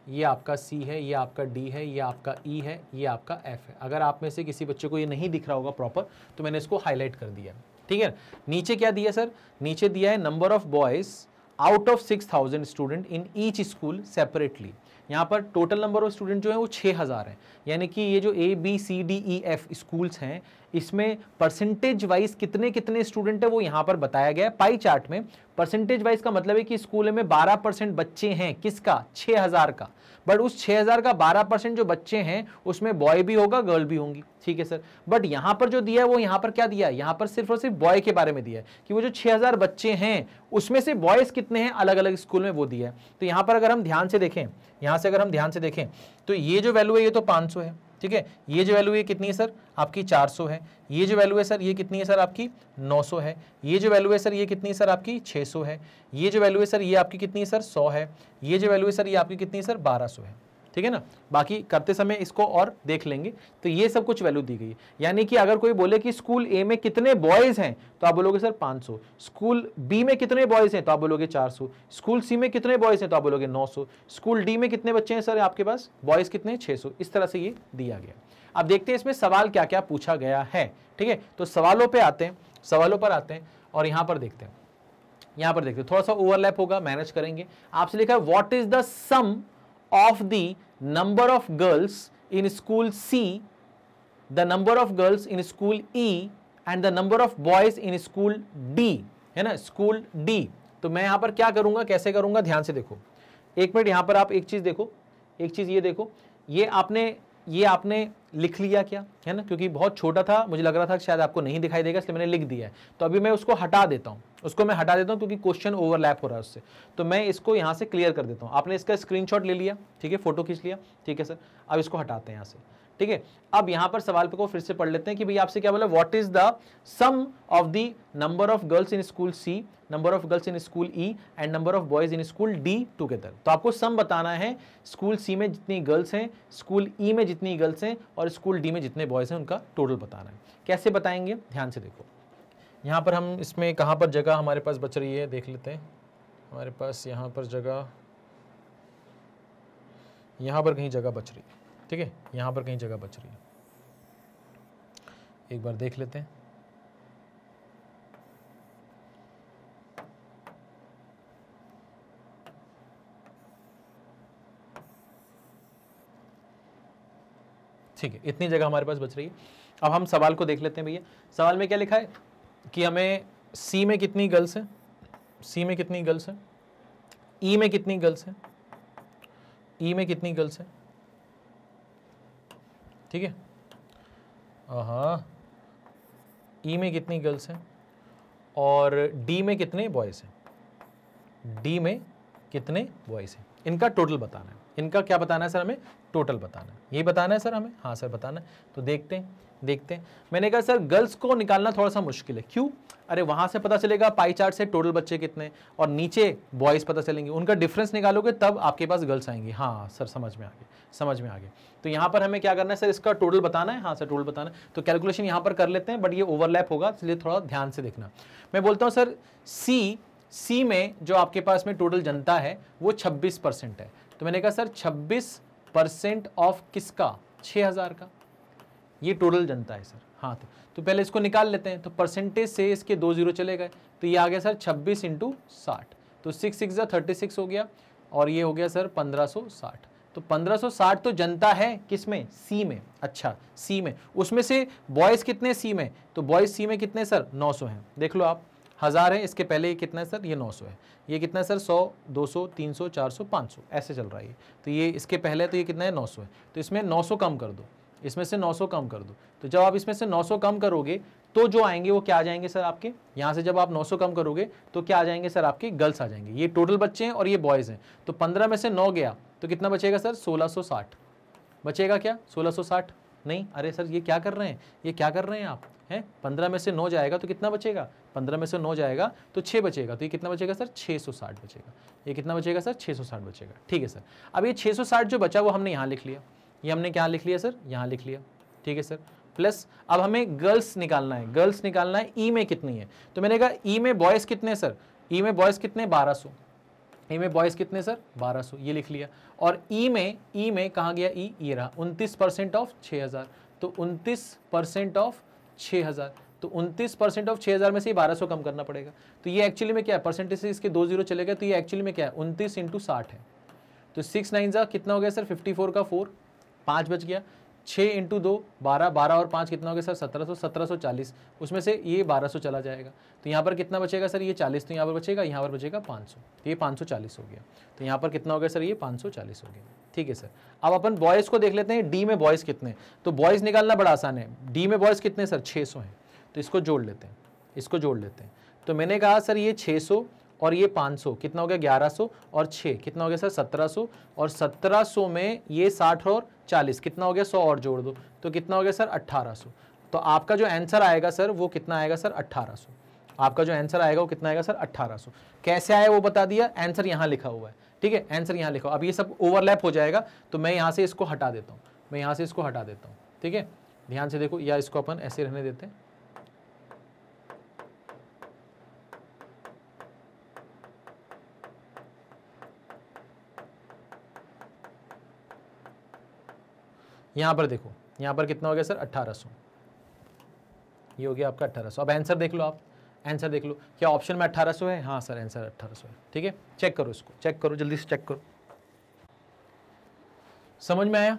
ये आपका सी है, ये आपका डी है, ये आपका ई है, ये आपका एफ है। अगर आप में से किसी बच्चे को ये नहीं दिख रहा होगा प्रॉपर तो मैंने इसको हाईलाइट कर दिया, ठीक है। नीचे क्या दिया सर, नीचे दिया है number of boys out of 6000 student in each school separately. यहाँ पर टोटल नंबर ऑफ स्टूडेंट जो है वो 6000 है, यानी कि ये जो A B C D E F schools हैं इसमें परसेंटेज वाइज कितने कितने स्टूडेंट है वो यहाँ पर बताया गया है पाई चार्ट में। परसेंटेज वाइज का मतलब है कि स्कूल में 12% बच्चे हैं, किसका, 6000 का, बट उस 6000 का 12% जो बच्चे हैं उसमें बॉय भी होगा गर्ल भी होंगी, ठीक है सर। बट यहाँ पर जो दिया है वो यहाँ पर क्या दिया है, यहाँ पर सिर्फ और सिर्फ बॉय के बारे में दिया है कि वो जो 6000 बच्चे हैं उसमें से बॉयज कितने हैं अलग अलग स्कूल में वो दिया है। तो यहाँ पर अगर हम ध्यान से देखें, यहाँ से अगर हम ध्यान से देखें तो ये जो वैल्यू है ये तो 500 है, ठीक है, ये जो वैल्यू है कितनी है सर आपकी 400 है, ये जो वैल्यू है सर ये कितनी है सर आपकी 900 है, ये जो वैल्यू है सर ये कितनी है सर आपकी 600 है, ये जो वैल्यू है सर ये आपकी कितनी है सर 100 है, ये जो वैल्यू है सर ये आपकी कितनी है सर 1200 है, ठीक है ना। बाकी करते समय इसको और देख लेंगे। तो ये सब कुछ वैल्यू दी गई है, यानी कि अगर कोई बोले कि स्कूल ए में कितने बॉयज हैं तो आप बोलोगे सर 500, स्कूल बी में कितने बॉयज हैं तो आप बोलोगे 400, स्कूल सी में कितने बॉयज हैं तो आप बोलोगे 900, स्कूल डी में कितने बच्चे हैं सर आपके पास बॉयज कितने 600। इस तरह से ये दिया गया। अब देखते हैं इसमें सवाल क्या क्या पूछा गया है, ठीक है। तो सवालों पर आते हैं और यहां पर देखते हैं, थोड़ा सा ओवरलैप होगा, मैनेज करेंगे। आपसे लिखा है what is the sum of the number of girls in school C, the number of girls in school E and the number of boys in school D, है ना, स्कूल D। तो मैं यहां पर क्या करूंगा, कैसे करूंगा, ध्यान से देखो, एक मिनट। यहां पर आप एक चीज देखो, एक चीज ये देखो, ये आपने लिख लिया क्या, है ना, क्योंकि बहुत छोटा था, मुझे लग रहा था शायद आपको नहीं दिखाई देगा इसलिए मैंने लिख दिया है। तो अभी मैं उसको हटा देता हूं, क्योंकि क्वेश्चन ओवरलैप हो रहा है उससे, तो मैं इसको यहां से क्लियर कर देता हूं। आपने इसका स्क्रीनशॉट ले लिया, ठीक है, फोटो खींच लिया, ठीक है सर। अब इसको हटाते हैं यहां से, ठीक है। अब यहां पर सवाल को फिर से पढ़ लेते हैं कि भाई आपसे क्या बोला, what is the sum of the number of girls in school C, number of girls in school E and number of boys in school D together. तो आपको सम बताना है, स्कूल सी में जितनी गर्ल्स हैं, स्कूल ई में जितनी गर्ल्स हैं और स्कूल डी में जितने बॉयज हैं उनका टोटल बताना है। कैसे बताएंगे, ध्यान से देखो। यहाँ पर हम इसमें कहाँ पर जगह हमारे पास बच रही है देख लेते हैं। हमारे पास यहाँ पर जगह, यहाँ पर कहीं जगह बच रही है, ठीक है, यहाँ पर कहीं जगह बच रही है, एक बार देख लेते हैं। ठीक है, इतनी जगह हमारे पास बच रही है। अब हम सवाल को देख लेते हैं भैया। सवाल में क्या लिखा है कि हमें सी में कितनी गर्ल्स हैं, सी में कितनी गर्ल्स हैं, ई में कितनी गर्ल्स हैं, ई में कितनी गर्ल्स हैं, ठीक है, हाँ, ई में कितनी गर्ल्स हैं और डी में कितने बॉयज हैं, डी में कितने बॉयज हैं, इनका टोटल बताना है। इनका क्या बताना है सर हमें? टोटल बताना है। ये बताना है सर हमें? हाँ सर बताना है। तो देखते हैं। मैंने कहा सर गर्ल्स को निकालना थोड़ा सा मुश्किल है। क्यों? अरे वहां से पता चलेगा पाई चार्ट से टोटल बच्चे कितने, और नीचे बॉयज पता चलेंगे, उनका डिफरेंस निकालोगे तब आपके पास गर्ल्स आएंगी। हाँ सर समझ में आ गए। तो यहाँ पर हमें क्या करना है सर? इसका टोटल बताना है। हाँ सर टोटल बताना है। तो कैलकुलेशन यहाँ पर कर लेते हैं, बट ये ओवरलैप होगा, इसलिए थोड़ा ध्यान से देखना। मैं बोलता हूँ सर सी में जो आपके पास में टोटल जनता है वो 26% है। तो मैंने कहा सर 26% ऑफ किसका? 6000 का। ये टोटल जनता है सर। हाँ तो पहले इसको निकाल लेते हैं। तो परसेंटेज से इसके 2 जीरो चले गए, तो ये आ गया सर 26 × 60। तो 6 6 36 हो गया, और ये हो गया सर 1560। तो 1560 तो जनता है किसमें? सी में। अच्छा सी में, उसमें से बॉयज कितने सी में? तो बॉयज सी में कितने सर? 900 हैं। देख लो आप, 1000 है, इसके पहले ये कितना है सर? ये 900 है। ये कितना है सर? 100 200 300 400 500 ऐसे चल रहा है। तो ये इसके पहले, तो ये कितना है? 900 है। तो इसमें 900 कम कर दो, इसमें से 900 कम कर दो। तो जब आप इसमें से 900 कम करोगे तो जो आएंगे वो क्या आ जाएंगे सर आपके? यहाँ से जब आप 900 कम करोगे तो क्या आ जाएंगे सर आपके? गर्ल्स आ जाएंगे। ये टोटल बच्चे हैं और ये बॉयज़ हैं। तो 15 में से 9 गया तो कितना बचेगा सर? 1660 बचेगा। क्या 1660? नहीं, अरे सर ये क्या कर रहे हैं? ये क्या कर रहे हैं आप? हैं 15 में से 9 जाएगा तो कितना बचेगा? 15 में से 9 जाएगा तो 6 बचेगा। तो ये कितना बचेगा सर? 660 बचेगा। ये कितना बचेगा सर? 660 बचेगा। ठीक है सर। अब ये 660 जो बचा वो हमने यहाँ लिख लिया। ये हमने क्या लिख लिया सर? यहाँ लिख लिया। ठीक है सर। प्लस अब हमें गर्ल्स निकालना है। गर्ल्स निकालना है ई में कितनी है? तो मैंने कहा ई में बॉयज़ कितने सर? ई में बॉयज़ कितने? 1200। ई में बॉयज़ कितने सर? 1200। ये लिख लिया। और ई में कहाँ गया? ई ये रहा 29% ऑफ 6000। तो 29% ऑफ 6000। तो 29% ऑफ 6000 में से 1200 कम करना पड़ेगा। तो ये एक्चुअली में क्या है? परसेंटेज से इसके 2 जीरो चले गए, तो ये एक्चुअली में क्या है? 29 × 60 है। तो 6 9 जा कितना हो गया सर? 54 का 4, 5 बच गया। 6 × 2 12, 12 और 5 कितना हो गया सर? 1700, 1740। उसमें से ये 1200 चला जाएगा। तो यहाँ पर कितना बचेगा सर? ये 40। तो यहाँ पर बचेगा, यहाँ पर बचेगा 500। तो ये 540 हो गया। तो यहाँ पर कितना हो गया सर? ये 540 हो गया। ठीक है सर। अब अपन बॉयज़ को देख लेते हैं। डी में बॉयज़ कितने? तो बॉयज़ निकालना बड़ा आसान है। डी में बॉयज़ कितने सर? 600 हैं। तो इसको जोड़ लेते हैं, तो मैंने कहा सर ये 600 और ये 500 कितना हो गया? 1100 और 6 कितना हो गया सर? 1700। और 1700 में ये 60 और 40 कितना हो गया? 100 और जोड़ दो तो कितना हो गया सर? 1800। तो आपका जो आंसर आएगा सर वो कितना आएगा सर? 1800। आपका जो आंसर आएगा वो कितना आएगा सर? 1800। कैसे आया वो बता दिया। आंसर यहाँ लिखा हुआ है। ठीक है, आंसर यहाँ लिखा। अब ये सब ओवरलैप हो जाएगा, तो मैं यहाँ से इसको हटा देता हूँ। ठीक है, ध्यान से देखो, या इसको अपन ऐसे रहने देते हैं। यहाँ पर देखो, यहाँ पर कितना हो गया सर? 1800। ये हो गया आपका 1800। अब आंसर देख लो, आप आंसर देख लो। क्या ऑप्शन में 1800 है? हाँ सर आंसर 1800 है। ठीक है, चेक करो, इसको चेक करो, जल्दी से चेक करो। समझ में आया?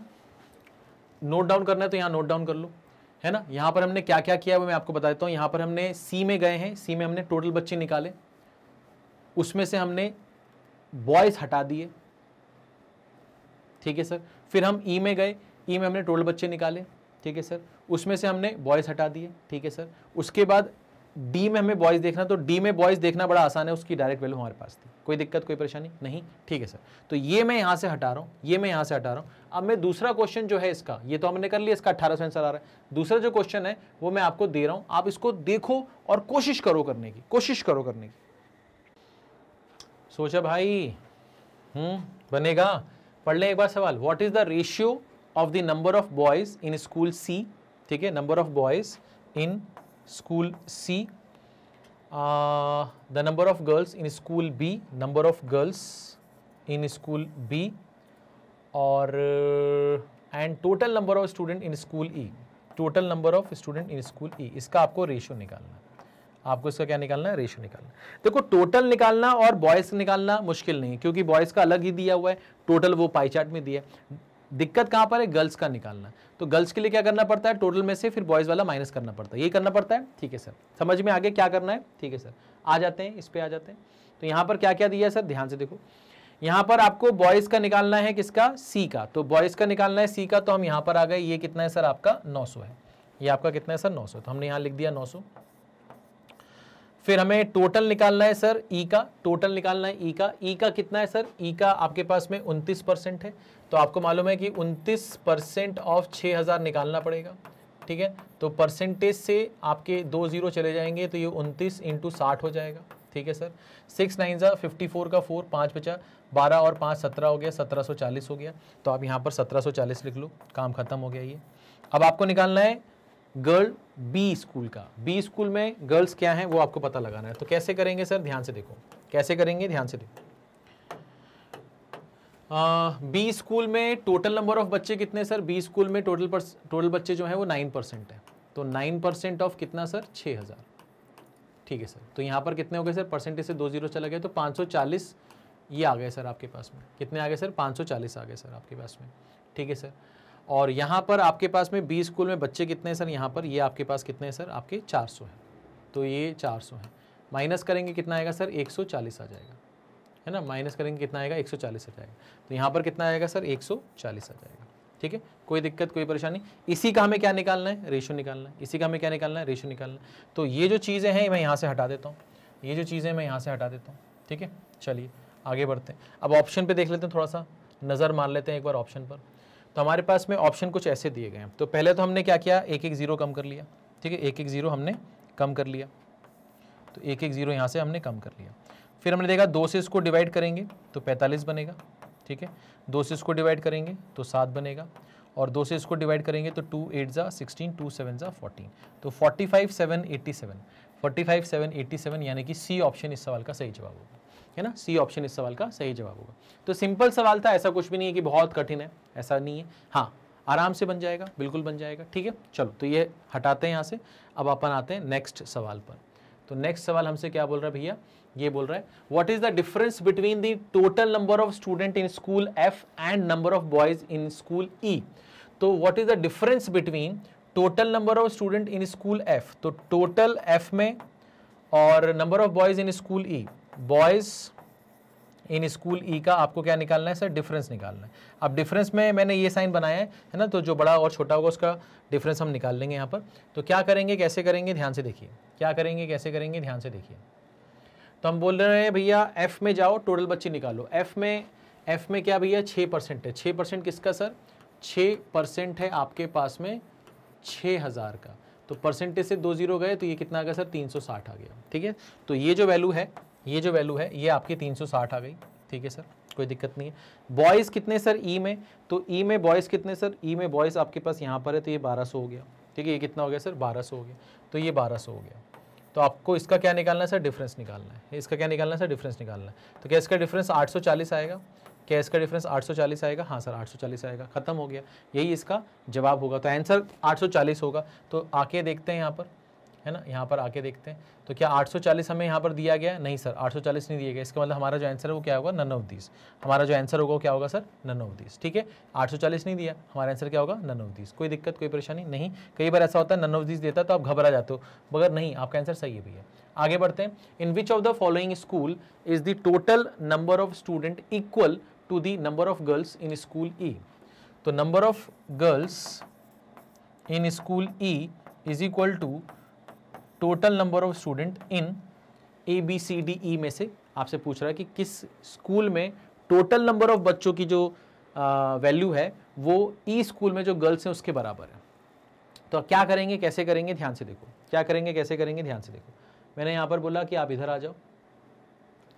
नोट डाउन करना है तो यहाँ नोट डाउन कर लो, है ना। यहाँ पर हमने क्या क्या किया वो मैं आपको बता देता हूँ। यहाँ पर हमने सी में गए हैं। सी में हमने टोटल बच्चे निकाले, उसमें से हमने बॉयज़ हटा दिए। ठीक है सर। फिर हम ई में गए। ई में हमने टोटल बच्चे निकाले। ठीक है सर। उसमें से हमने बॉयज़ हटा दिए। ठीक है सर। उसके बाद डी में हमें बॉयज़ देखना, तो डी में बॉयज़ देखना बड़ा आसान है, उसकी डायरेक्ट वैल्यू हमारे पास थी। कोई दिक्कत, कोई परेशानी नहीं? ठीक है सर। तो ये मैं यहाँ से हटा रहा हूँ, अब मैं दूसरा क्वेश्चन जो है इसका, ये तो हमने कर लिया, इसका 1800 आंसर आ रहा है। दूसरा जो क्वेश्चन है वो मैं आपको दे रहा हूँ, आप इसको देखो और कोशिश करो करने की। सोचा भाई? बनेगा? पढ़ ले एक बार सवाल। What is the ratio of the number of boys in school C? ठीक है, number of boys in school C, the number of girls in school B, number of girls in school B, और and total number of student in school E, total number of student in school E. इसका आपको ratio निकालना है। आपको इसका क्या निकालना है? रेशियो निकालना। देखो, टोटल निकालना और बॉयज निकालना मुश्किल नहीं है, क्योंकि बॉयज का अलग ही दिया हुआ है, टोटल वो पाई चार्ट में दिया है। दिक्कत कहां पर है? गर्ल्स का निकालना। तो गर्ल्स के लिए क्या करना पड़ता है? टोटल में से फिर बॉयज वाला माइनस करना पड़ता है, यही करना पड़ता है। ठीक है सर, समझ में आगे क्या करना है? ठीक है सर, आ जाते हैं, इस पे आ जाते हैं। तो यहां पर क्या क्या दिया है सर? ध्यान से देखो, यहां पर आपको बॉयज का निकालना है, किसका? सी का। तो बॉयज का निकालना है सी का, तो हम यहां पर आ गए। ये कितना है सर? आपका 900 है। ये आपका कितना है सर? 900। तो हमने यहां लिख दिया 900। फिर हमें टोटल निकालना है सर ई का, टोटल निकालना है ई का कितना है सर, ई का आपके पास में 29% है, तो आपको मालूम है कि 29% ऑफ 6000 निकालना पड़ेगा, ठीक है। तो परसेंटेज से आपके 2 जीरो चले जाएंगे, तो ये 29 इंटू 60 हो जाएगा, ठीक है सर। 6 9 जा 54 का 4, 5 बचा, 12 और 5 17 हो गया, 1740 हो गया। तो आप यहाँ पर 1740 लिख लो, काम खत्म हो गया ये। अब आपको निकालना है गर्ल बी स्कूल का, बी स्कूल में गर्ल्स क्या हैं वो आपको पता लगाना है। तो कैसे करेंगे सर, ध्यान से देखो, कैसे करेंगे, ध्यान से देखो। बी स्कूल में टोटल नंबर ऑफ बच्चे कितने सर, बी स्कूल में टोटल बच्चे जो है वो 9% है, तो 9% ऑफ कितना सर, 6000, ठीक है सर। तो यहाँ पर कितने हो गए सर, परसेंटेज से 2 जीरो चला गया, तो 540 ये आ गए सर आपके पास में, कितने आ गए सर, 540 आ गए सर आपके पास में, ठीक है सर। और यहाँ पर आपके पास में बी स्कूल में बच्चे कितने हैं सर, यहाँ पर ये आपके पास कितने हैं सर, आपके 400 है, तो ये 400 है, माइनस करेंगे कितना आएगा सर, 140 आ जाएगा, है ना, माइनस करेंगे कितना आएगा, 140 आ जाएगा। तो यहाँ पर कितना आएगा सर, 140 आ जाएगा, ठीक है। कोई दिक्कत, कोई परेशानी। इसी का हमें क्या निकालना है, रेशो निकालना है, इसी का हमें क्या निकालना है, रेशो निकालना है। तो ये जो चीज़ें हैं मैं यहाँ से हटा देता हूँ, ये जो चीज़ें मैं यहाँ से हटा देता हूँ, ठीक है। चलिए आगे बढ़ते हैं। अब ऑप्शन पे देख लेते हैं, थोड़ा सा नज़र मार लेते हैं एक बार ऑप्शन पर। तो हमारे पास में ऑप्शन कुछ ऐसे दिए गए हैं। तो पहले तो हमने क्या किया, एक एक जीरो कम कर लिया, ठीक है, एक एक जीरो हमने कम कर लिया, तो एक एक जीरो यहाँ से हमने कम कर लिया। फिर हमने देखा 2 से इसको डिवाइड करेंगे तो 45 बनेगा, ठीक है, 2 से इसको डिवाइड करेंगे तो 7 बनेगा, और 2 से इसको डिवाइड करेंगे तो 2 8 जा 16, 2 7 जा 14, तो 45 7 87, 45 7 87, यानी कि सी ऑप्शन इस सवाल का सही जवाब होगा, है ना, सी ऑप्शन इस सवाल का सही जवाब होगा। तो सिंपल सवाल था, ऐसा कुछ भी नहीं है कि बहुत कठिन है, ऐसा नहीं है, हाँ आराम से बन जाएगा, बिल्कुल बन जाएगा, ठीक है। चलो तो ये हटाते हैं यहाँ से। अब अपन आते हैं नेक्स्ट सवाल पर। तो नेक्स्ट सवाल हमसे क्या बोल रहा है भैया, ये बोल रहा है what is the difference between the total number of student in school F and number of boys in school E. तो what is the difference between total number of student in school F, तो total F में, और number of boys in school E, boys in school E का आपको क्या निकालना है sir, difference निकालना है। अब डिफरेंस में मैंने ये साइन बनाया है ना, तो जो बड़ा और छोटा होगा उसका डिफरेंस हम निकाल लेंगे यहाँ पर। तो क्या करेंगे, कैसे करेंगे, ध्यान से देखिए, क्या करेंगे, कैसे करेंगे, ध्यान से देखिए। तो हम बोल रहे हैं भैया एफ में जाओ, टोटल बच्चे निकालो। एफ में क्या भैया 6% है, 6% किसका सर, 6% है आपके पास में 6000 का, तो परसेंटेज से 2 जीरो गए तो ये कितना आ गया सर, 360 आ गया, ठीक है। तो ये जो वैल्यू है, ये जो वैल्यू है ये आपकी 360 आ गई, ठीक है सर, कोई दिक्कत नहीं है। बॉयज़ कितने सर ई में, तो ई में बॉयज़ कितने सर, ई में बॉयज़ आपके पास यहाँ पर है, तो ये 1200 हो गया, ठीक है, ये कितना हो गया सर, 1200 हो गया, तो ये 1200 हो गया। तो आपको इसका क्या निकालना है सर, डिफरेंस निकालना है, इसका क्या निकालना है सर, डिफरेंस निकालना है। तो क्या इसका डिफरेंस 840 आएगा, क्या इसका डिफरेंस 840 आएगा, हाँ सर 840 आएगा, खत्म हो गया, यही इसका जवाब होगा। तो आंसर 840 होगा। तो आके देखते हैं यहाँ पर, है ना, यहाँ पर आके देखते हैं। तो क्या 840 हमें यहाँ पर दिया गया, नहीं सर 840 नहीं दिया गया, इसका मतलब हमारा जो आंसर है वो क्या होगा, नन ऑफ दीज। हमारा जो आंसर होगा क्या होगा सर, नन ऑफ दीज, ठीक है। 840 नहीं दिया, हमारा आंसर क्या होगा, नन ऑफ दीज। कोई दिक्कत, कोई परेशानी नहीं। कई बार ऐसा होता है नन ऑफ दीज देता है तो आप घबरा जाते हो, मगर नहीं, आपका आंसर सही है भैया। आगे बढ़ते हैं। In which of the following school is the total number of student equal to the number of girls in school E. तो number of girls in school E is equal to total number of student in A B C D E में से आपसे पूछ रहा है कि किस school में टोटल नंबर ऑफ बच्चों की जो वैल्यू है वो ई स्कूल में जो गर्ल्स हैं उसके बराबर है। तो क्या करेंगे, कैसे करेंगे, ध्यान से देखो, क्या करेंगे, कैसे करेंगे, ध्यान से देखो। मैंने यहाँ पर बोला कि आप इधर आ जाओ,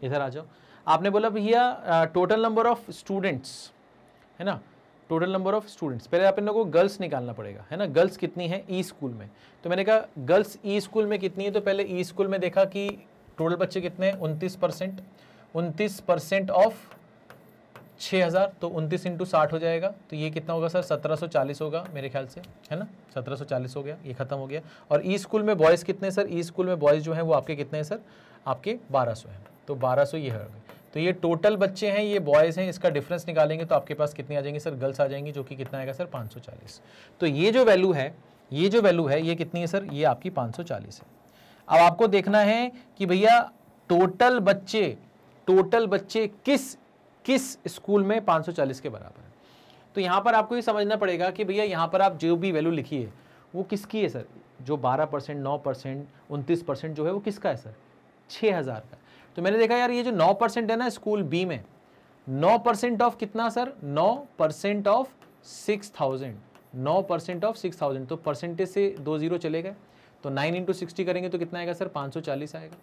इधर आ जाओ। आपने बोला भैया टोटल नंबर ऑफ स्टूडेंट्स, है ना, टोटल नंबर ऑफ स्टूडेंट्स, पहले आप इन लोगों को गर्ल्स निकालना पड़ेगा, है ना, गर्ल्स कितनी है ई स्कूल में। तो मैंने कहा गर्ल्स ई स्कूल में कितनी है, तो पहले ई स्कूल में देखा कि टोटल बच्चे कितने हैं, 29%, 29% ऑफ 6000, तो 29 इंटू 60 हो जाएगा, तो ये कितना होगा सर, 1740 होगा मेरे ख्याल से, है ना, 1740 हो गया, ये खत्म हो गया। और ई स्कूल में बॉयज़ कितने सर, ई स्कूल में बॉयज़ जो हैं वो आपके कितने हैं सर, आपके 1200 हैं, तो 1200 ये है। तो ये टोटल बच्चे हैं, ये बॉयज़ हैं, इसका डिफरेंस निकालेंगे तो आपके पास कितनी आ जाएंगी सर, गर्ल्स आ जाएंगी, जो कि कितना आएगा सर, 540। तो ये जो वैल्यू है, ये जो वैल्यू है ये कितनी है सर, ये आपकी 540 है। अब आपको देखना है कि भैया टोटल बच्चे किस स्कूल में 540 के बराबर है। तो यहाँ पर आपको ये समझना पड़ेगा कि भैया यहाँ पर आप जो भी वैल्यू लिखी है वो किसकी है सर, जो 12%, 9%, 29% जो है वो किसका है सर, 6000 का। तो मैंने देखा यार ये जो 9% है ना स्कूल बी में, 9% ऑफ कितना सर, 9% ऑफ 6000, 9% ऑफ 6000, तो परसेंटेज से 2 जीरो चले गए, तो 9 इंटू 60 करेंगे तो कितना आएगा सर, 540 आएगा।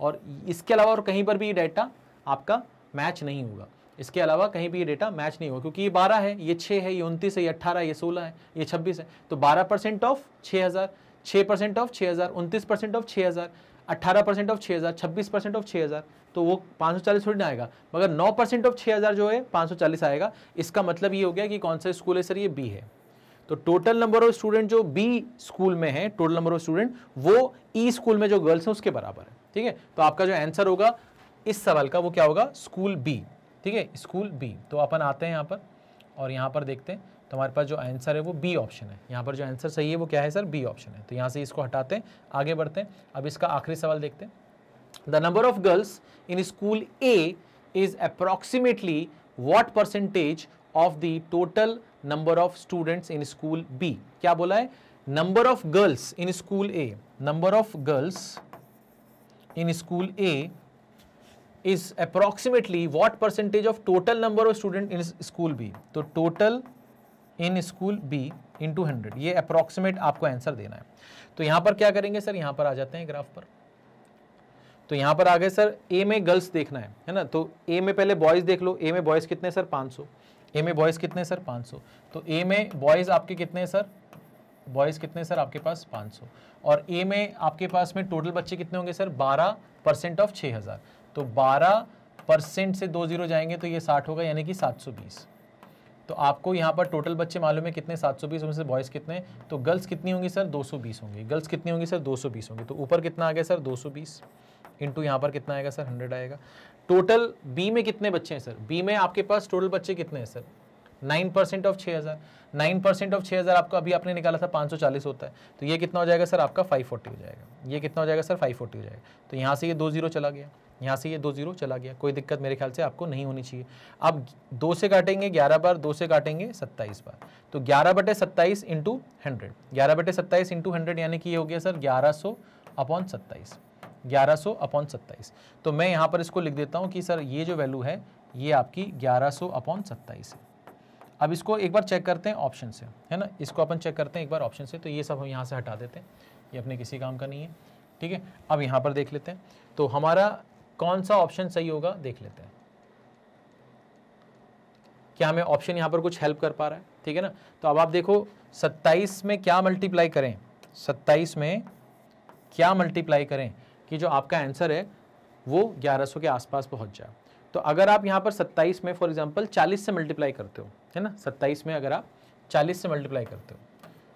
और इसके अलावा और कहीं पर भी ये डेटा आपका मैच नहीं होगा, इसके अलावा कहीं भी ये डेटा मैच नहीं होगा, क्योंकि ये 12 है, ये 6 है, ये 29 है, ये 18 है, ये 16 है, ये 26 है। तो 12% of 6000, 6% of 6000, 29% of 6000, 18% of 6000, 26% of 6000, तो वो 540 थोड़ी ना आएगा, मगर 9% ऑफ 6000 जो है 540 आएगा। इसका मतलब ये हो गया कि कौन सा स्कूल है सर, ये बी है। तो टोटल नंबर ऑफ स्टूडेंट जो बी स्कूल में है, टोटल नंबर ऑफ स्टूडेंट वो ई स्कूल में जो गर्ल्स हैं उसके बराबर है, ठीक है। तो आपका जो आंसर होगा इस सवाल का वो क्या होगा, स्कूल बी, ठीक है, स्कूल बी। तो अपन आते हैं यहाँ पर और यहाँ पर देखते हैं, तो हमारे पास जो आंसर है वो बी ऑप्शन है। यहाँ पर जो आंसर सही है वो क्या है सर, बी ऑप्शन है। तो यहाँ से इसको हटाते हैं, आगे बढ़ते हैं। अब इसका आखिरी सवाल देखते हैं। The number of girls in school A is approximately what percentage of the total number of students in school B. क्या बोला है, number of girls in school A, number of girls in school A is approximately what percentage of total number of student in school B। तो total in school B into 100, ये approximate आपको answer देना है। तो यहां पर क्या करेंगे सर, यहां पर आ जाते हैं ग्राफ पर। तो यहां पर आ गए सर, ए में गर्ल्स देखना है ना, तो ए में पहले बॉयज देख लो। ए में बॉयज कितने सर, 500। ए में बॉयज कितने सर, 500। तो ए में बॉयज आपके कितने सर, बॉयज कितने सर आपके पास 500। और ए में आपके पास में टोटल बच्चे कितने होंगे सर, 12% ऑफ 6000। तो 12% से 2 जीरो जाएंगे तो ये 60 होगा, यानी कि 720। तो आपको यहाँ पर टोटल बच्चे मालूम है कितने, 720, उनमें से बॉयज़ कितने, तो गर्ल्स कितनी होंगी सर, 220 होंगी। गर्ल्स कितनी होंगी सर, 220 होंगी। तो ऊपर कितना आ गया सर, 220 इंटू यहाँ पर कितना आएगा सर, 100 आएगा। टोटल बी में कितने बच्चे हैं सर, बी में आपके पास टोटल बच्चे कितने हैं सर, 9% ऑफ 6000। 9% ऑफ 6000 आपको अभी आपने निकाला था 540 होता है, तो ये कितना हो जाएगा सर आपका 540 हो जाएगा। ये कितना हो जाएगा सर, 540 हो जाएगा। तो यहाँ से ये 2 जीरो चला गया, यहाँ से ये 2 जीरो चला गया, कोई दिक्कत मेरे ख्याल से आपको नहीं होनी चाहिए। अब 2 से काटेंगे 11 बार, 2 से काटेंगे 27 बार, तो 11/27 इंटू 100, 11/27 इंटू 100 यानी कि ये हो गया सर 1100/27, 1100/27। तो मैं यहाँ पर इसको लिख देता हूँ कि सर ये जो वैल्यू है ये आपकी 1100/27 है। अब इसको एक बार चेक करते हैं ऑप्शन से, है ना, इसको अपन चेक करते हैं एक बार ऑप्शन से। तो ये सब हम यहाँ से हटा देते हैं, ये अपने किसी काम का नहीं है, ठीक है। अब यहाँ पर देख लेते हैं, तो हमारा कौन सा ऑप्शन सही होगा देख लेते हैं। क्या हमें ऑप्शन यहाँ पर कुछ हेल्प कर पा रहा है, ठीक है ना। तो अब आप देखो 27 में क्या मल्टीप्लाई करें, 27 में क्या मल्टीप्लाई करें कि जो आपका आंसर है वो 1100 के आसपास पहुँच जाए। तो अगर आप यहाँ पर 27 में फॉर एग्जांपल 40 से मल्टीप्लाई करते हो, है ना, 27 में अगर आप 40 से मल्टीप्लाई करते हो,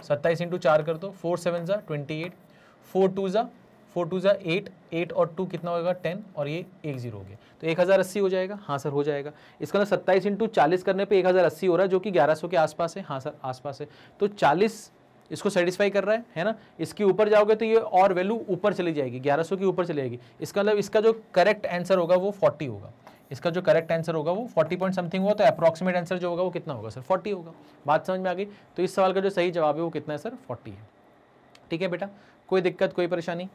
27 इंटू 4 कर दो, 4 7 ज़ा 28, 4 2 ज़ा 8, 8 और 2 कितना होगा 10, और ये 1 जीरो हो गया, तो 1080 हो जाएगा। हाँ सर हो जाएगा। इसका मतलब 27 इंटू 40 करने पे 1080 हो रहा है, जो कि 1100 के आसपास है। हाँ सर आसपास है। तो 40 इसको सेटिस्फाई कर रहा है ना। इसके ऊपर जाओगे तो ये और वैल्यू ऊपर चली जाएगी, 1100 की ऊपर चली जाएगी। इसका मतलब इसका जो करेक्ट आंसर होगा वो 40 होगा। इसका जो करेक्ट आंसर होगा वो 40 पॉइंट समथिंग होगा, तो अप्रॉक्सीमेट आंसर जो होगा वो कितना होगा सर, 40 होगा। बात समझ में आ गई। तो इस सवाल का जो सही जवाब है वो कितना है सर, 40 है। ठीक है बेटा, कोई दिक्कत, कोई परेशानी,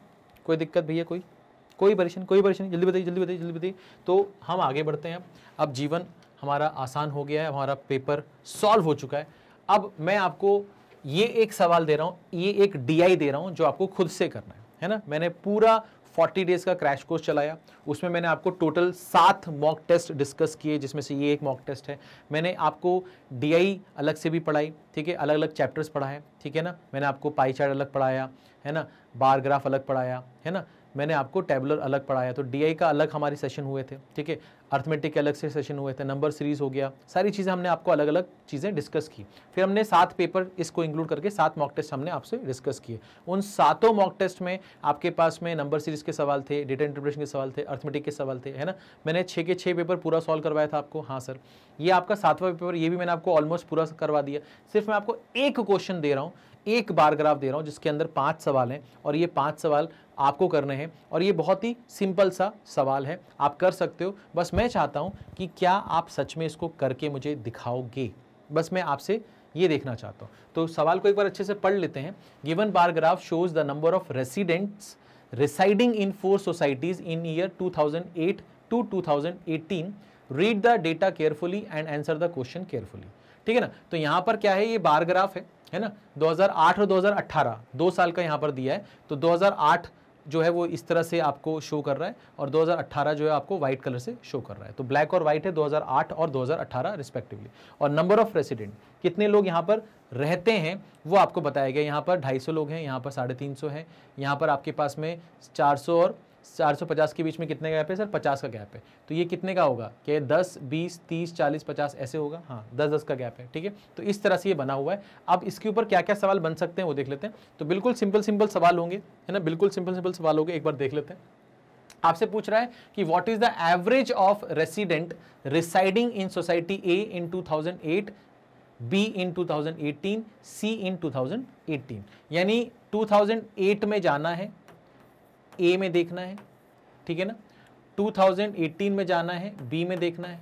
कोई दिक्कत भैया, कोई परेशानी, जल्दी बताइए। तो हम आगे बढ़ते हैं। अब जीवन हमारा आसान हो गया है, हमारा पेपर सॉल्व हो चुका है। अब मैं आपको ये एक सवाल दे रहा हूँ, ये एक DI दे रहा हूँ जो आपको खुद से करना है ना। मैंने पूरा 40 डेज का क्रैश कोर्स चलाया, उसमें मैंने आपको टोटल 7 मॉक टेस्ट डिस्कस किए, जिसमें से ये एक मॉक टेस्ट है। मैंने आपको DI अलग से भी पढ़ाई, ठीक है, अलग अलग चैप्टर्स पढ़ाए, ठीक है ना। मैंने आपको पाई चार्ट अलग पढ़ाया, है ना, बार ग्राफ अलग पढ़ाया, है ना, मैंने आपको टेबुलर अलग पढ़ाया। तो DI का अलग हमारी सेशन हुए थे, ठीक है, अर्थमेटिक के अलग से सेशन हुए थे, नंबर सीरीज हो गया, सारी चीज़ें हमने आपको अलग अलग चीज़ें डिस्कस की। फिर हमने 7 पेपर इसको इंक्लूड करके 7 मॉक टेस्ट हमने आपसे डिस्कस किए। उन 7 मॉक टेस्ट में आपके पास में नंबर सीरीज के सवाल थे, डेटा इंटरप्रिटेशन के सवाल थे, अर्थमेटिक के सवाल थे, है ना। मैंने 6 के 6 पेपर पूरा सॉल्व करवाया था आपको। हाँ सर, ये आपका 7वां पेपर, ये भी मैंने आपको ऑलमोस्ट पूरा करवा दिया। सिर्फ मैं आपको एक क्वेश्चन दे रहा हूँ, एक बार ग्राफ दे रहा हूँ, जिसके अंदर 5 सवाल हैं, और ये 5 सवाल आपको करने हैं। और ये बहुत ही सिंपल सा सवाल है, आप कर सकते हो। बस मैं चाहता हूँ कि क्या आप सच में इसको करके मुझे दिखाओगे, बस मैं आपसे ये देखना चाहता हूँ। तो सवाल को एक बार अच्छे से पढ़ लेते हैं। Given bar graph shows the number of residents residing in 4 societies in year 2008 to 2018, read the data carefully and answer the question carefully। ठीक है ना, तो यहां पर क्या है, ये बार ग्राफ है ना, 2008 और 2018 2 साल का यहां पर दिया है। तो 2008 जो है वो इस तरह से आपको शो कर रहा है और 2018 जो है आपको व्हाइट कलर से शो कर रहा है। तो ब्लैक और व्हाइट है 2008 और 2018 रिस्पेक्टिवली। और नंबर ऑफ रेसिडेंट, कितने लोग यहाँ पर रहते हैं वो आपको बताया गया। यहाँ पर 250 लोग हैं, यहाँ पर 350 है, यहाँ पर आपके पास में 400 और 450 के बीच में कितने गैप है सर, 50 का गैप है। तो ये कितने का होगा कि 10, 20, 30, 40, 50 ऐसे होगा, हाँ 10-10 का गैप है। ठीक है, तो इस तरह से ये बना हुआ है। अब इसके ऊपर क्या क्या सवाल बन सकते हैं वो देख लेते हैं। तो बिल्कुल सिंपल सवाल होंगे, है ना, बिल्कुल सिंपल सवाल होंगे। एक बार देख लेते हैं। आपसे पूछ रहा है कि what is the average of resident residing in society A in 2008, B in 2018, सी इन 2018। यानी 2008 में जाना है, ए में देखना है, ठीक है ना, 2018 में जाना है, बी में देखना है,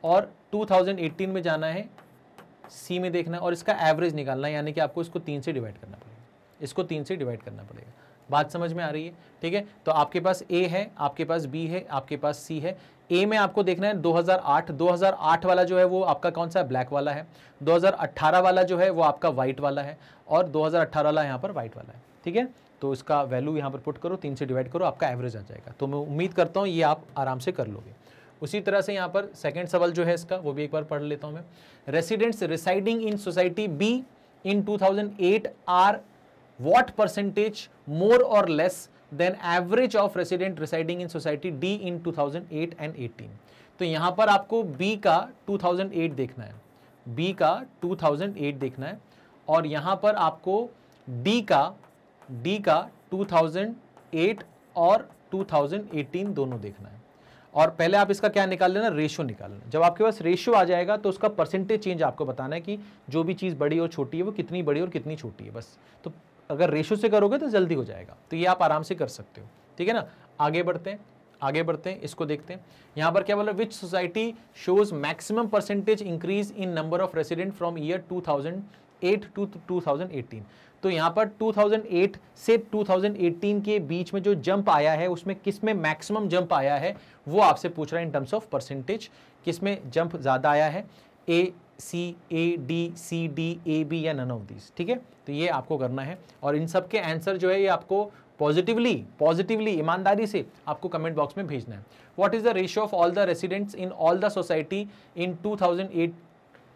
और 2018 में जाना है, सी में देखना है, और इसका एवरेज निकालना है। यानी कि आपको इसको 3 से डिवाइड करना पड़ेगा, इसको 3 से डिवाइड करना पड़ेगा। बात समझ में आ रही है? ठीक है, तो आपके पास ए है, आपके पास बी है, आपके पास सी है। ए में आपको देखना है 2008 वाला जो है वो आपका कौन सा है, ब्लैक वाला है। 2018 वाला जो है वो आपका व्हाइट वाला है, और 2018 वाला यहाँ पर व्हाइट वाला है। ठीक है, तो इसका वैल्यू यहाँ पर पुट करो, 3 से डिवाइड करो, आपका एवरेज आ जाएगा। तो मैं उम्मीद करता हूँ ये आप आराम से कर लोगे। उसी तरह से यहाँ पर सेकंड सवाल जो है इसका वो भी एक बार पढ़ लेता हूँ मैं। Residents residing in society B in 2008 are what percentage more और less than average of resident residing in society D in 2008 and 18। तो यहाँ पर आपको बी का 2008 देखना है, बी का 2008 देखना है, और यहाँ पर आपको डी का 2008 और 2018 दोनों देखना है। और पहले आप इसका क्या निकाल लेना, रेशियो निकाल लेना। जब आपके पास रेशियो आ जाएगा तो उसका परसेंटेज चेंज आपको बताना है कि जो भी चीज़ बड़ी और छोटी है वो कितनी बड़ी और कितनी छोटी है, बस। तो अगर रेशियो से करोगे तो जल्दी हो जाएगा, तो ये आप आराम से कर सकते हो। ठीक है ना, आगे बढ़ते हैं, इसको देखते हैं। यहाँ पर क्या बोला, which society shows maximum percentage increase in number of resident from year 2008 to 2018। तो यहाँ पर 2008 से 2018 के बीच में जो जंप आया है उसमें किस में मैक्सिमम जंप आया है वो आपसे पूछ रहा है इन टर्म्स ऑफ परसेंटेज। किस में जंप ज़्यादा आया है, A D C D A B या नन ऑफ दीज। ठीक है, तो ये आपको करना है, और इन सब के आंसर जो है ये आपको पॉजिटिवली ईमानदारी से आपको कमेंट बॉक्स में भेजना है। What is the ratio of all the residents in all the society in 2008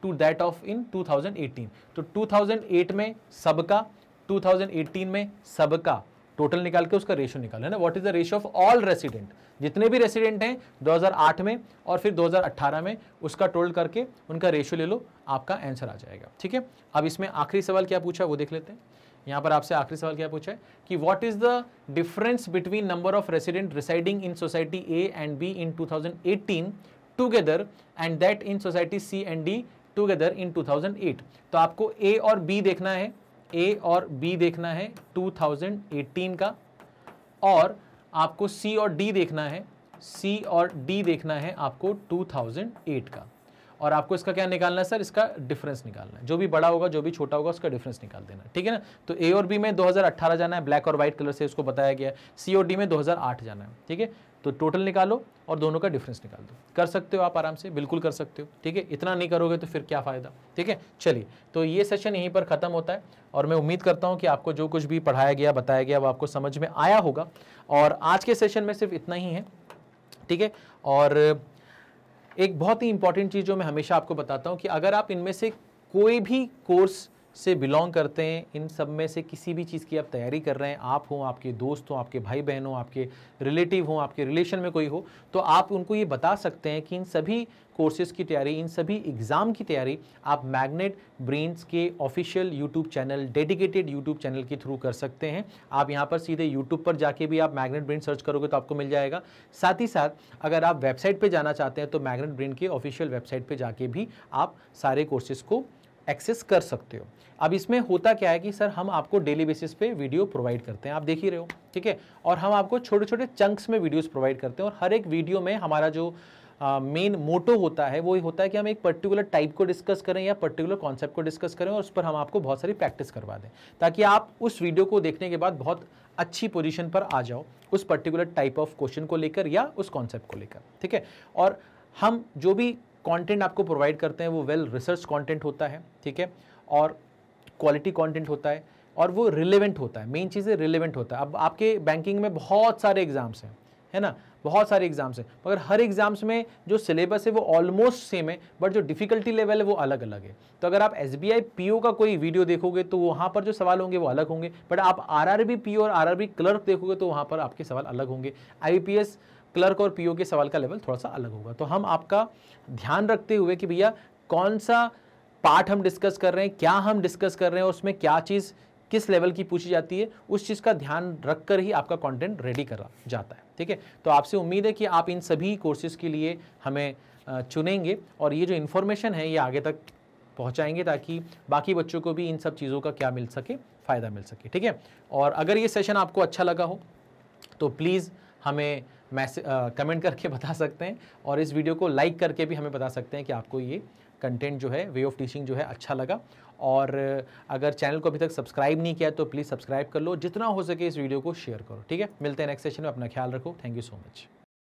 to that of in 2018। तो 2008 में सबका, 2018 में सबका टोटल निकाल के उसका रेशियो निकालना है ना। What is the ratio of all resident, जितने भी रेसिडेंट हैं 2008 में और फिर 2018 में, उसका टोटल करके उनका रेशियो ले लो, आपका आंसर आ जाएगा। ठीक है, अब इसमें आखिरी सवाल क्या पूछा वो देख लेते हैं। यहाँ पर आपसे आखिरी सवाल क्या पूछा है कि what is the difference between number of resident residing in society A and B in 2018 together and that in society C and D together in 2008। तो आपको ए और बी देखना है, ए और बी देखना है 2018 का, और आपको सी और डी देखना है, सी और डी देखना है आपको 2008 का। और आपको इसका क्या निकालना है सर, इसका डिफरेंस निकालना है। जो भी बड़ा होगा जो भी छोटा होगा उसका डिफरेंस निकाल देना, ठीक है ना। तो ए और बी में 2018 जाना है, ब्लैक और व्हाइट कलर से इसको बताया गया है। सी और डी में 2008 जाना है, ठीक है। तो टोटल निकालो और दोनों का डिफरेंस निकाल दो। कर सकते हो आप आराम से, बिल्कुल कर सकते हो, ठीक है। इतना नहीं करोगे तो फिर क्या फ़ायदा, ठीक है। चलिए, तो ये सेशन यहीं पर ख़त्म होता है, और मैं उम्मीद करता हूँ कि आपको जो कुछ भी पढ़ाया गया बताया गया वो आपको समझ में आया होगा। और आज के सेशन में सिर्फ इतना ही है, ठीक है। और एक बहुत ही इंपॉर्टेंट चीज़ जो मैं हमेशा आपको बताता हूँ कि अगर आप इनमें से कोई भी कोर्स से बिलोंग करते हैं, इन सब में से किसी भी चीज़ की आप तैयारी कर रहे हैं, आप हो, आपके दोस्त हो, आपके भाई बहन हो, आपके रिलेटिव हो, आपके रिलेशन में कोई हो, तो आप उनको ये बता सकते हैं कि इन सभी कोर्सेज की तैयारी, इन सभी एग्ज़ाम की तैयारी आप मैग्नेट ब्रेन्स के official YouTube channel, dedicated YouTube channel के थ्रू कर सकते हैं। आप यहाँ पर सीधे यूट्यूब पर जाके भी आप मैग्नेट ब्रेन सर्च करोगे तो आपको मिल जाएगा। साथ ही साथ अगर आप वेबसाइट पर जाना चाहते हैं तो मैग्नेट ब्रेन के ऑफिशियल वेबसाइट पर जाके भी आप सारे कोर्सेज़ को एक्सेस कर सकते हो। अब इसमें होता क्या है कि सर हम आपको डेली बेसिस पे वीडियो प्रोवाइड करते हैं, आप देख ही रहे हो, ठीक है। और हम आपको छोटे छोटे चंक्स में वीडियोस प्रोवाइड करते हैं, और हर एक वीडियो में हमारा जो मेन मोटो होता है वो होता है कि हम एक पर्टिकुलर टाइप को डिस्कस करें या पर्टिकुलर कॉन्सेप्ट को डिस्कस करें और उस पर हम आपको बहुत सारी प्रैक्टिस करवा दें, ताकि आप उस वीडियो को देखने के बाद बहुत अच्छी पोजीशन पर आ जाओ उस पर्टिकुलर टाइप ऑफ क्वेश्चन को लेकर या उस कॉन्सेप्ट को लेकर, ठीक है। और हम जो भी कंटेंट आपको प्रोवाइड करते हैं वो वेल रिसर्च कंटेंट होता है, ठीक है, और क्वालिटी कंटेंट होता है और वो रिलेवेंट होता है। मेन चीज़ है रिलेवेंट होता है। अब आपके बैंकिंग में बहुत सारे एग्जाम्स हैं, है ना, बहुत सारे एग्जाम्स हैं, मगर हर एग्जाम्स में जो सिलेबस है वो ऑलमोस्ट सेम है, बट जो डिफिकल्टी लेवल है वो अलग अलग है। तो अगर आप SBI PO का कोई वीडियो देखोगे तो वहाँ पर जो सवाल होंगे वो अलग होंगे, बट आप RRB PO और RRB क्लर्क देखोगे तो वहाँ पर आपके सवाल अलग होंगे। IBPS क्लर्क और PO के सवाल का लेवल थोड़ा सा अलग होगा। तो हम आपका ध्यान रखते हुए कि भैया कौन सा पार्ट हम डिस्कस कर रहे हैं, क्या हम डिस्कस कर रहे हैं, उसमें क्या चीज़ किस लेवल की पूछी जाती है, उस चीज़ का ध्यान रखकर ही आपका कंटेंट रेडी करा जाता है, ठीक है। तो आपसे उम्मीद है कि आप इन सभी कोर्सेज के लिए हमें चुनेंगे और ये जो इन्फॉर्मेशन है ये आगे तक पहुंचाएंगे ताकि बाकी बच्चों को भी इन सब चीज़ों का क्या मिल सके, फ़ायदा मिल सके, ठीक है। और अगर ये सेशन आपको अच्छा लगा हो तो प्लीज़ हमें कमेंट करके बता सकते हैं और इस वीडियो को लाइक करके भी हमें बता सकते हैं कि आपको ये कंटेंट जो है, वे ऑफ टीचिंग जो है अच्छा लगा। और अगर चैनल को अभी तक सब्सक्राइब नहीं किया तो प्लीज़ सब्सक्राइब कर लो, जितना हो सके इस वीडियो को शेयर करो, ठीक है। मिलते हैं नेक्स्ट सेशन में, अपना ख्याल रखो, थैंक यू सो मच।